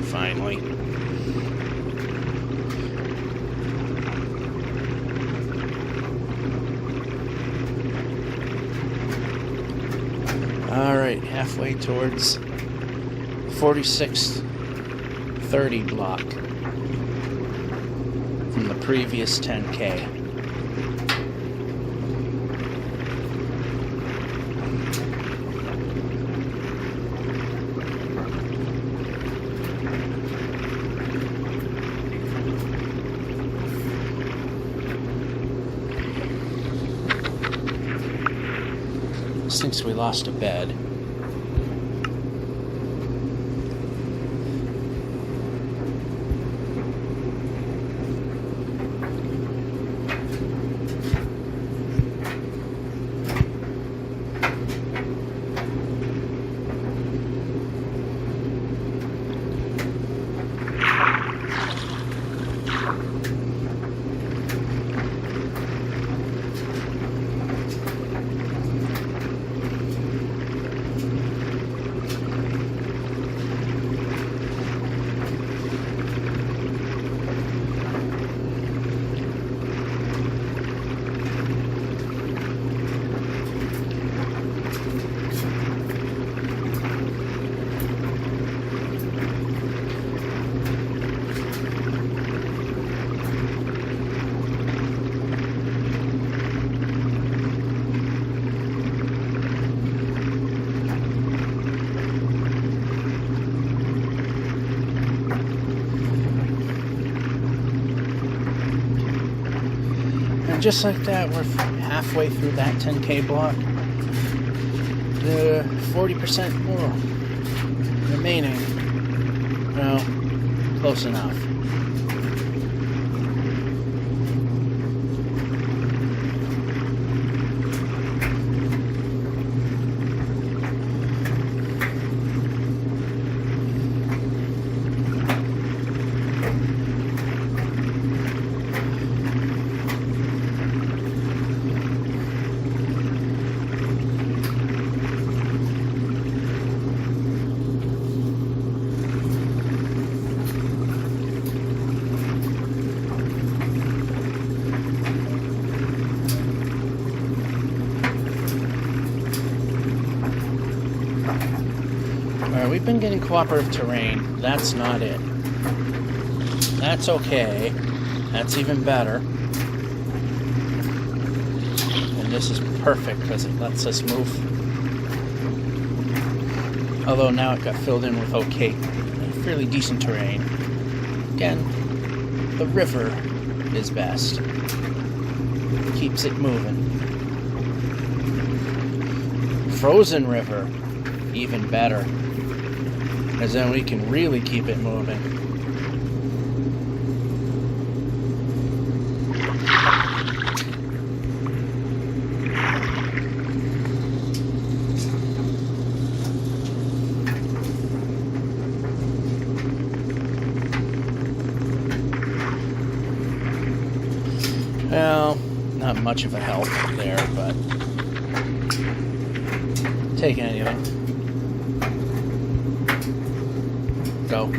Speaker 2: Finally. All right, halfway towards 46th 30 block from the previous 10K. Since we lost a bed. And just like that, we're halfway through that 10K block. The 40% more remaining. Well, close enough. We've been getting cooperative terrain. That's not it. That's okay. That's even better. And this is perfect because it lets us move. Although now it got filled in with okay, fairly decent terrain. Again, the river is best. It keeps it moving. Frozen river, even better. Because then we can really keep it moving. Well, not much of a help there, but take anything. Go.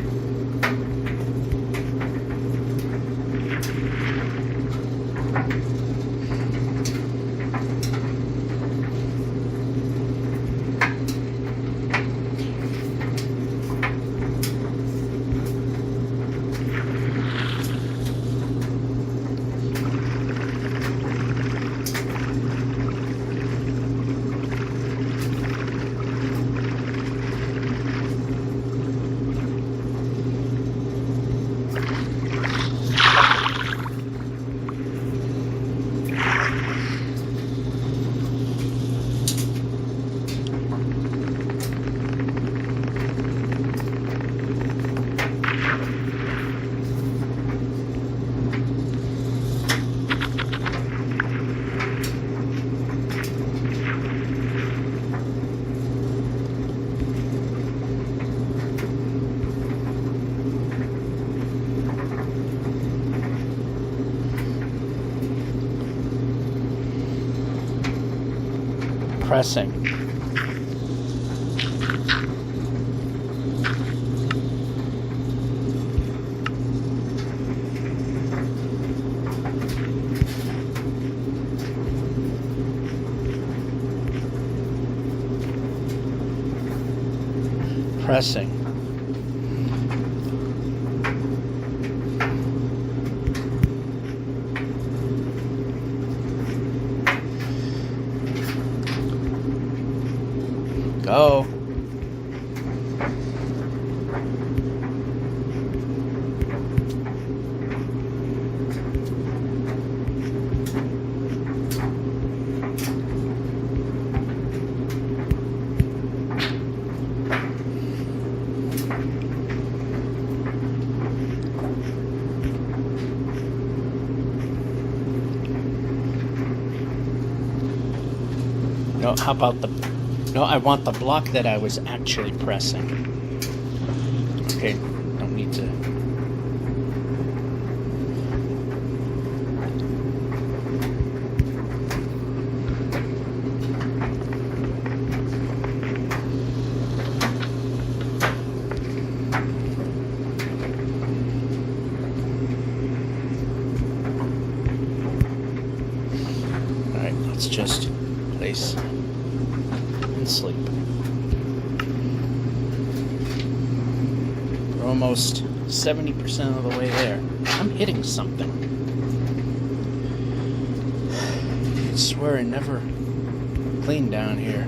Speaker 2: Pressing. Pressing. Go. No, how about the... No, I want the block that I was actually pressing. Okay, don't need to... Alright, let's just place and sleep. We're almost 70% of the way there. I'm hitting something. I swear I never cleaned down here.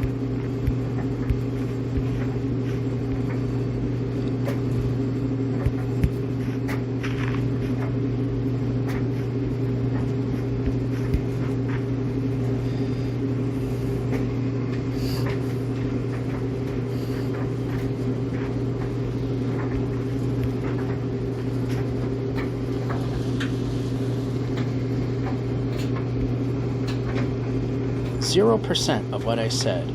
Speaker 2: Zero % of what I said.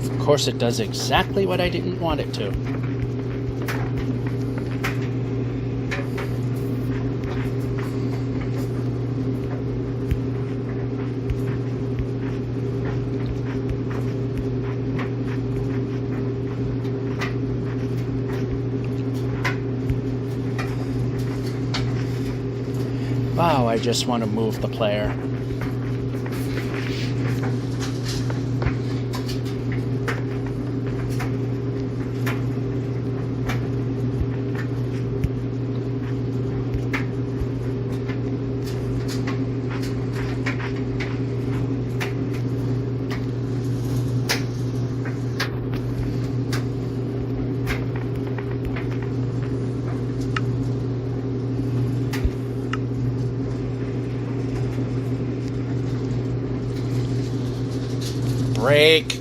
Speaker 2: Of course, it does exactly what I didn't want it to. Wow, I just want to move the player. Break.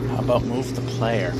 Speaker 2: How about move the player?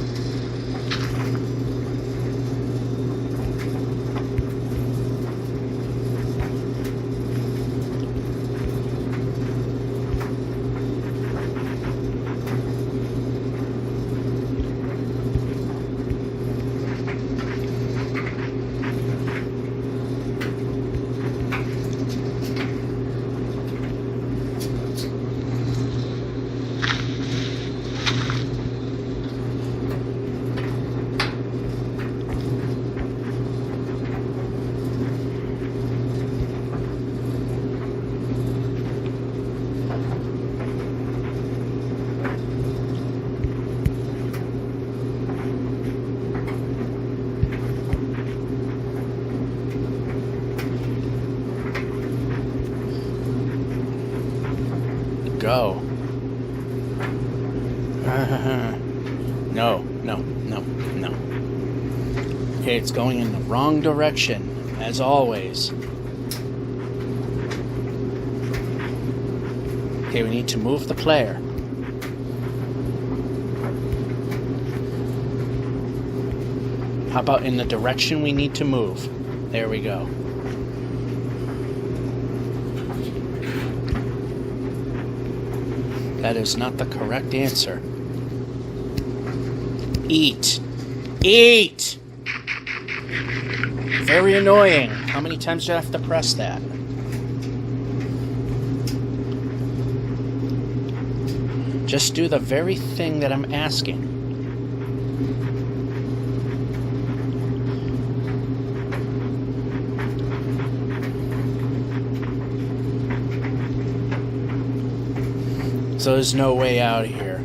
Speaker 2: Go. No, no, no, no. Okay, it's going in the wrong direction, as always. Okay, we need to move the player. How about in the direction we need to move? There we go. That is not the correct answer. Eat. Eat! Very annoying. How many times do I have to press that? Just do the very thing that I'm asking. So there's no way out of here.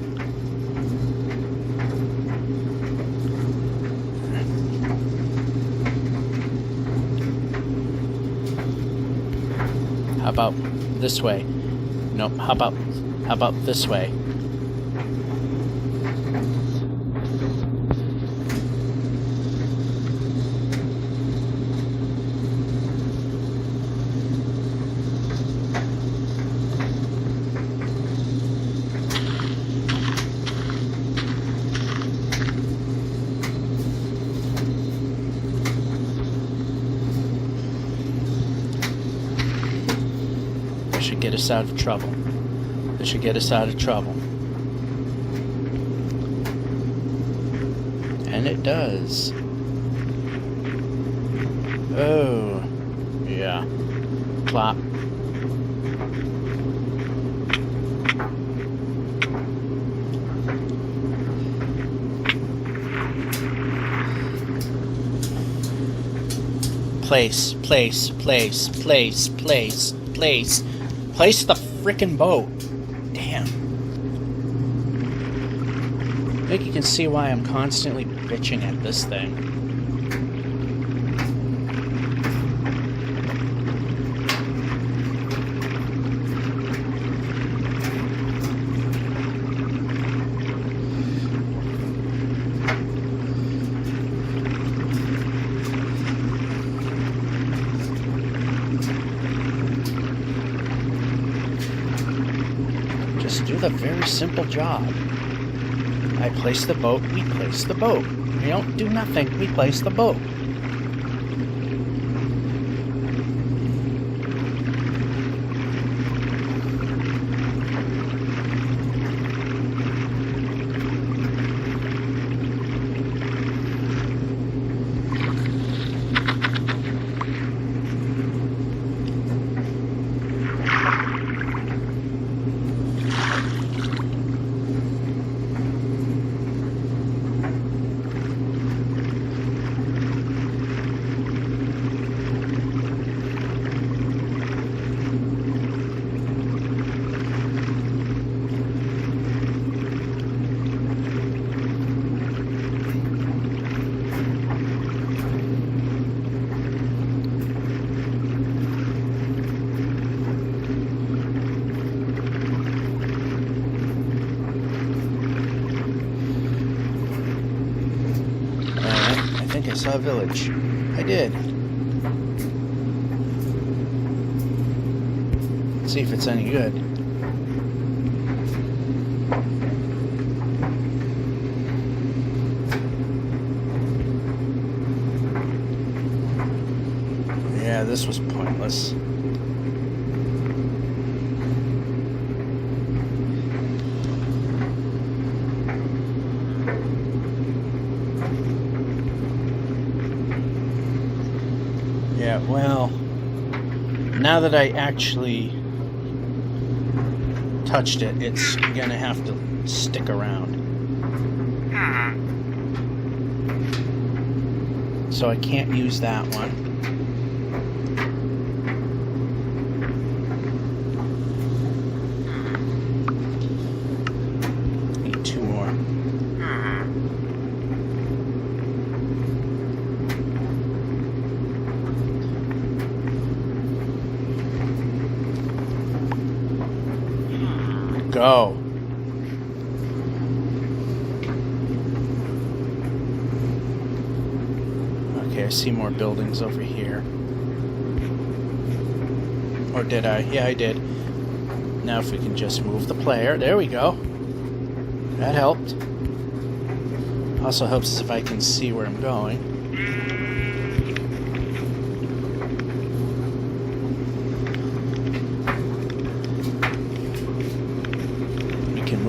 Speaker 2: How about this way? Nope. How about this way? Get us out of trouble. This should get us out of trouble. And it does. Oh. Yeah. Plop. Place. Place the frickin' boat. Damn. I think you can see why I'm constantly bitching at this thing. Do the very simple job. I place the boat, we place the boat. We don't do nothing, we place the boat. I saw a village. I did. Let's see if it's any good. Yeah, this was pointless. Yeah, well, now that I actually touched it, it's gonna have to stick around. So I can't use that one. Need two more. Go. Okay, I see more buildings over here. Or did I? Yeah, I did. Now if we can just move the player. There we go. That helped. Also helps if I can see where I'm going.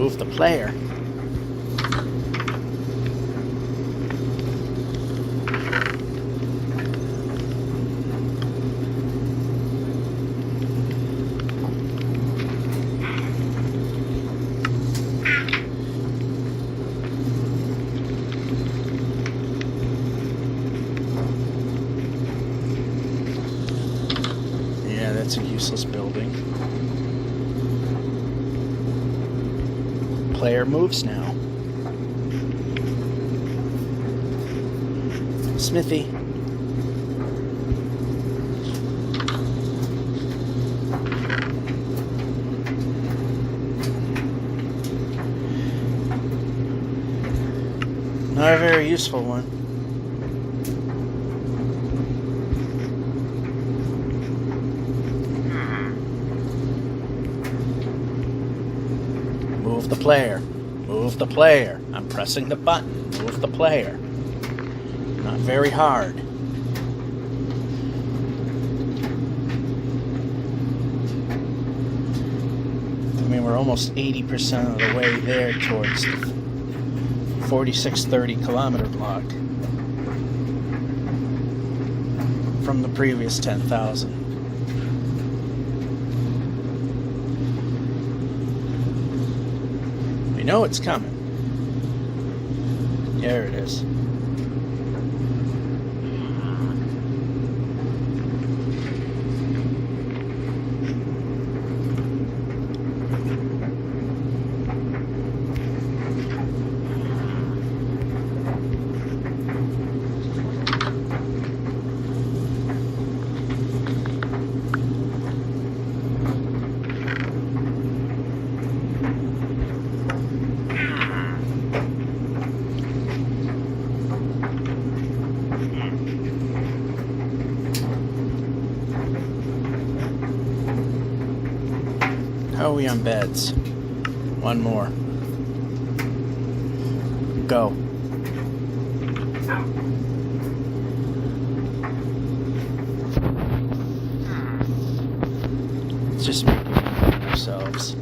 Speaker 2: Move the player. Yeah, that's a useless building. Player moves now. Smithy. Not a very useful one. Move the player. Move the player. I'm pressing the button. Move the player. Not very hard. I mean, we're almost 80% of the way there towards the 4630 kilometer block from the previous 10,000. We know it's coming. There it is. How are we on beds? One more. Go. Let's just make it for ourselves.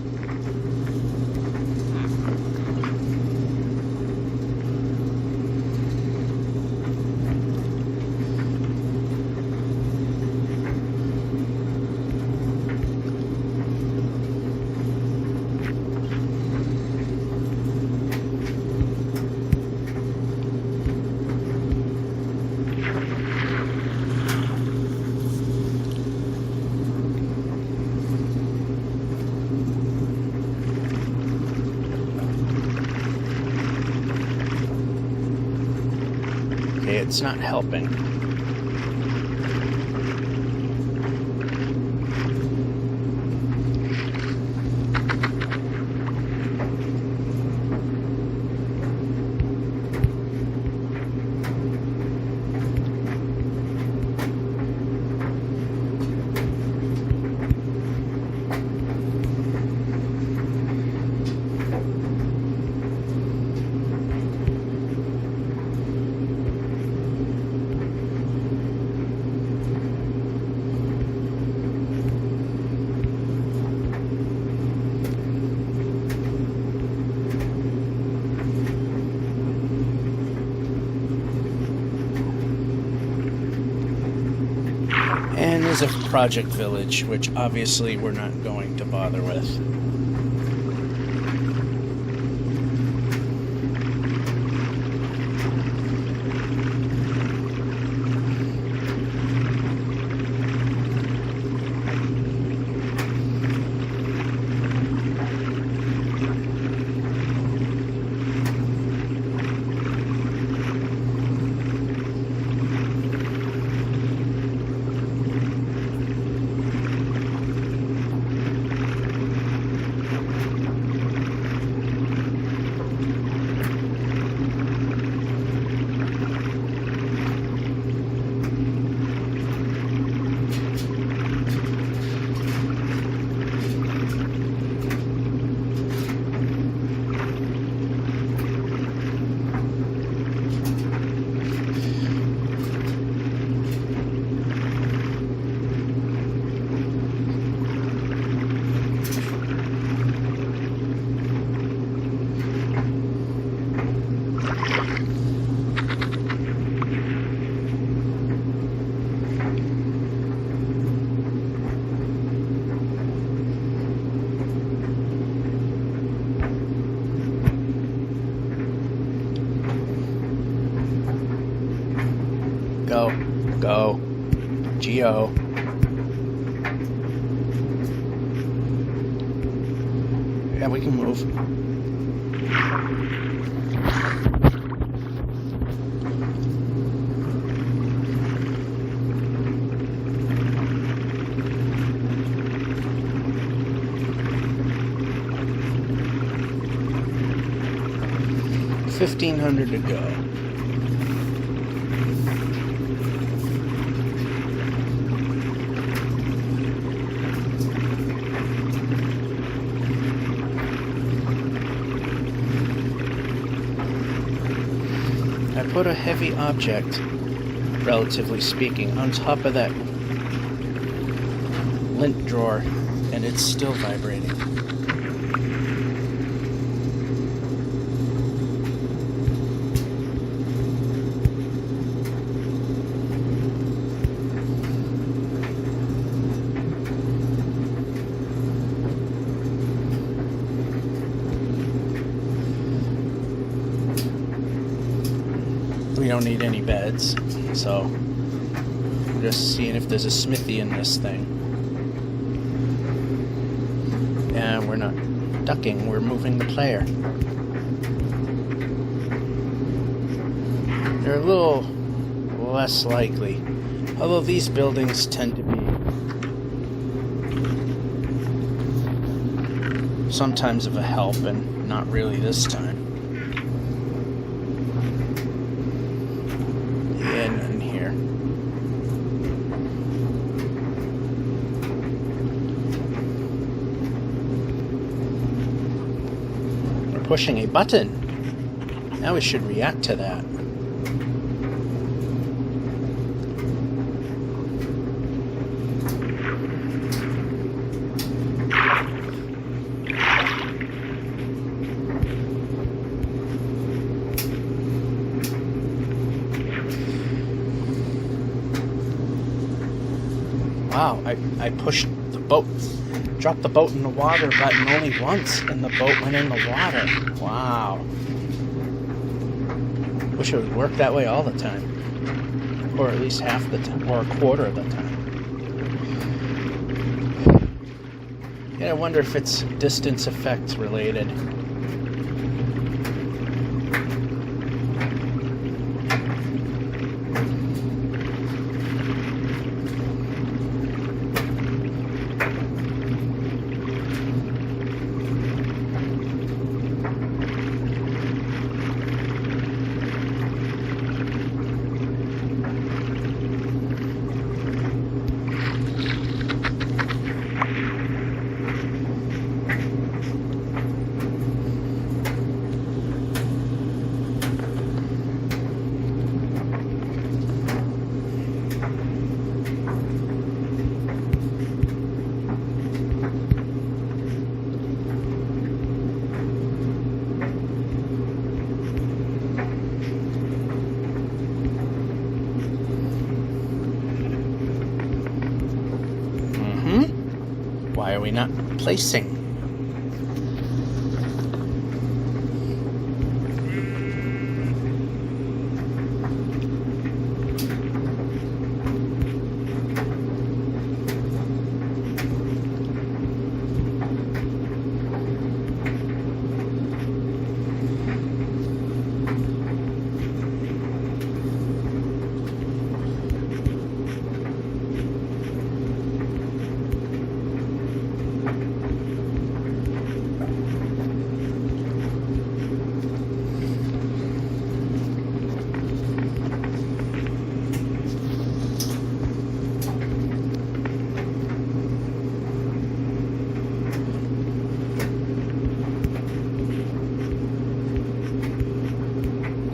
Speaker 2: It's not helping. And there's a project village, which obviously we're not going to bother with. Go. Geo. Yeah, we can move. $1,500 to go. I put a heavy object, relatively speaking, on top of that lint drawer, and it's still vibrating. We don't need any beds, so we're just seeing if there's a smithy in this thing. And we're not ducking, we're moving the player. They're a little less likely, although these buildings tend to be sometimes of a help, and not really this time. In here. We're pushing a button. Now we should react to that. Wow, I pushed the boat, dropped the boat in the water button only once, and the boat went in the water. Wow. Wish it would work that way all the time. Or at least half the time, or a quarter of the time. Yeah, I wonder if it's distance effects related. Why are we not placing?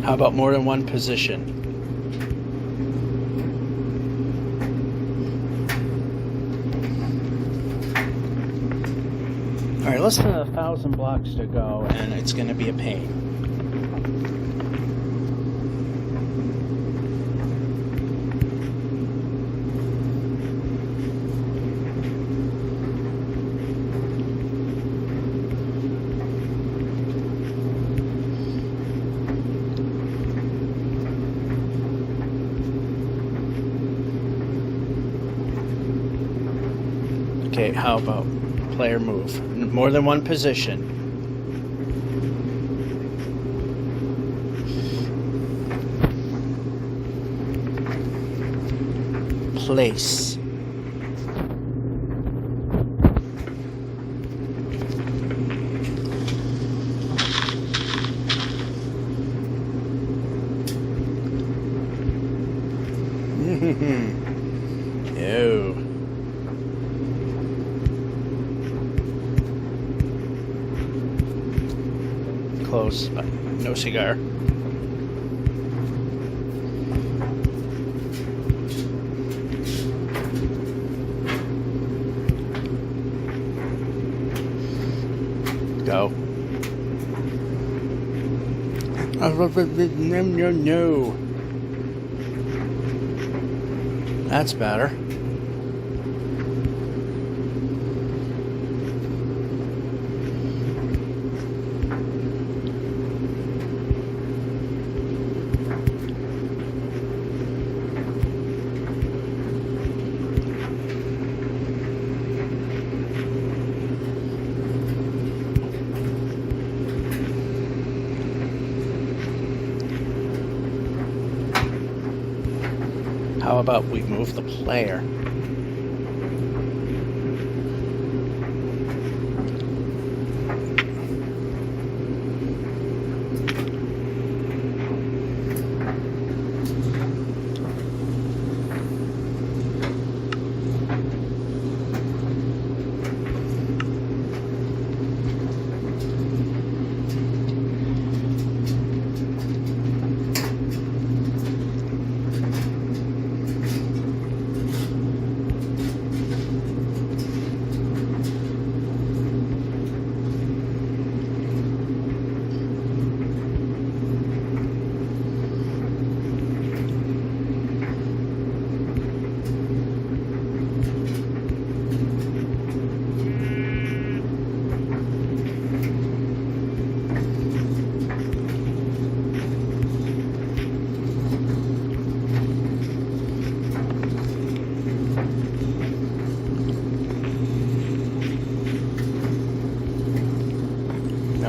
Speaker 2: How about more than one position? Alright, less than 1,000 blocks to go, and it's going to be a pain. Okay, how about player move? More than one position. Place. No. Close, but no cigar. Go. No. That's better. How about we move the player?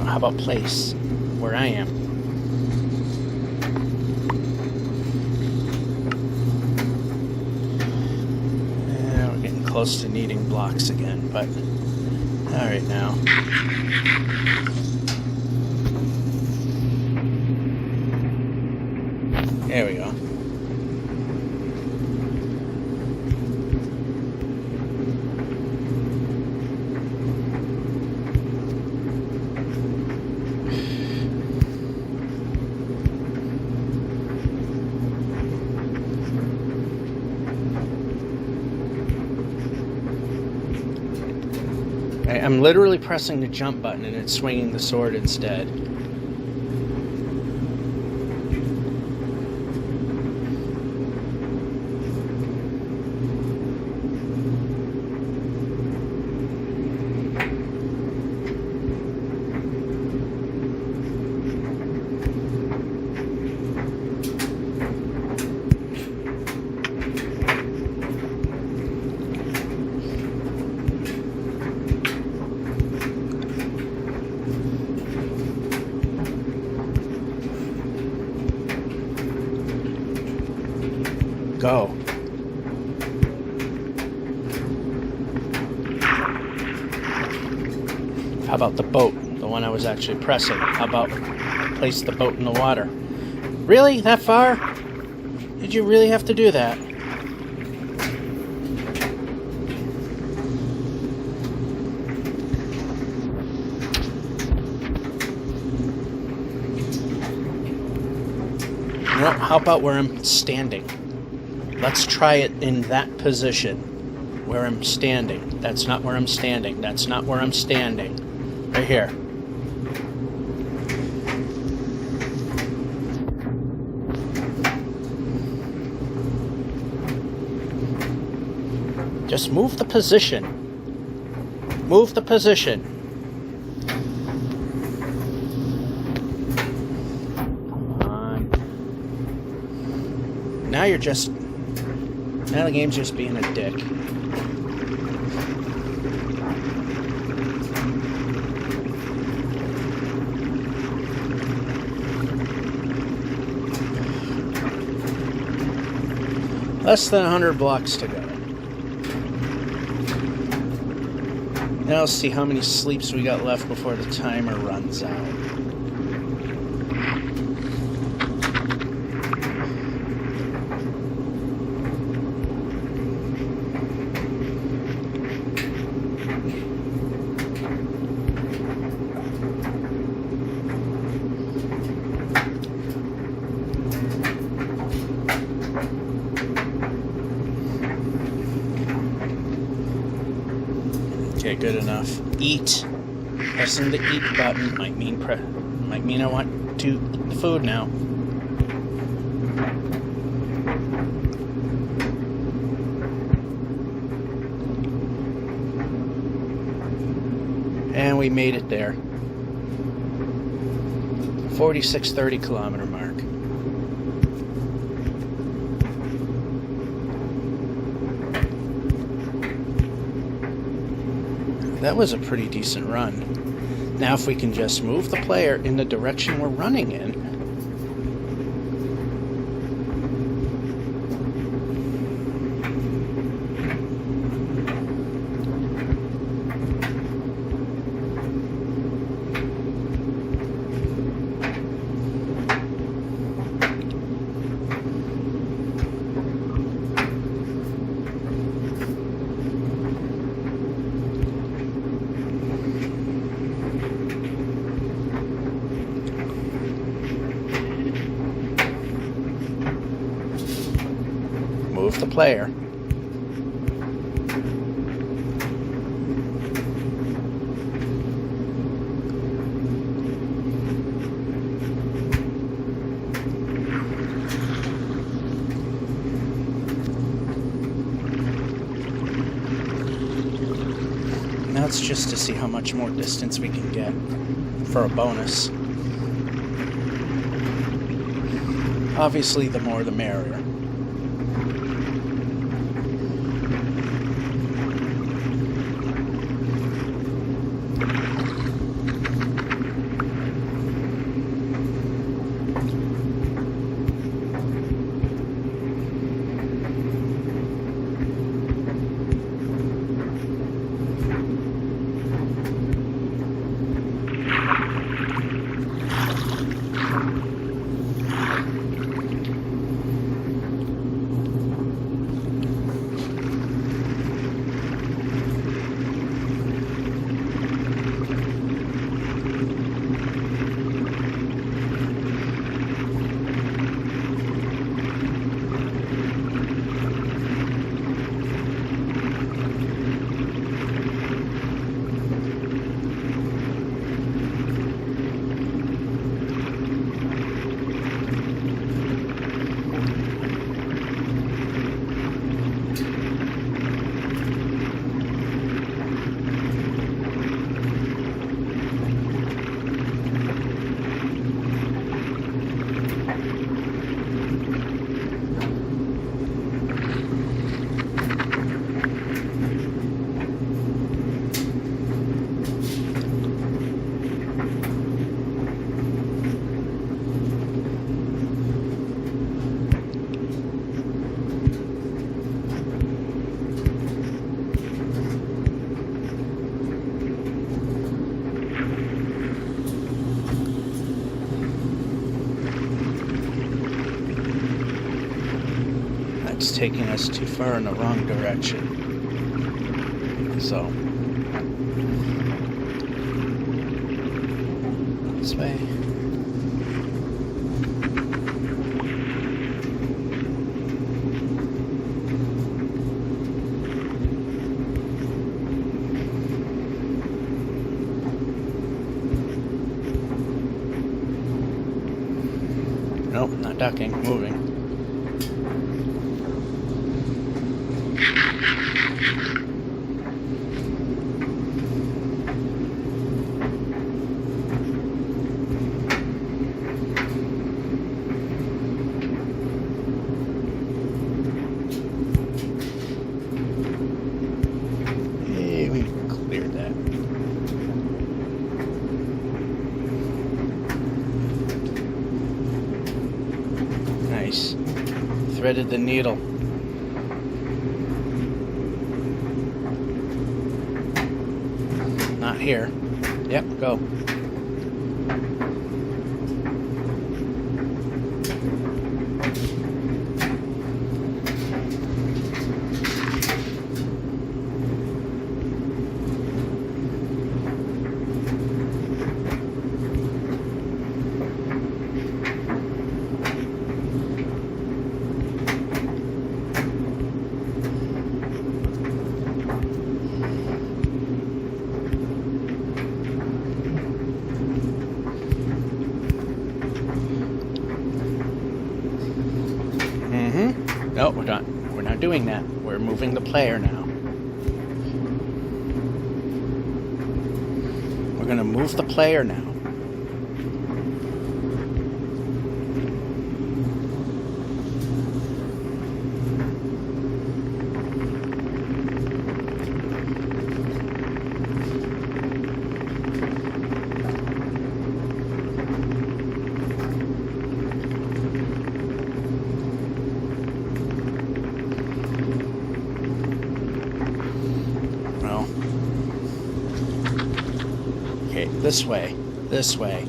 Speaker 2: How about place? Where I am. We're getting close to needing blocks again, but alright now. There we go. I'm literally pressing the jump button and it's swinging the sword instead. Go. How about the boat? The one I was actually pressing. How about place the boat in the water? Really? That far? Did you really have to do that? No, how about where I'm standing? Let's try it in that position, where I'm standing. That's not where I'm standing. That's not where I'm standing. Right here. Just move the position. Move the position. Come on. Now the game's just being a dick. Less than 100 blocks to go. Now let's see how many sleeps we got left before the timer runs out. Okay, good enough. Eat. Pressing the eat button might mean I want to eat the food now. And we made it there. 4630 kilometer mark. That was a pretty decent run. Now if we can just move the player in the direction we're running in. Move the player. Now it's just to see how much more distance we can get for a bonus. Obviously, the more the merrier. It's taking us too far in the wrong direction. So, this way. Nope, not ducking, moving. Hey, we cleared that. Nice. Threaded the needle. not here. Yep, go. No, we're not. We're not doing that. We're moving the player now. We're going to move the player now. Okay, this way. This way.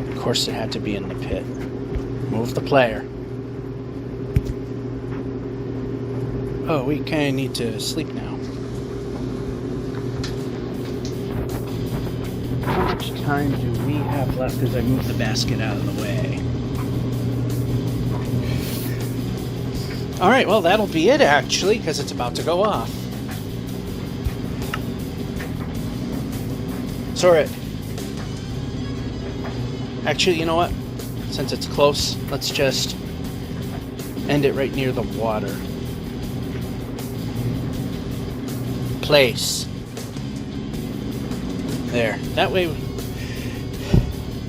Speaker 2: Of course it had to be in the pit. Move the player. Oh, we kind of need to sleep now. How much time do we have left as I move the basket out of the way? Alright, well that'll be it actually, because it's about to go off. Sorry. Actually, you know what? Since it's close, let's just end it right near the water. Place. There. That way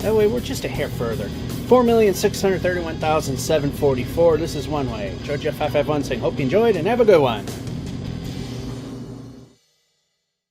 Speaker 2: we're just a hair further. 4,631,744. This is One Way. Georgia 551 saying, hope you enjoyed and have a good one.